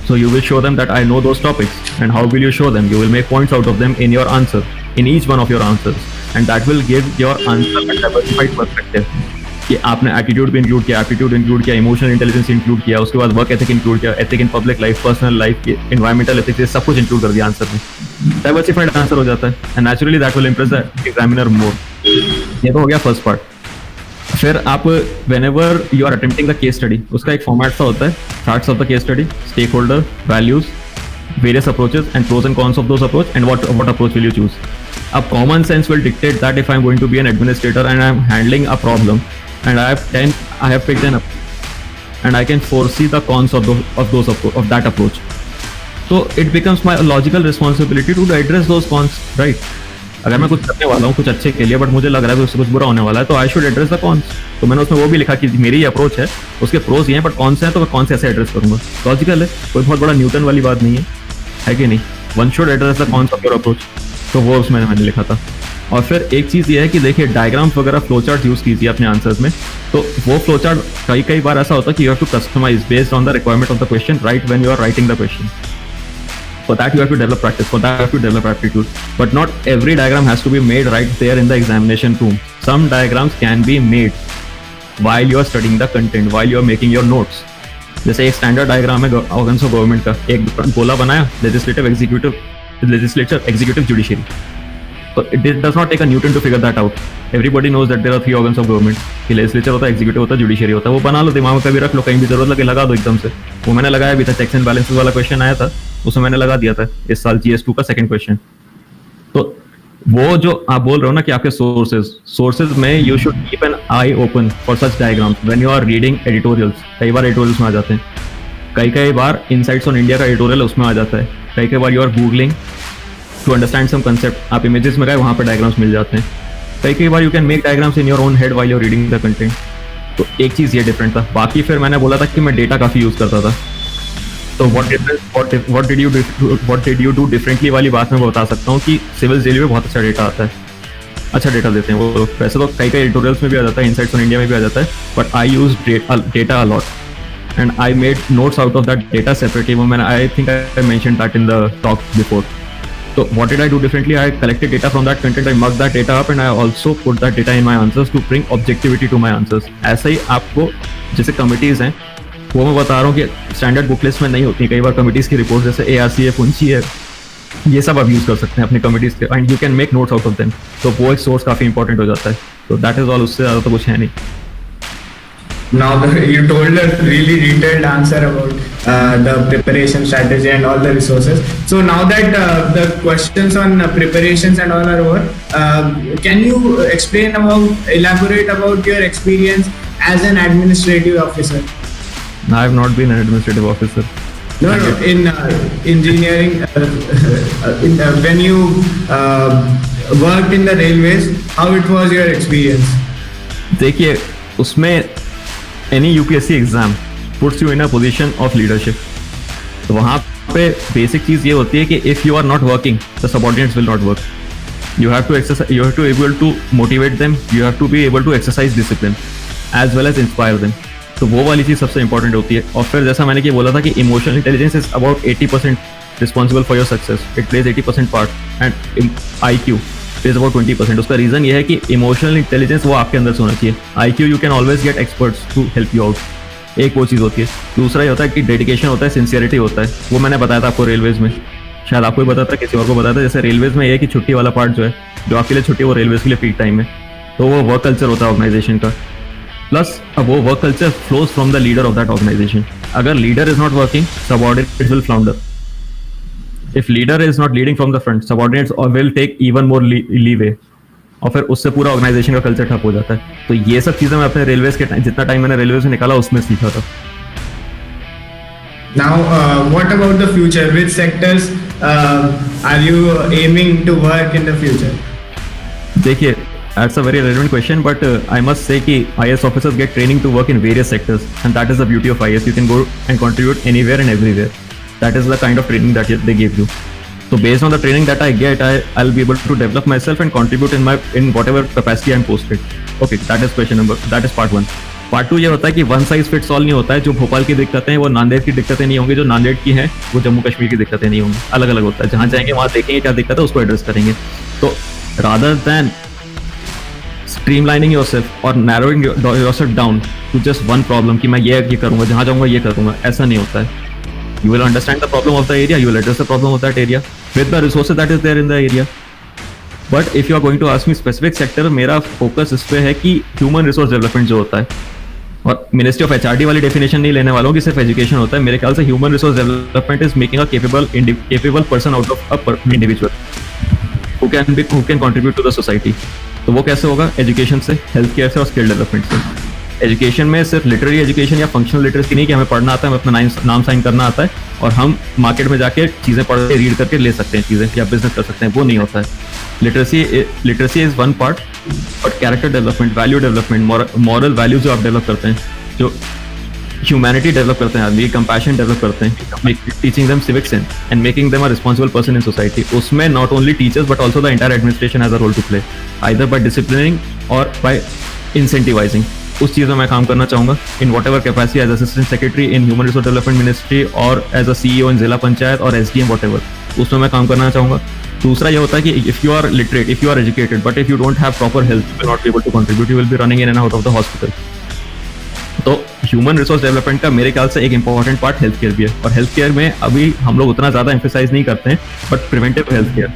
So you will show them that I know those topics. And how will you show them? You will make points out of them in your answer, in each one of your answers, and that will give your answer a diversified perspective. कि आपने एटीट्यूड भी इंक्लूड किया, एप्टीट्यूड इंक्लूड किया, इमोशनल इंटेलिजेंस इंक्लूड किया, उसके बाद वर्क एथिक इंक्लूड किया, ethic in public life, personal life, environmental ethics, ये सब कुछ इंक्लूड कर दिया आंसर में. डाइवर्सिफाइड आंसर हो जाता है, and naturally that will impress the examiner more. ये तो हो गया फर्स्ट पार्ट. फिर आप whenever you are attempting the case study, उसका एक फॉर्मेट सा होता है, facts of the case study, stakeholder, values, various approaches and pros and cons of those approach, and what approach will you choose. अब common sense will dictate that if I'm going to be an administrator and I'm handling a problem and I have picked an approach and I can foresee the cons of that approach, so it becomes my logical responsibility to address those cons, right? अगर मैं कुछ करने वाला हूँ कुछ अच्छे के लिए, बट मुझे लग रहा है कि उससे कुछ बुरा होने वाला है, तो I should address the cons. तो मैंने उसमें वो भी लिखा कि मेरी ये अप्रोच है, उसके प्रोज ये हैं, बट कौन से हैं, तो मैं कौन से ऐसे एड्रेस करूंगा. लॉजिकल है, कोई बहुत बड़ा न्यूटन वाली बात नहीं है कि नहीं. One should address the cons of your approach. तो वो उसमें मैंने लिखा था. और फिर एक चीज़ ये है कि देखिए, डायग्राम्स वगैरह फ्लो चार्ट यूज़ कीजिए अपने आंसर्स में. तो वो फ्लो चार्ट कई बार ऐसा होता है कि you have to customise based on the requirement of the question right when you are writing the question. For that you have to develop practice, for that you have to develop aptitude. But not every diagram has to be made right there in the examination room. Some diagrams can be made while you are studying the content, while you are making your notes. जैसे एक स्टैंडर्ड डायग्राम है ऑर्गन्स ऑफ गवर्नमेंट का, एक गोला बनाया, legislative executive judiciary. So it does not take a Newton to figure that out. Everybody knows that there are 3 organs of government. कि लेजिस्लेचर होता है, एग्जीक्यूटिव होता है, जुडिशरी होता है. वो बना लो, दिमाग में कभी रख लो, कहीं भी जरूरत लगे लगा दो एकदम से. वो मैंने लगाया भी था, चेक्स एंड बैलेंसेस वाला क्वेश्चन आया था, उसमें मैंने लगा दिया था इस साल GS2 का सेकंड क्वेश्चन. तो वो जो आप बोल रहे हो ना कि आपके सोर्सेज में you should keep an eye open for such diagrams when you are reading editorials. कई बार एडिटोरियल्स में आ जाते हैं, कई बार इनसाइट्स ऑन इंडिया का एडिटोरियल उसमें आ जाता है, कई बार you are googling to understand some concept, आप इमेजेस में गए वहाँ पर डायग्राम्स मिल जाते हैं. कई बार you can make diagrams in your own head while you are reading the content. तो एक चीज़ ये डिफरेंट था. बाकी फिर मैंने बोला था कि मैं डेटा काफ़ी यूज़ करता था. तो what did you do differently वाली बात मैं बता सकता हूँ कि सिविल जेल में बहुत अच्छा डेटा आता है, अच्छा डेटा देते हैं वो. वैसे तो कई एडिटोरियल्स में भी आ जाता है, इनसाइट्स ऑन इंडिया में भी आ जाता है, but I use data a lot and I made notes out of that data separately. मैंने I think I mentioned that in the talk before. So what did I do differently? I collected data from that content, I mucked that data up and I also put that data in my answers to bring objectivity to my answers. ऐसा ही आपको जैसे कमिटीज़ हैं वो मैं बता रहा हूँ कि स्टैंडर्ड बुक लिस्ट में नहीं होती. कई बार कमिटीज़ की रिपोर्ट जैसे ARC है, पुंची है, ये सब आप यूज़ कर सकते हैं अपनी कमिटीज़ के and you can make notes out of them. तो वो एक सोर्स काफ़ी इंपॉर्टेंट हो जाता है. तो दैट इज़ ऑल, उससे ज़्यादा तो कुछ है नहीं. Now you told a really detailed answer about the preparation strategy and all the resources. So now that the questions on preparations and all are over, can you elaborate about your experience as an administrative officer? I have not been an administrative officer. No, in engineering, when you worked in the railways, how it was your experience? देखिए उसमें any UPSC exam puts you in a position of leadership. तो वहाँ पे बेसिक चीज़ ये होती है कि if you are not working, the subordinates will not work. You have to exercise, you have to able to motivate them, you have to be able to exercise discipline as well as inspire them. तो वो वाली चीज़ सबसे इंपॉर्टेंट होती है. और फिर जैसा मैंने कि बोला था कि emotional intelligence is about 80% responsible for your success. It plays 80% part and IQ is about 20%. उसका रीजन ये है कि इमोशनल इंटेलिजेंस वो आपके अंदर से होना चाहिए. IQ you can always get experts to help you out. एक वो चीज़ होती है. दूसरा ये होता है कि डेडिकेशन होता है, सिंसियरिटी होता है. वो मैंने बताया था आपको रेलवेज में, शायद आपको ही बताता, किसी और को बताया था. जैसे रेलवेज में ये है कि छुट्टी वाला पार्ट जो है, जो आपके लिए छुट्टी वो रेलवेज के लिए पीक टाइम है. तो वो वर्क कल्चर होता है ऑर्गेनाइजेशन का. प्लस अब वो work culture flows from the leader of that organisation. अगर leader is not working, subordinates will flounder. If leader is not leading from the front, subordinates will take even more leeway. और फिर उससे पूरा ऑर्गेनाइजेशन का कल्चर ठप हो जाता है. तो ये सब चीजें मैं अपने रेलवेज के जितना टाइम मैंने रेलवेज में निकाला उसमें सीखा था. Now, what about the future? Which sectors are you aiming to work in the future? देखिए, that's a very relevant question, but I must say कि IAS officers get training to work in various sectors, and that is the beauty of IAS. You can go and contribute anywhere and everywhere. That is the kind of training that they give you. So based on the training that I get, I'll be able to develop myself and contribute in whatever capacity I'm posted. Okay, that is part 1. Part 2 ये होता है कि one size fits all नहीं होता है. जो भोपाल की दिक्कतें हैं वो नांदेड़ की दिक्कतें नहीं होंगी, जो नांदेड़ की हैं वो जम्मू कश्मीर की दिक्कतें नहीं होंगी. अलग अलग होता है. जहाँ जाएंगे वहाँ देखेंगे क्या दिक्कत है, उसको एड्रेस करेंगे. तो rather than streamlining yourself or narrowing yourself down to just one problem कि मैं ये करूँगा, जहाँ जाऊँगा ये करूँगा, ऐसा नहीं होता है. You will understand the problem of the area, you will address the problem of that area with the resources that is there in the area. But if you are going to ask me specific sector, मेरा focus इस पे है कि human resource development जो होता है, और मिनिस्ट्री ऑफ HRD वाली डेफिनेशन नहीं लेने वालों कि सिर्फ एजुकेशन होता है. मेरे ख्याल से human resource development is making a capable person out of a individual who can contribute to the society. तो वो कैसे होगा? एजुकेशन से, हेल्थ केयर से और स्किल डेवलपमेंट से. एजुकेशन में सिर्फ लिटरेरी एजुकेशन या फंक्शनल लिटरेसी नहीं कि हमें पढ़ना आता है, हमें अपना नाम साइन करना आता है और हम मार्केट में जाके चीज़ें पढ़ के रीड करके ले सकते हैं चीज़ें या बिजनेस कर सकते हैं. वो नहीं होता है. Literacy is one part, but character development, value development, moral values जो आप डेवलप करते हैं, जो ह्यूमैनिटी डेवलप करते हैं आदमी, कंपैशन डेवलप करते हैं, teaching them civic sense and making them a responsible person in society. उसमें not only teachers but also the entire administration has a role to play, either by disciplining or by incentivising. उस चीज़ में मैं काम करना चाहूँगा in whatever capacity as assistant secretary in human resource development ministry or as a CEO in zila panchayat और SDM वॉट एवर, उसमें मैं काम करना चाहूँगा. दूसरा ये होता है कि if you are literate, if you are educated, but if you don't have proper health, you will not be able to contribute, you will be running in and out of the hospital. तो ह्यूमन रिसोर्स डेवलपमेंट का मेरे ख्याल से एक इंपॉर्टेंट पार्ट हेल्थ केयर भी है, और हेल्थ केयर में अभी हम लोग उतना ज़्यादा एम्फेसाइज नहीं करते हैं, बट प्रिवेंटिव हेल्थ केयर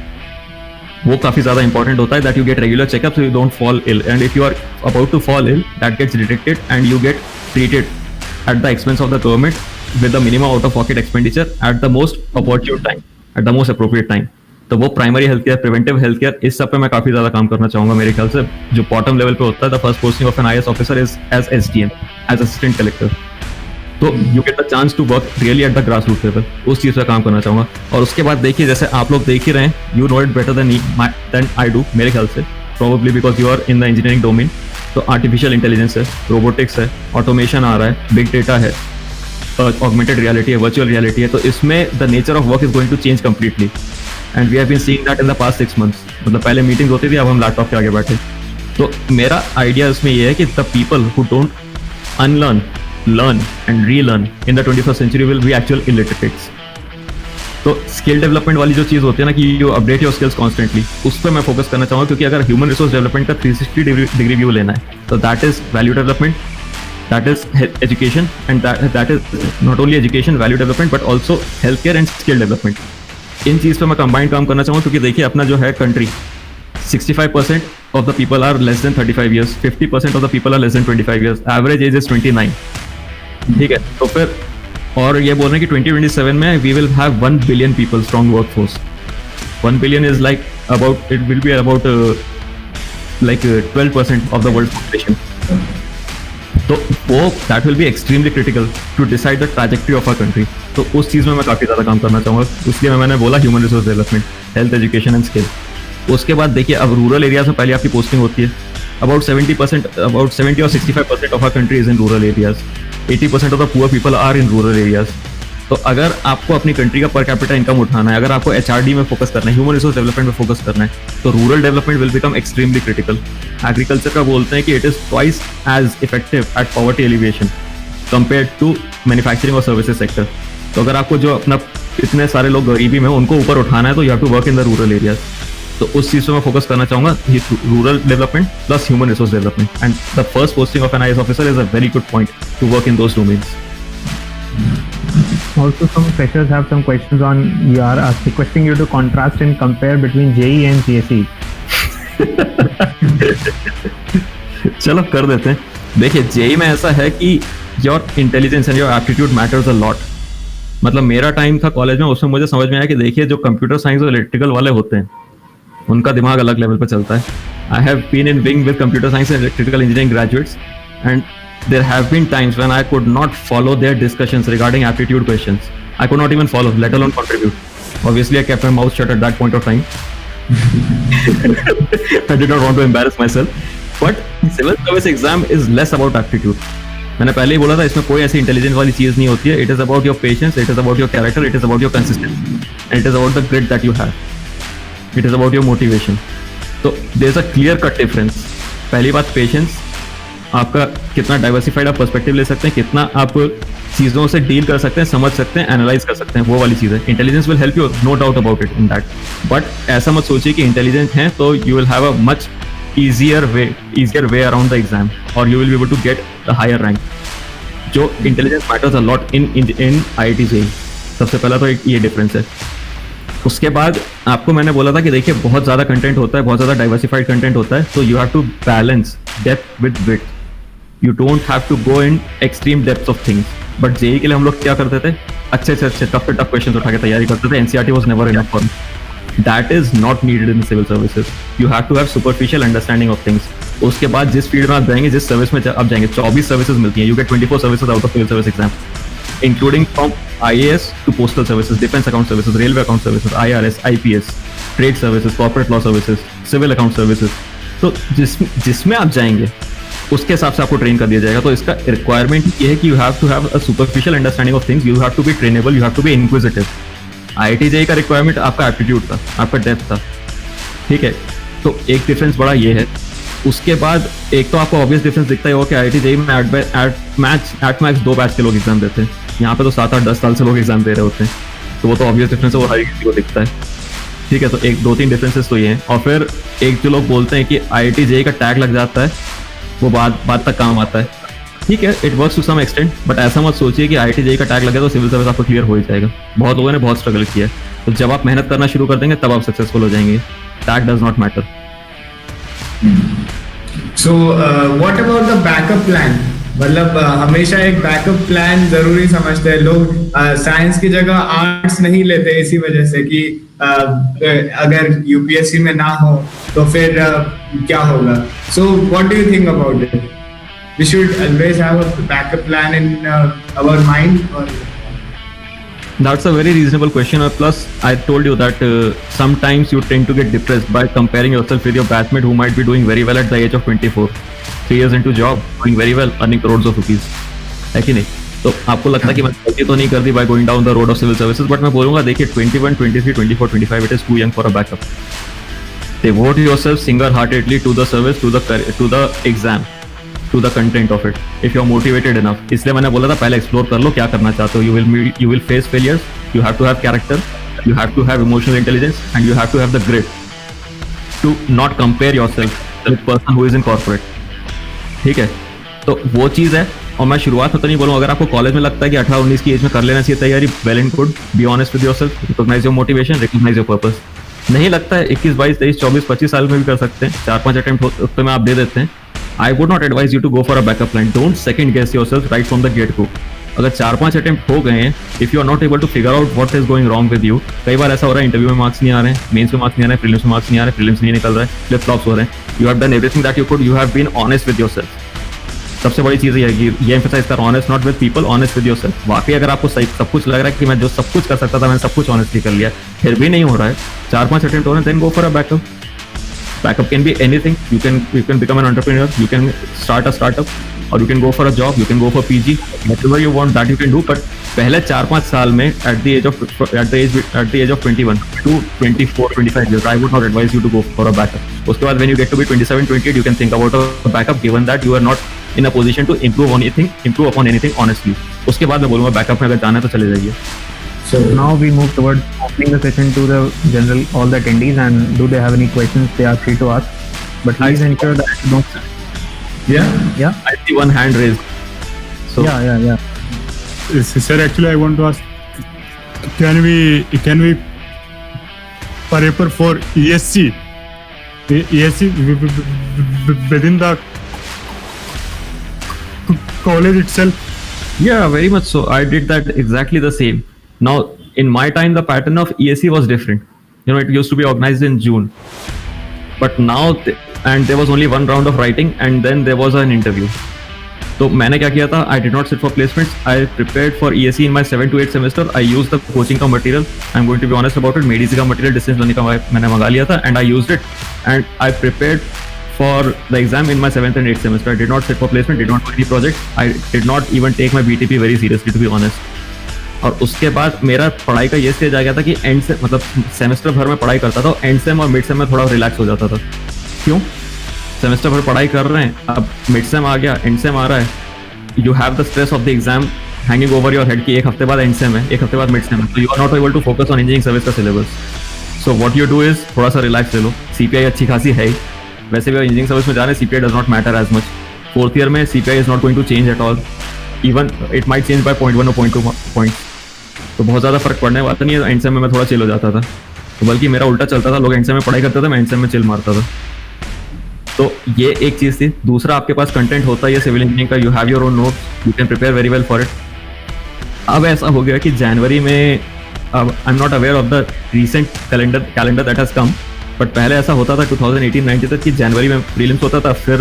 वो काफ़ी ज़्यादा इंपॉर्टेंट होता है, that you get regular checkup so you don't fall ill, and if you are about to fall ill that gets detected and you get treated at the expense of the government with the minimum out of pocket expenditure at the most opportune time, at the most appropriate time. तो वो primary health care, preventive health care, इस सब पे मैं काफ़ी ज़्यादा काम करना चाहूँगा मेरे ख्याल से। जो बॉटम लेवल पे होता है, the first posting of an IAS officer is as SDM, as assistant collector. तो you get the chance to work really at the grass root level, उस चीज़ पे काम करना चाहूँगा। और उसके बाद देखिए, जैसे आप लोग देख ही रहे हैं, you know it better than I do मेरे ख्याल से, probably because you are in the engineering domain. तो आर्टिफिशियल इंटेलिजेंस है, रोबोटिक्स है, ऑटोमेशन आ रहा है, बिग डेटा है, ऑगमेंटेड रियलिटी है, वर्चुअल रियलिटी है। तो इसमें the nature of work is going to change completely, and we have been seeing that in the past 6 months। मतलब पहले मीटिंग होती थी, अब हम लैपटॉप के आगे बैठे। तो मेरा आइडिया इसमें ये है कि the people who don't unlearn, learn and relearn in the 21st century will be actual illiterates। तो स्किल डेवलपमेंट वाली जो चीज़ होती है ना कि you update your skills constantly, उस पर मैं फोकस करना चाहूँगा, क्योंकि अगर ह्यूमन रिसोर्स डेवलपमेंट का 360 डिग्री व्यू लेना है तो that is value development, that is education, and that is not only education, value development, but also health care and skill development. इन चीज़ पर मैं कंबाइंड काम करना चाहूँगा, क्योंकि देखिए अपना जो है country, 65% of the people are less than 35 years, 50% of the people are less than 25 years, average age is 29। ठीक है, तो फिर और ये बोल रहे हैं कि 2027 में we will have 1 billion people strong workforce। 1 billion is like about, it will be about 12% of the world population। तो वो that will be extremely critical to decide the trajectory of our country। तो उस चीज़ में मैं काफ़ी ज़्यादा काम करना चाहूँगा, इसलिए मैंने बोला human resource development, health, education and skill. उसके बाद देखिए, अब रूरल एरियाज में पहले आपकी पोस्टिंग होती है, about 70 or 65% of our country is in rural areas, 80% of the poor people are in rural areas। तो अगर आपको अपनी कंट्री का पर कैपिटा इनकम उठाना है, अगर आपको HRD में फोकस करना है, ह्यूमन रिसोर्स डेवलपमेंट में फोकस करना है, तो rural development will become extremely critical. Agriculture का बोलते हैं कि it is twice as effective at poverty alleviation compare to manufacturing और सर्विसेज सेक्टर। तो अगर आपको जो अपना इतने सारे लोग गरीबी में उनको ऊपर उठाना है, तो you have to work in the rural areas. तो उस चीज़ पे मैं फोकस करना चाहूँगा, rural development plus human resource development, and the first posting of an IAS officer is a very good point to work in those domains. Also, some freshers have some questions on you are requesting you to contrast and compare between JEE and CSE। चलो कर देते हैं। देखिए, JEE में ऐसा है कि your intelligence and your aptitude matters a lot. मतलब मेरा टाइम था कॉलेज में, उसमें मुझे समझ में आया कि देखिए, जो कंप्यूटर साइंस और इलेक्ट्रिकल वाले होते हैं उनका दिमाग अलग लेवल पर चलता है। I have been in wing with computer science and electrical engineering graduates, and there have been times when I could not follow their discussions regarding aptitude questions. I could not even follow, let alone contribute. Obviously, I kept my mouth shut at that point of time. I did not want to embarrass myself. But civil service exam is less about aptitude. मैंने पहले ही बोला था, इसमें कोई ऐसी इंटेलिजेंस वाली चीज़ नहीं होती है। It is about your patience, it is about your character, it is about your consistency, and it is about the grit that you have. It is about your motivation. So there is a clear cut difference. पहली बात पेशेंस, आपका कितना डाइवर्सिफाइड आप पर्सपेक्टिव ले सकते हैं, कितना आप चीज़ों से डील कर सकते हैं, समझ सकते हैं, एनालाइज कर सकते हैं, वो वाली चीज़ है। Intelligence will help you, no doubt about it in that, but ऐसा मत सोचिए कि इंटेलिजेंट हैं तो you will have a much easier way around the exam, or you will be able to get a higher rank। जो intelligence matters a lot in IIT JEE। सबसे पहला तो एक ये डिफरेंस है। उसके बाद आपको मैंने बोला था कि देखिए, बहुत ज़्यादा कंटेंट होता है, बहुत ज़्यादा डाइवर्सिफाइड कंटेंट होता है, तो you have to balance depth with width. You don't have to go in extreme depth of things. But JEE के लिए हम लोग क्या करते थे, अच्छे से अच्छे टफ से टफ क्वेश्चन उठा के तैयारी करते थे। NCERT was never enough for that is not needed in civil services. You have to have superficial understanding of things. उसके बाद जिस फील्ड में आप जाएंगे, जिस सर्विस में आप जाएंगे, 24 सर्विसेज मिलती हैं। You get 24 services out of civil service exam, including from IAS to postal services, defense account services, railway account services, IRS, IPS, trade services, corporate law services, civil account services। तो जिसमें आप जाएंगे उसके हिसाब से आपको ट्रेन कर दिया जाएगा। तो इसका रिक्वायरमेंट ये है कि you have to have a superficial understanding of things, you have to be trainable, you have to be inquisitive. IIT JEE का रिक्वायरमेंट आपका एप्टीट्यूड था, आपका डेप्थ था, ठीक है। तो एक डिफरेंस बड़ा ये है। उसके बाद एक तो आपको ऑब्वियस डिफरेंस दिखता ही होगा कि IIT JEE में एट मैक्स 2 बैच के लोग एग्जाम देते हैं। यहाँ पे तो 7, 8, 10 साल से लोग एग्जाम दे रहे होते हैं, तो वो तो ऑब्वियस डिफरेंस है, वो हर किसी को दिखता है, ठीक है। तो एक 2-3 डिफरेंसेस तो ये हैं। और फिर एक जो लोग बोलते हैं कि IIT JEE का टैग लग जाता है, वो बात तक काम आता है। ठीक है, it works to some extent, but ऐसा मत सोचिए कि IIT JEE का टैग लगे तो सिविल सर्विस आपको क्लियर हो ही जाएगा। बहुत लोगों ने बहुत स्ट्रगल किया है, तो जब आप मेहनत करना शुरू कर देंगे तब आप सक्सेसफुल हो जाएंगे। Tag does not matter. So what about the backup plan? मतलब हमेशा एक बैकअप प्लान जरूरी समझते हैं लोग। साइंस की जगह आर्ट्स नहीं लेते इसी वजह से कि अगर यूपीएससी में ना हो तो फिर क्या होगा। So what do you think about it? We should always have a backup plan in our mind. Or... That's a very reasonable question. Plus, I told you that sometimes you tend to get depressed by comparing yourself with your batchmate who might be doing very well at the age of 24. 3 years into job, doing very well, earning crores of rupees. है कि नहीं? तो आपको लगता है कि मैं गलती तो नहीं कर दी by going down the road of civil services, but मैं बोलूँगा देखिए 21, 23, 24, 25, it is too young for a backup. Devote yourself single-heartedly to the service, to the exam. To the content of it, if you are motivated enough. इसलिए मैंने बोला था पहले एक्सप्लोर कर लो क्या करना चाहते हो। You will face failures. You have to have character. You have to have emotional intelligence, and you have to have the grit to not compare yourself with person who is in corporate. ठीक है, तो वो चीज़ है। और मैं शुरुआत में तो नहीं बोलूँ, अगर आपको कॉलेज में लगता है कि 18-19 की एज में कर लेना चाहिए तैयारी, well and good, be honest with yourself, recognise your motivation, recognise your purpose. नहीं लगता है 21, 22, 23, 24, 25 साल में भी कर सकते हैं, 4-5 अटेम्प्ट उस में आप दे देते हैं। I would not advise you to go for a backup plan. Don't second guess yourself right from the get go. अगर 4-5 अटेम्प्ट हो गए हैं, if you are not able to figure out what is going wrong with you, कई बार ऐसा हो रहा है इंटरव्यू में मार्क्स नहीं आ रहे हैं, मेंस में मार्क्स नहीं आ रहे हैं, प्रीलिम्स में मार्क्स नहीं आ रहे हैं, प्रीलिम्स नहीं निकल रहा है, फ्लिप फ्लॉप्स हो रहे हैं। You have done everything that you could. You have been honest with yourself. सबसे बड़ी चीज़ ये है कि ये एम्फसाइज कर, honest not with people, honest with yourself. वाकई अगर आपको सही सब कुछ लग रहा है कि मैं जो सब कुछ कर सकता था मैंने सब कुछ ऑनेस्टली कर लिया, फिर भी नहीं हो रहा है, 4-5 अटेम्प्ट हो रहे हैं, then go for a backup. Backup can be anything. You can become an entrepreneur. You can start a startup, or you can go for a job. You can go for PG. Whatever you want, that you can do. But पहले 4-5 साल में at the age of 21 to 24, 25 years, I would not advise you to go for a backup. उसके बाद when you get to be 27, 28, you can think about a backup. Given that you are not in a position to improve upon anything honestly. उसके बाद मैं बोलूँगा backup में अगर जाना है तो चले जाइए. So now we move towards opening the session to the all the attendees, and do they have any questions they are free to ask. But please ensure that Yeah. I see one hand raised. So yeah. Yes, sir, actually I want to ask, can we prepare for ESC within the college itself? Yeah, very much so. I did that exactly the same. Now, in my time, the pattern of ESC was different. You know, it used to be organized in June. But now, and there was only one round of writing, and then there was an interview. So, मैंने क्या किया था? I did not sit for placements. I prepared for ESC in my 7 to 8 semester. I used the coaching का material. I'm going to be honest about it. MEDIC का material, distance learning का मैंने मंगा लिया था, and I used it. And I prepared for the exam in my 7th and 8th semester. I did not sit for placement. Did not do any project. I did not even take my BTP very seriously, to be honest. और उसके बाद मेरा पढ़ाई का ये स्टेज आ गया था कि एंड से मतलब सेमेस्टर भर में पढ़ाई करता था, एंड सेम और मिड सेम में थोड़ा रिलैक्स हो जाता था। क्यों? सेमेस्टर भर पढ़ाई कर रहे हैं, अब मिड सेम आ गया, एंड सेम आ रहा है, you have the stress of the exam hanging over your head कि एक हफ्ते बाद एंड सेम है, एक हफ्ते बाद मिड सेम है, तो you are not able to focus on engineering service का syllabus. So what you do is थोड़ा सा रिलैक्स ले लो। CPI अच्छी खासी है ही, वैसे भी इंजीनियरिंग सर्विस में जा रहे हैं, CPI does not matter as much. 4th year में CPI is not going to change at all, even it might change by 0.1 और 0.2 पॉइंट्स, तो बहुत ज़्यादा फर्क पड़ने वाला नहीं है। एंड सेम में मैं थोड़ा चिल हो जाता था, तो बल्कि मेरा उल्टा चलता था, लोग एंड सेम में पढ़ाई करते थे, मैं एंड सेम में चिल मारता था। तो ये एक चीज़ थी। दूसरा, आपके पास कंटेंट होता है ये सिविल इंजीनियरिंग का, you have your own notes, you can prepare very well for it. अब ऐसा हो गया कि जनवरी में, अब आई am not aware of the recent calendar that has come, but पहले ऐसा होता था 2018-19 तक कि जनवरी में प्रीलिम्स होता था, फिर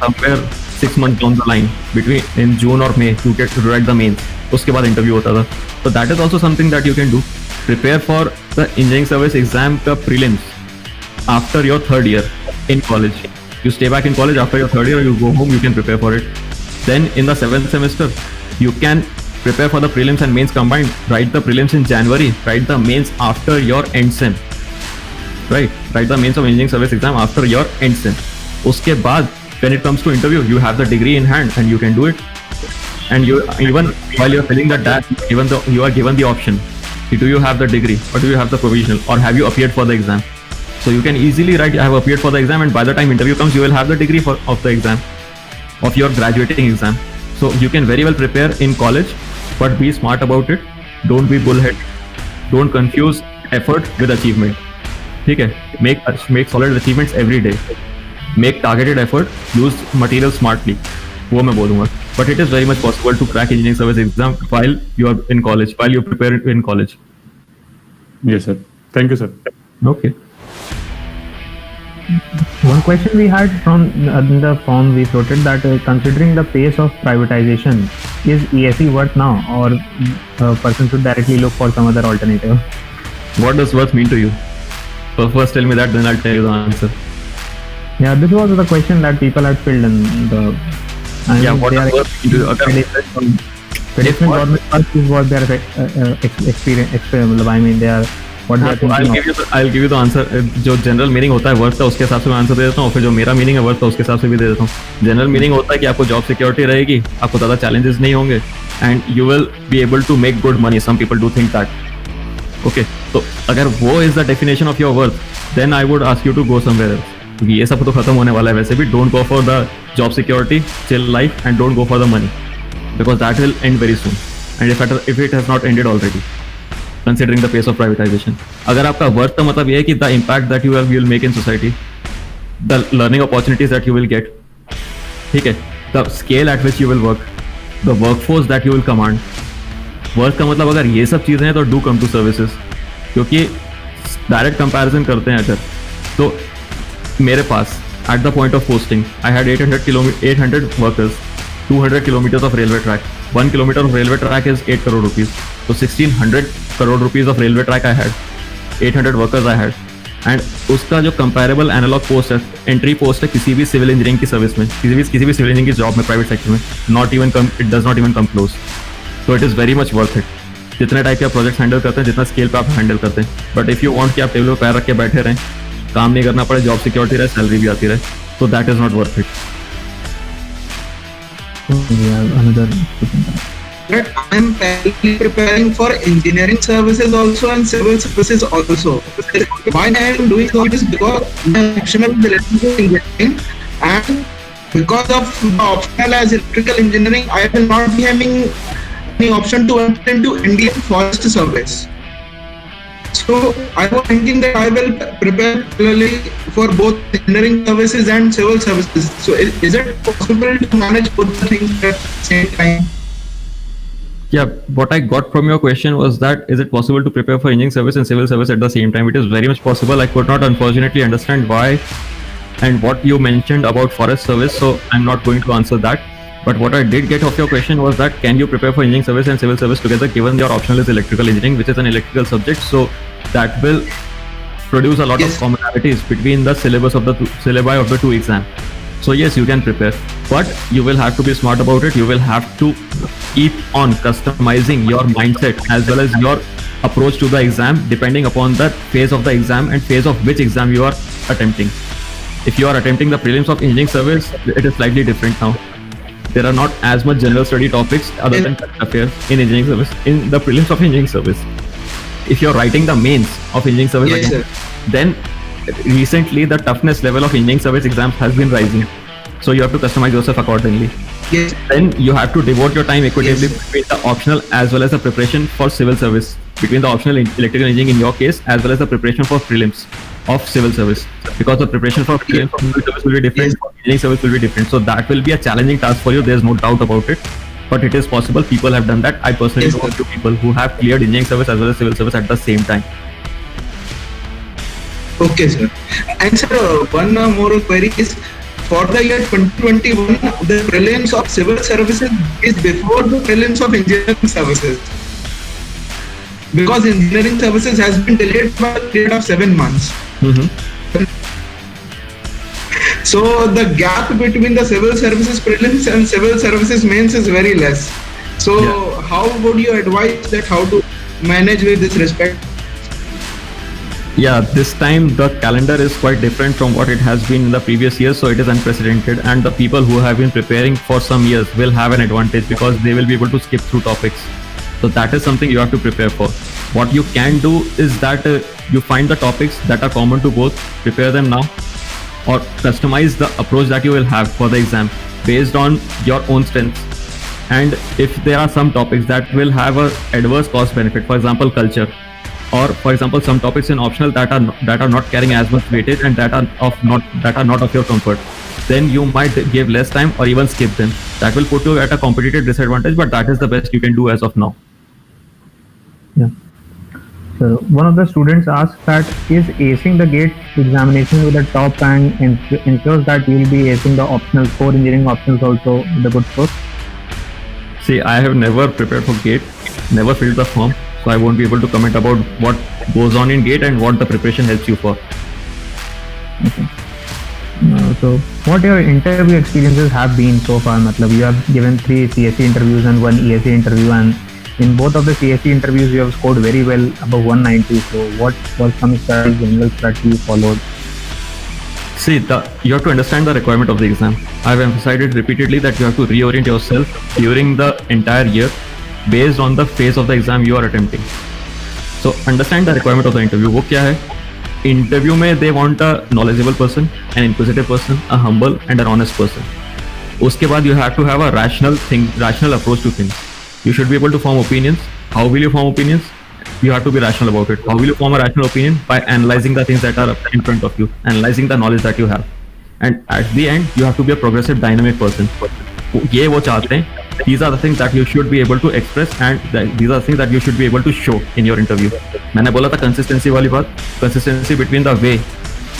somewhere 6 months down the line between in June और May to get to write the mains, उसके बाद इंटरव्यू होता था। तो that is also something that you can do, prepare for the engineering service exam का prelims after your 3rd year in college. You stay back in college after your 3rd year, you go home, you can prepare for it. Then in the 7th semester, you can prepare for the prelims and mains combined. Write the prelims in January, write the mains after your end sem. Right? Write the mains of engineering service exam after your end sem. Uske baad, when it comes to interview, you have the degree in hand and you can do it. And you, even while you're filling the DAT, even though you are given the option, do you have the degree or do you have the provisional or have you appeared for the exam? So you can easily write, I have appeared for the exam, and by the time interview comes, you will have the degree of the exam, of your graduating exam. So you can very well prepare in college, but be smart about it. Don't be bullhead. Don't confuse effort with achievement. ठीक है? Make solid achievements every day. Make targeted effort. Use material smartly. वो मैं बोलूँगा. But it is very much possible to crack engineering service exam while you are in college, while you prepare in college. Yes, sir. Thank you, sir. Okay. One question we had from in the form we floated that considering the pace of privatization, is ESE worth now, or a person should directly look for some other alternative? What does worth mean to you? So first tell me that, then I'll tell you the answer. Yeah, this was the question that people had filled in the. What does worth mean to you? Traditional government work is what they are experience. I mean, they are what they are thinking of. I'll give you the answer. जो जनरल मीनिंग होता है वर्थ का, उसके हिसाब से मैं आंसर दे देता हूँ. फिर जो मेरा मीनिंग है वर्थ का, उसके हिसाब से भी दे देता हूँ. जनरल मीनिंग होता है कि आपको जॉब सिक्योरिटी रहेगी, आपको ज़्यादा चैलेंजेस नहीं होंगे, and you will be able to make good money. Some people do think that. Okay, तो अगर वो is the definition of your worth, then I would ask you to go somewhere else, क्योंकि ये सब तो खत्म होने वाला है वैसे भी. Don't go for the job security, chill life, and don't go for the money, because that will and very soon. And if it has not ended already, considering the pace of privatization. अगर आपका वर्थ का मतलब ये है कि the impact that you will make in society, the learning opportunities that you will get, ठीक है, the scale at which you will work, the workforce that you will command. Worth का मतलब अगर ये सब चीज़ें हैं तो do come to services, क्योंकि डायरेक्ट कंपैरिजन करते हैं अगर, तो मेरे पास at the point of posting I had 800 workers, 200 kilometers of railway track. 1 kilometer of railway track is 8 crore rupees. So 1600 crore rupees of railway track I had. 800 workers I had. And उसका जो comparable analog post है, entry post है किसी भी civil engineering की सर्विस में, किसी भी civil engineering की जॉब में, प्राइवेट सेक्टर में, it does not even come close. So it is very much worth it. जितने टाइप के आप प्रोजेक्ट हैंडल करते हैं, जितना स्केल पे आप हैंडल करते हैं. बट इफ यू वांट कि आप टेबल पे पैर रख के बैठे रहें, काम नहीं करना पड़े, जॉब सिक्योरिटी रहे, सैलरी भी आती रहे, तो that is not worth it. But I'm preparing for engineering services also and civil services also. Why I am doing so is because my optional is electrical engineering, and because of the optional as electrical engineering, I will not be having any option to enter into Indian Forest Service. So I was thinking that I will prepare parallelly for both engineering services and civil services. So is it possible to manage both the things at the same time? Yeah, what I got from your question was that is it possible to prepare for engineering service and civil service at the same time? It is very much possible. I could not unfortunately understand why and what you mentioned about forest service, so I'm not going to answer that. But what I did get of your question was that can you prepare for engineering service and civil service together, given your optional is electrical engineering, which is an electrical subject, so that will produce a lot of commonalities between the syllabi of the two exams. So yes, you can prepare, but you will have to be smart about it. You will have to keep on customizing your mindset as well as your approach to the exam depending upon the phase of the exam and phase of which exam you are attempting. If you are attempting the prelims of engineering service, it is slightly different now. There are not as much general study topics other than current affairs in engineering service, in the prelims of engineering service. If you're writing the mains of engineering service again, then recently the toughness level of engineering service exams has been rising. So you have to customize yourself accordingly. Yes. Then you have to devote your time equitably between the optional as well as the preparation for civil service. Between the optional electrical engineering in your case as well as the preparation for prelims of civil service. Because the preparation for prelims for civil service will be different, for engineering service will be different. So that will be a challenging task for you. There's no doubt about it. But it is possible. People have done that. I personally know a few people who have cleared engineering service as well as civil service at the same time. Okay, sir. And sir, one more query is, for the year 2021, the prelims of civil services is before the prelims of engineering services. Because engineering services has been delayed by a period of 7 months. So the gap between the civil services prelims and civil services mains is very less. So how would you advise that how to manage with this respect? Yeah, this time the calendar is quite different from what it has been in the previous years, so it is unprecedented, and the people who have been preparing for some years will have an advantage because they will be able to skip through topics. So that is something you have to prepare for. What you can do is that you find the topics that are common to both, prepare them now, or customize the approach that you will have for the exam based on your own strengths. And if there are some topics that will have a adverse cost benefit, for example culture, or for example some topics in optional that are not carrying as much weightage and that are not of your comfort, then you might give less time or even skip them. That will put you at a competitive disadvantage, but that is the best you can do as of now. Yeah. So one of the students asked that is acing the GATE examination with a top rank ensures that you will be acing the optional 4 engineering options also with a good score? See, I have never prepared for GATE, never filled the form, so I won't be able to comment about what goes on in GATE and what the preparation helps you for. Okay. So what your interview experiences have been so far? Matlab, you have given 3 CSE interviews and 1 ESE interview, and in both of the CSE interviews you have scored very well, above 190. So what was some strategies, angles that you followed? See, you have to understand the requirement of the exam. I've emphasized it repeatedly that you have to reorient yourself during the entire year based on the phase of the exam you are attempting. So understand the requirement of the interview. वो क्या है? Interview में they want a knowledgeable person, an inquisitive person, a humble and an honest person. उसके बाद you have to have a rational approach to things. You should be able to form opinions. How will you form opinions? You have to be rational about it. How will you form a rational opinion? By analyzing the things that are in front of you, analyzing the knowledge that you have. And at the end, you have to be a progressive, dynamic person. ये वो चाहते हैं. These are the things that you should be able to express and these are the things that you should be able to show in your interview. मैंने बोला था consistency वाली बात. Consistency between the way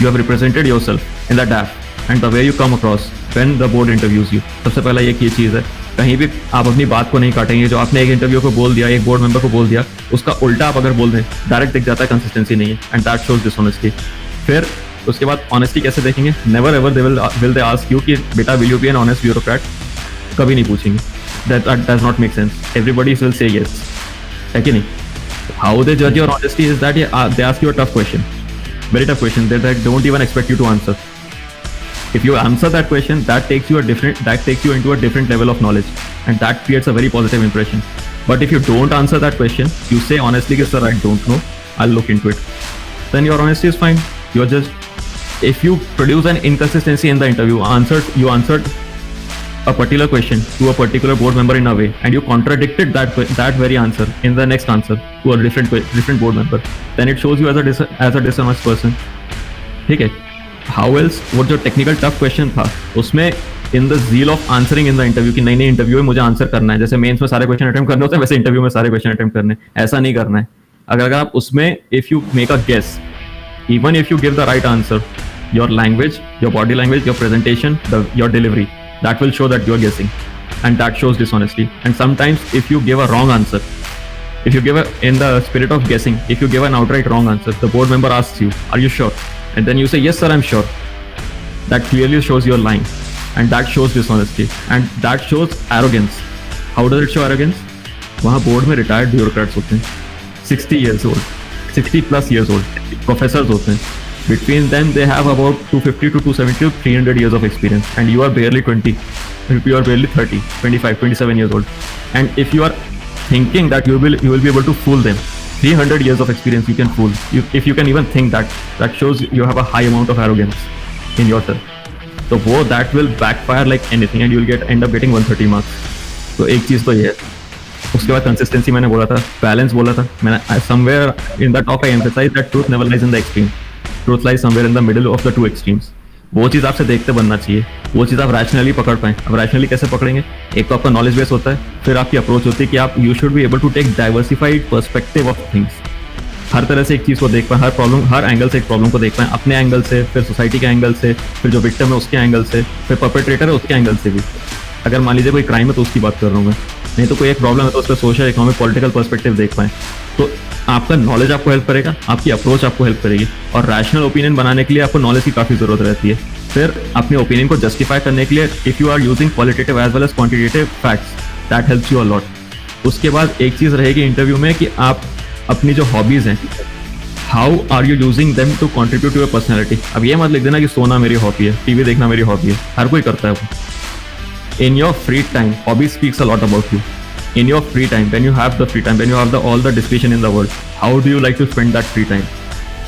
you have represented yourself in the DAF and the way you come across when the board interviews you. सबसे पहला ये की चीज़ है. कहीं भी आप अपनी बात को नहीं काटेंगे. जो आपने एक इंटरव्यू को बोल दिया, एक बोर्ड मेंबर को बोल दिया, उसका उल्टा आप अगर बोल दें, डायरेक्ट दिख जाता है कंसिस्टेंसी नहीं है, एंड दैट शोज डिसऑनेस्टी. फिर उसके बाद ऑनेस्टी कैसे देखेंगे? Never ever will they ask you कि बेटा will you be an honest bureaucrat? कभी नहीं पूछेंगे. That does not make sense. Everybody will say yes, है कि नहीं? हाउ दे जज your honesty is that they ask you a tough question, very tough question that they don't even expect you to answer. If you answer that question, that takes you into a different level of knowledge, and that creates a very positive impression. But if you don't answer that question, you say honestly, sir, I don't know, I'll look into it, then your honesty is fine. You're just, if you produce an inconsistency in the interview, you answered a particular question to a particular board member in a way, and you contradicted that very answer in the next answer to a different board member, then it shows you as a dishonest person. ठीक है? How else? वो जो technical tough question था, उसमें in the zeal of answering in the interview कि नहीं इंटरव्यू में मुझे आंसर करना है, जैसे मेंस में सारे क्वेश्चन अटेम्प्ट करने होते हैं, वैसे इंटरव्यू में सारे क्वेश्चन अटेम्प्ट करने, ऐसा नहीं करना है. अगर आप उसमें if you make a guess, even if you give the right answer, your language, your body language, your presentation, your delivery, that will show that you are guessing, and that shows dishonesty. And sometimes if you give a wrong answer, if you give in the spirit of guessing, if you give an outright wrong answer, the board member asks you, are you sure? And then you say, yes sir, I'm sure. That clearly shows you're lying, and that shows dishonesty, and that shows arrogance. How does it show arrogance? वहाँ board में retired bureaucrats होते हैं, 60 years old, 60 plus years old, professors होते हैं. Between them, they have about 250 to 270 to 300 years of experience, and you are barely 20, you are barely 30, 25, 27 years old. And if you are thinking that you will be able to fool them, 300 years of experience you can fool. If you can even think that shows you have a high amount of arrogance in yourself. So that will backfire like anything, and you will end up getting 130 marks. So एक चीज़ तो ये है. उसके बाद consistency मैंने बोला था, balance बोला था मैंने. Somewhere in the talk I emphasized that truth never lies in the extreme. Truth lies somewhere in the middle of the two extremes. वो चीज़ आपसे देखते बनना चाहिए, वो चीज़ आप रैशनली पकड़ पाएँ. अब रैशनली कैसे पकड़ेंगे? एक तो आपका नॉलेज बेस होता है, फिर आपकी अप्रोच होती है कि आप you should be able to take diversified perspective of things. हर तरह से एक चीज़ को देख पाएँ, हर एंगल से एक प्रॉब्लम को देख पाएँ, अपने एंगल से, फिर सोसाइटी के एंगल से, फिर जो विक्टिम है उसके एंगल से, फिर परपेट्रेटर है उसके एंगल से भी. अगर मान लीजिए कोई क्राइम है तो उसकी बात कर रहा हूँ मैं, नहीं तो कोई एक प्रॉब्लम है तो उसका सोशल, इकोनॉमिक, पॉलिटिकल पर्सपेक्टिव देख पाएँ. तो आपका नॉलेज आपको हेल्प करेगा, आपकी अप्रोच आपको हेल्प करेगी, और रैशनल ओपिनियन बनाने के लिए आपको नॉलेज की काफ़ी ज़रूरत रहती है. फिर अपने ओपिनियन को जस्टिफाई करने के लिए if you are using qualitative as well as quantitative facts, that helps you a lot. उसके बाद एक चीज़ रहेगी इंटरव्यू में कि आप अपनी जो हॉबीज़ हैं, how are you using them to contribute to your personality. अब ये मत लिख देना कि सोना मेरी हॉबी है, टीवी देखना मेरी हॉबी है, हर कोई करता है वो. In your free time, hobby speaks a lot about you. In your free time, when you have the free time, when you have all the discretion in the world, how do you like to spend that free time?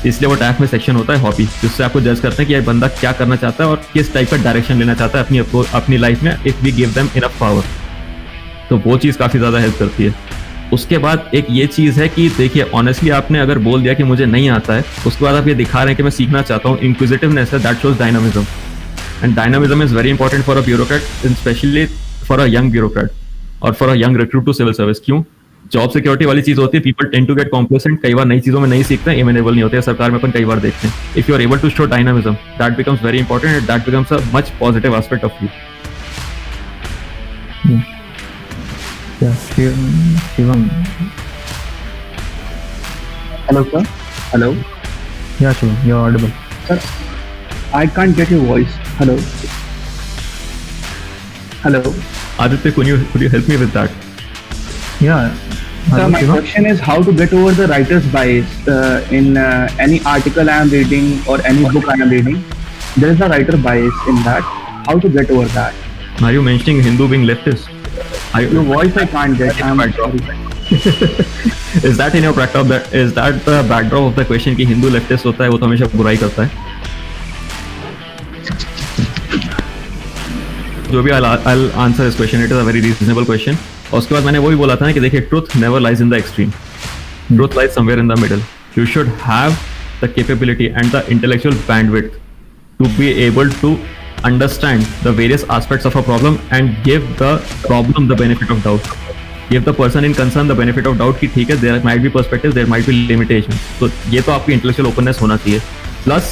इसलिए वो टैग में सेक्शन होता है हॉबी, जिससे आपको जज करते हैं कि ये बंदा क्या करना चाहता है और किस टाइप का डायरेक्शन लेना चाहता है अपनी लाइफ में, if we give them enough power. तो वो चीज़ काफ़ी ज़्यादा हेल्प करती है। उसके बाद एक ये चीज़ है कि देखिए ऑनेस्टली आपने अगर बोल दिया कि मुझे नहीं आता है, उसके बाद आप ये दिखा रहे हैं कि मैं सीखना चाहता हूँ, इंक्विजिटिवनेस है, that shows dynamism, and dynamism is very important for a bureaucrat, specially for a young bureaucrat और for a young recruit to civil service. क्यों? जॉब सिक्योरिटी वाली चीज होती है, people tend to get complacent, कई बार नई चीजों में नहीं सीखते हैं, एमेनेबल नहीं होते हैं, सरकार में अपन कई बार देखते हैं। If you are able to show dynamism, that becomes very important and that becomes a much positive aspect of you. Shivam. Hello, sir. Hello. Yeah, Shivam, you're audible. Sir, I can't get your voice. Hello. Hello. Aditya, could you help me with that? Yeah. Sir, Hello, my Shivam. question is how to get over the writer's bias in any article I am reading or any book I am reading. There is a writer bias in that. How to get over that? Are you mentioning Hindu being leftist? Your voice I can't get. I'm sorry. Is that in your backdrop? Is that the backdrop of the question कि हिंदू लेफ्टिस्ट होता है वो तो हमेशा बुराई करता है? जो भी I'll answer this question. It is a very reasonable question. और उसके बाद मैंने वही बोला था ना कि देखिए truth never lies in the extreme. Truth lies somewhere in the middle. You should have the capability and the intellectual bandwidth to be able to understand the various aspects of a problem and give the problem the benefit of doubt. Give the person in concern the benefit of doubt कि ठीक है, there might be perspectives, there might be limitations. तो ये तो आपकी intellectual openness होना चाहिए. Plus,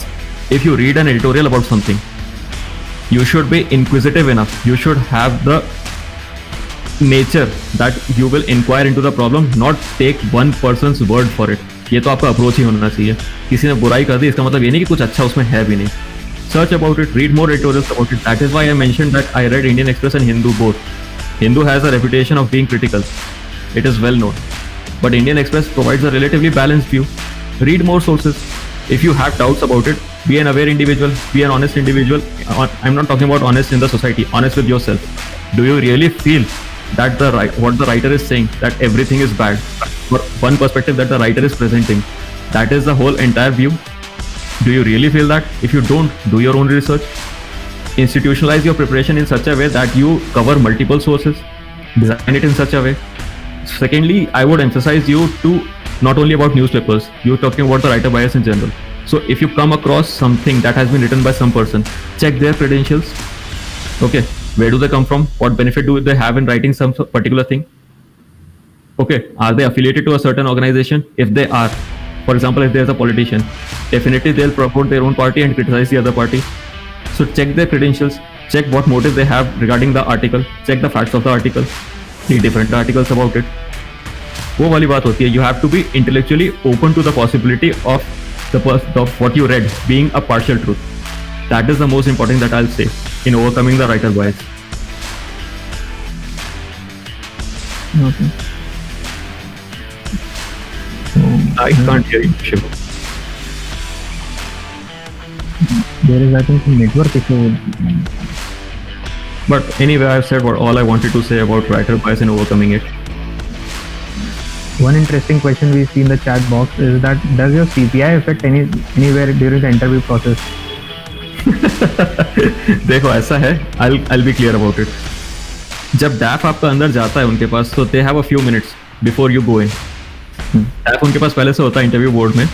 if you read an editorial about something, you should be inquisitive enough. You should have the nature that you will inquire into the problem, not take one person's word for it. ये तो आपका अप्रोच ही होना चाहिए. किसी ने बुराई कर दी इसका मतलब ये नहीं कि कुछ अच्छा उसमें है भी नहीं. Search about it, read more editorials about it. That is why I mentioned that I read Indian Express and Hindu both. Hindu has a reputation of being critical. It is well known. But Indian Express provides a relatively balanced view. Read more sources. If you have doubts about it, be an aware individual, be an honest individual. I'm not talking about honest in the society, honest with yourself. Do you really feel that what the writer is saying, that everything is bad? For one perspective that the writer is presenting, that is the whole entire view. Do you really feel that? If you don't, do your own research. Institutionalize your preparation in such a way that you cover multiple sources. Design it in such a way. Secondly, I would emphasize you to not only about newspapers, you're talking about the writer bias in general. So if you come across something that has been written by some person, check their credentials. Okay, where do they come from? What benefit do they have in writing some particular thing? Okay, are they affiliated to a certain organization? If they are, for example, if there's a politician, definitely they'll promote their own party and criticize the other party. So check their credentials, check what motive they have regarding the article, check the facts of the article, read different articles about it. वो वाली बात होती है, you have to be intellectually open to the possibility of what you read being a partial truth. That is the most important that I'll say in overcoming the writer bias. Okay. I can't hear you, Shiva. There is, I think, some network issue. But anyway, I've said all I wanted to say about writer bias and overcoming it. One interesting question we see in the chat box is that does your CPI affect anywhere during the interview process? देखो ऐसा है, I'll be clear about it. जब DAF आपका अंदर जाता है उनके पास, तो they have a few minutes before you go in. DAF उनके पास पहले से होता है इंटरव्यू बोर्ड में.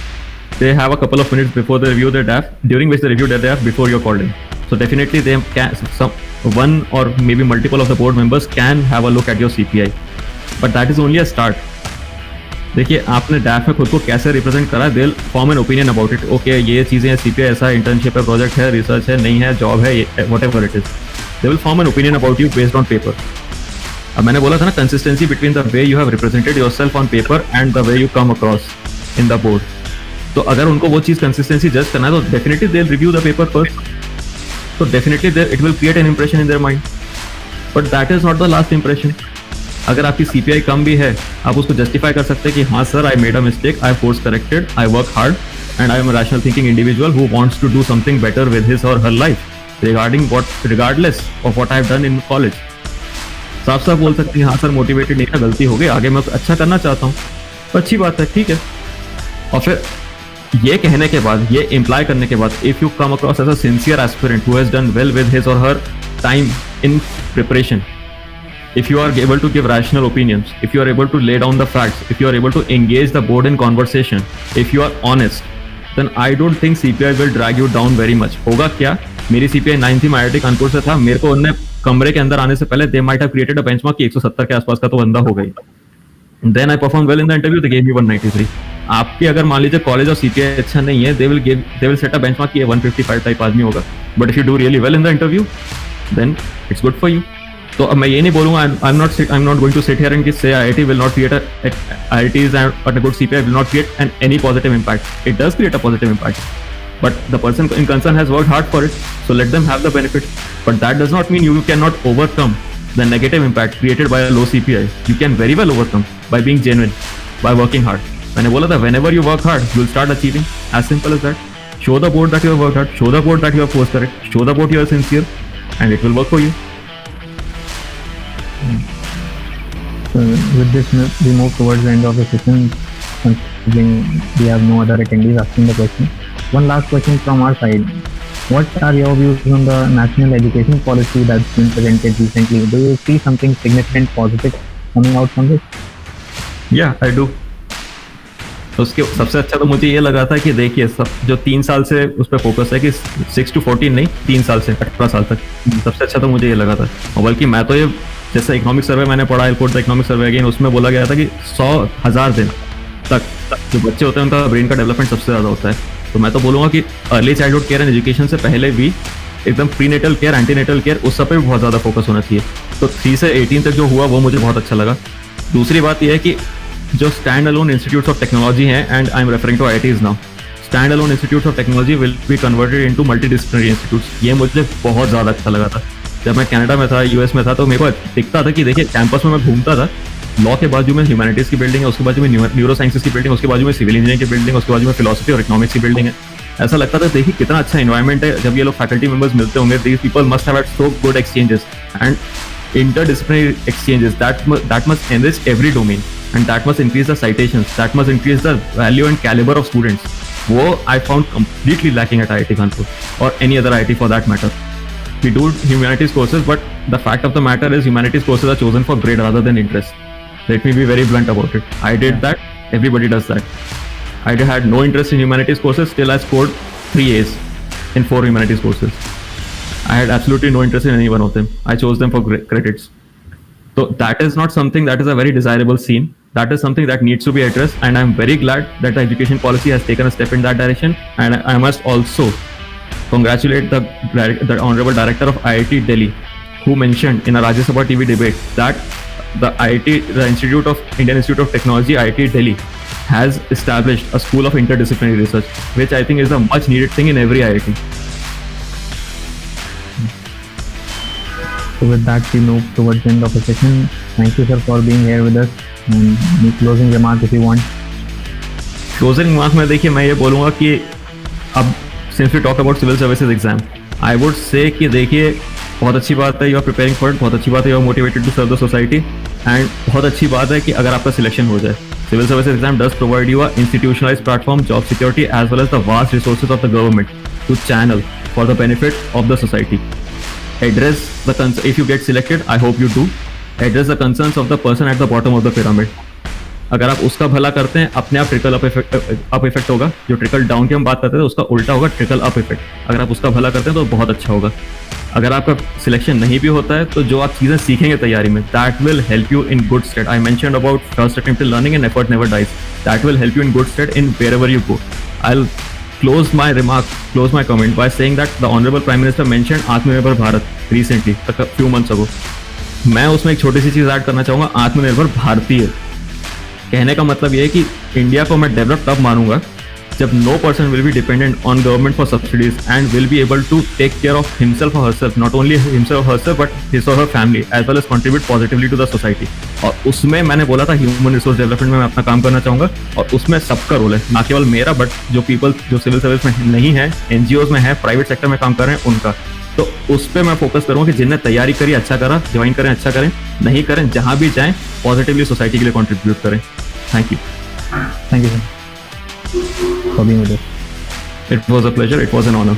They have a couple of minutes before they review their DAF, during which they review their DAF before you're called in. So definitely they can, one or maybe multiple of the board members can have a look at your CPI. But that is only a start. देखिए आपने DAF में खुद को कैसे रिप्रेजेंट करा, they'll form an opinion about it. Okay, ये चीज़ें हैं, CPI ऐसा है, इंटर्नशिप है, प्रोजेक्ट है, रिसर्च है, नहीं है, जॉब है, whatever it is. They will form an opinion about you based on paper. अब मैंने बोला था ना, consistency between the way you have represented yourself on paper and the way you come across in the board. तो अगर उनको वो चीज़ कंसिस्टेंसी जज करना है तो definitely they review the paper first. तो definitely it will create an impression in their mind, but that is not the last impression. अगर आपकी CPI कम भी है, आप उसको जस्टिफाई कर सकते हैं कि हाँ sir, I made a mistake, I course corrected, I work hard and I am a rational thinking individual who wants to do something better with his or her life regardless of what I have done in college. साफ साफ बोल सकते हैं हाँ सर, मोटिवेटेड नहीं था, गलती हो गई, आगे मैं अच्छा करना चाहता हूँ. अच्छी बात है, ठीक है. और फिर ये कहने के बाद, ये इम्प्लाई करने के बाद, if you come across as a sincere aspirant who has done well with his or her time in preparation, if you are able to give rational opinions, if you are able to lay down the facts, if you are able to engage the board in conversation, if you are honest, then I don't think CPI will drag you down very much. होगा क्या, मेरी CPI 9 थी, मैं IIT कानपुर से था, मेरे को उन्होंने कमरे के अंदर आने से पहले they might have created a benchmark कि 170 के आसपास का तो बंदा हो गई. Then I performed well in the interview, they gave me 193. आपके अगर मान लीजिए कॉलेज और CPI अच्छा नहीं है, they will set a benchmark कि 155 टाइप आदमी होगा. But if you do really well in the interview, then it's good for you. तो अब मैं ये नहीं बोलूँगा, I'm not going to sit here and say IIT will not create IITs and a good CPI will not create any positive impact. It does create a positive impact, but the person in concern has worked hard for it, so let them have the benefit. But that does not mean you cannot overcome the negative impact created by a low CPI. You can very well overcome by being genuine, by working hard. मैंने बोला था, whenever you work hard, you'll start achieving. As simple as that. Show the board that you have worked hard. Show the board that you have course correct. Show the board you are sincere, and it will work for you. So with this, we move towards the end of the session. Considering we have no other attendees asking the question. One last question from our side. What are your views on the national education policy that's been presented recently? Do you see something significant positive coming out from this? Yeah, I do. उसके सबसे अच्छा तो मुझे ये लगा था कि देखिए सब जो 3 साल से उस पर फोकस है कि 6 to 14 नहीं, 3 साल से 18 साल तक, सबसे अच्छा तो मुझे ये लगा था. और बल्कि मैं तो ये जैसे इकोनॉमिक सर्वे मैंने पढ़ा, एयरपोर्ट का इकोनॉमिक सर्वे अगेन, उसमें बोला गया था कि 100,000 दिन तक जो बच्चे होते हैं उनका ब्रेन का डेवलपमेंट सबसे ज़्यादा होता है. तो मैं तो बोलूँगा कि early childhood care and education से पहले भी एकदम प्रीनेटल केयर, एंटीनेटल केयर, उस सब पे भी बहुत ज़्यादा फोकस होना चाहिए. तो 3 से 18 तक जो हुआ वो मुझे बहुत अच्छा लगा. दूसरी बात यह है कि जो stand alone institutes of technology हैं, and I am referring to IITs now, stand alone institutes of technology will be converted into multidisciplinary institutes. ये मुझे बहुत ज़्यादा अच्छा लगा था. जब मैं कनाडा में था, US में था, तो मेरे को दिखता था कि देखिए कैंपस में मैं घूमता था, लॉ के बाजू में ह्यूमैनिटीज़ की बिल्डिंग है, उसके बाजू में न्यूरो साइंसेस की बिल्डिंग, उसके बाजू में सिविल इंजीनियरिंग की बिल्डिंग, उसके बाजू में फिलोसफी और इकोनॉमिक्स की बिल्डिंग है. ऐसा लगता था देखिए कितना अच्छा इन्वायरमेंट है. जब ये लोग फैकल्टी मेंबर्स मिलते होंगे, these people must have had so good exchanges and interdisciplinary exchanges that must enrich every domain, and that must increase the citations, that must increase the value and caliber of students. वो I found completely lacking at IIT Kanpur or any other IIT for that matter. We do humanities courses, but the fact of the matter is humanities courses are chosen for grade rather than interest. Let me be very blunt about it. I did that. Everybody does that. I had no interest in humanities courses. Still, I scored 3 A's in 4 humanities courses. I had absolutely no interest in any one of them. I chose them for credits. So that is not something that is a very desirable scene. That is something that needs to be addressed, and I'm very glad that the education policy has taken a step in that direction. And I must also congratulate the Honorable Director of IIT Delhi, who mentioned in a Rajya Sabha TV debate that the Indian Institute of Technology, IIT Delhi, has established a school of interdisciplinary research, which I think is a much needed thing in every IIT. So with that, we move towards the end of the session. Thank you, sir, for being here with us. And any closing remark if you want. Closing remark में देखिए मैं ये बोलूँगा कि अब since we talk about civil services exam, I would say कि देखिए बहुत अच्छी बात है you are preparing for it, बहुत अच्छी बात है you are motivated to serve the society, and बहुत अच्छी बात है कि अगर आपका सिलेक्शन हो जाए. Civil services exam does provide you a institutionalized platform, job security, as well as the vast resources of the government to channel for the benefit of the society. Address the if you get selected, I hope you do, address the concerns of the person at the bottom of the pyramid. अगर आप उसका भला करते हैं, अपने आप ट्रिकल अप इफेक्ट होगा. जो ट्रिकल डाउन की हम बात करते थे उसका उल्टा होगा ट्रिकल अप इफेक्ट. अगर आप उसका भला करते हैं तो बहुत अच्छा होगा. अगर आपका सिलेक्शन नहीं भी होता है तो जो आप चीज़ें सीखेंगे तैयारी में, that will help you in good state. I mentioned about first attempt in learning and effort never dies. That will help you in good state in wherever you go. I'll close my comment by saying that the Honorable Prime Minister mentioned Atmanirbhar Bharat recently, a few months ago. मैं उसमें एक छोटी सी चीज़ ऐड करना चाहूँगा, आत्मनिर्भर भारतीय. कहने का मतलब ये है कि इंडिया को मैं डेवलप तब मानूंगा जब no person will be dependent on government for subsidies and will be able to take care of himself or herself, not only himself or herself but his or her family, as well as contribute positively to the society. और उसमें मैंने बोला था ह्यूमन रिसोर्स डेवलपमेंट में मैं अपना काम करना चाहूँगा, और उसमें सबका रोल है, ना केवल मेरा बट जो पीपल जो सिविल सर्विस में नहीं है, NGOs में है, प्राइवेट सेक्टर में काम कर रहे हैं उनका. तो उस पर मैं फोकस करूँगा कि जिनने तैयारी करी अच्छा करा, ज्वाइन करें अच्छा करें, नहीं करें जहाँ भी जाएँ पॉजिटिवली सोसाइटी के लिए कॉन्ट्रीब्यूट करें. Thank you sir for being with us. It was a pleasure. It was an honor.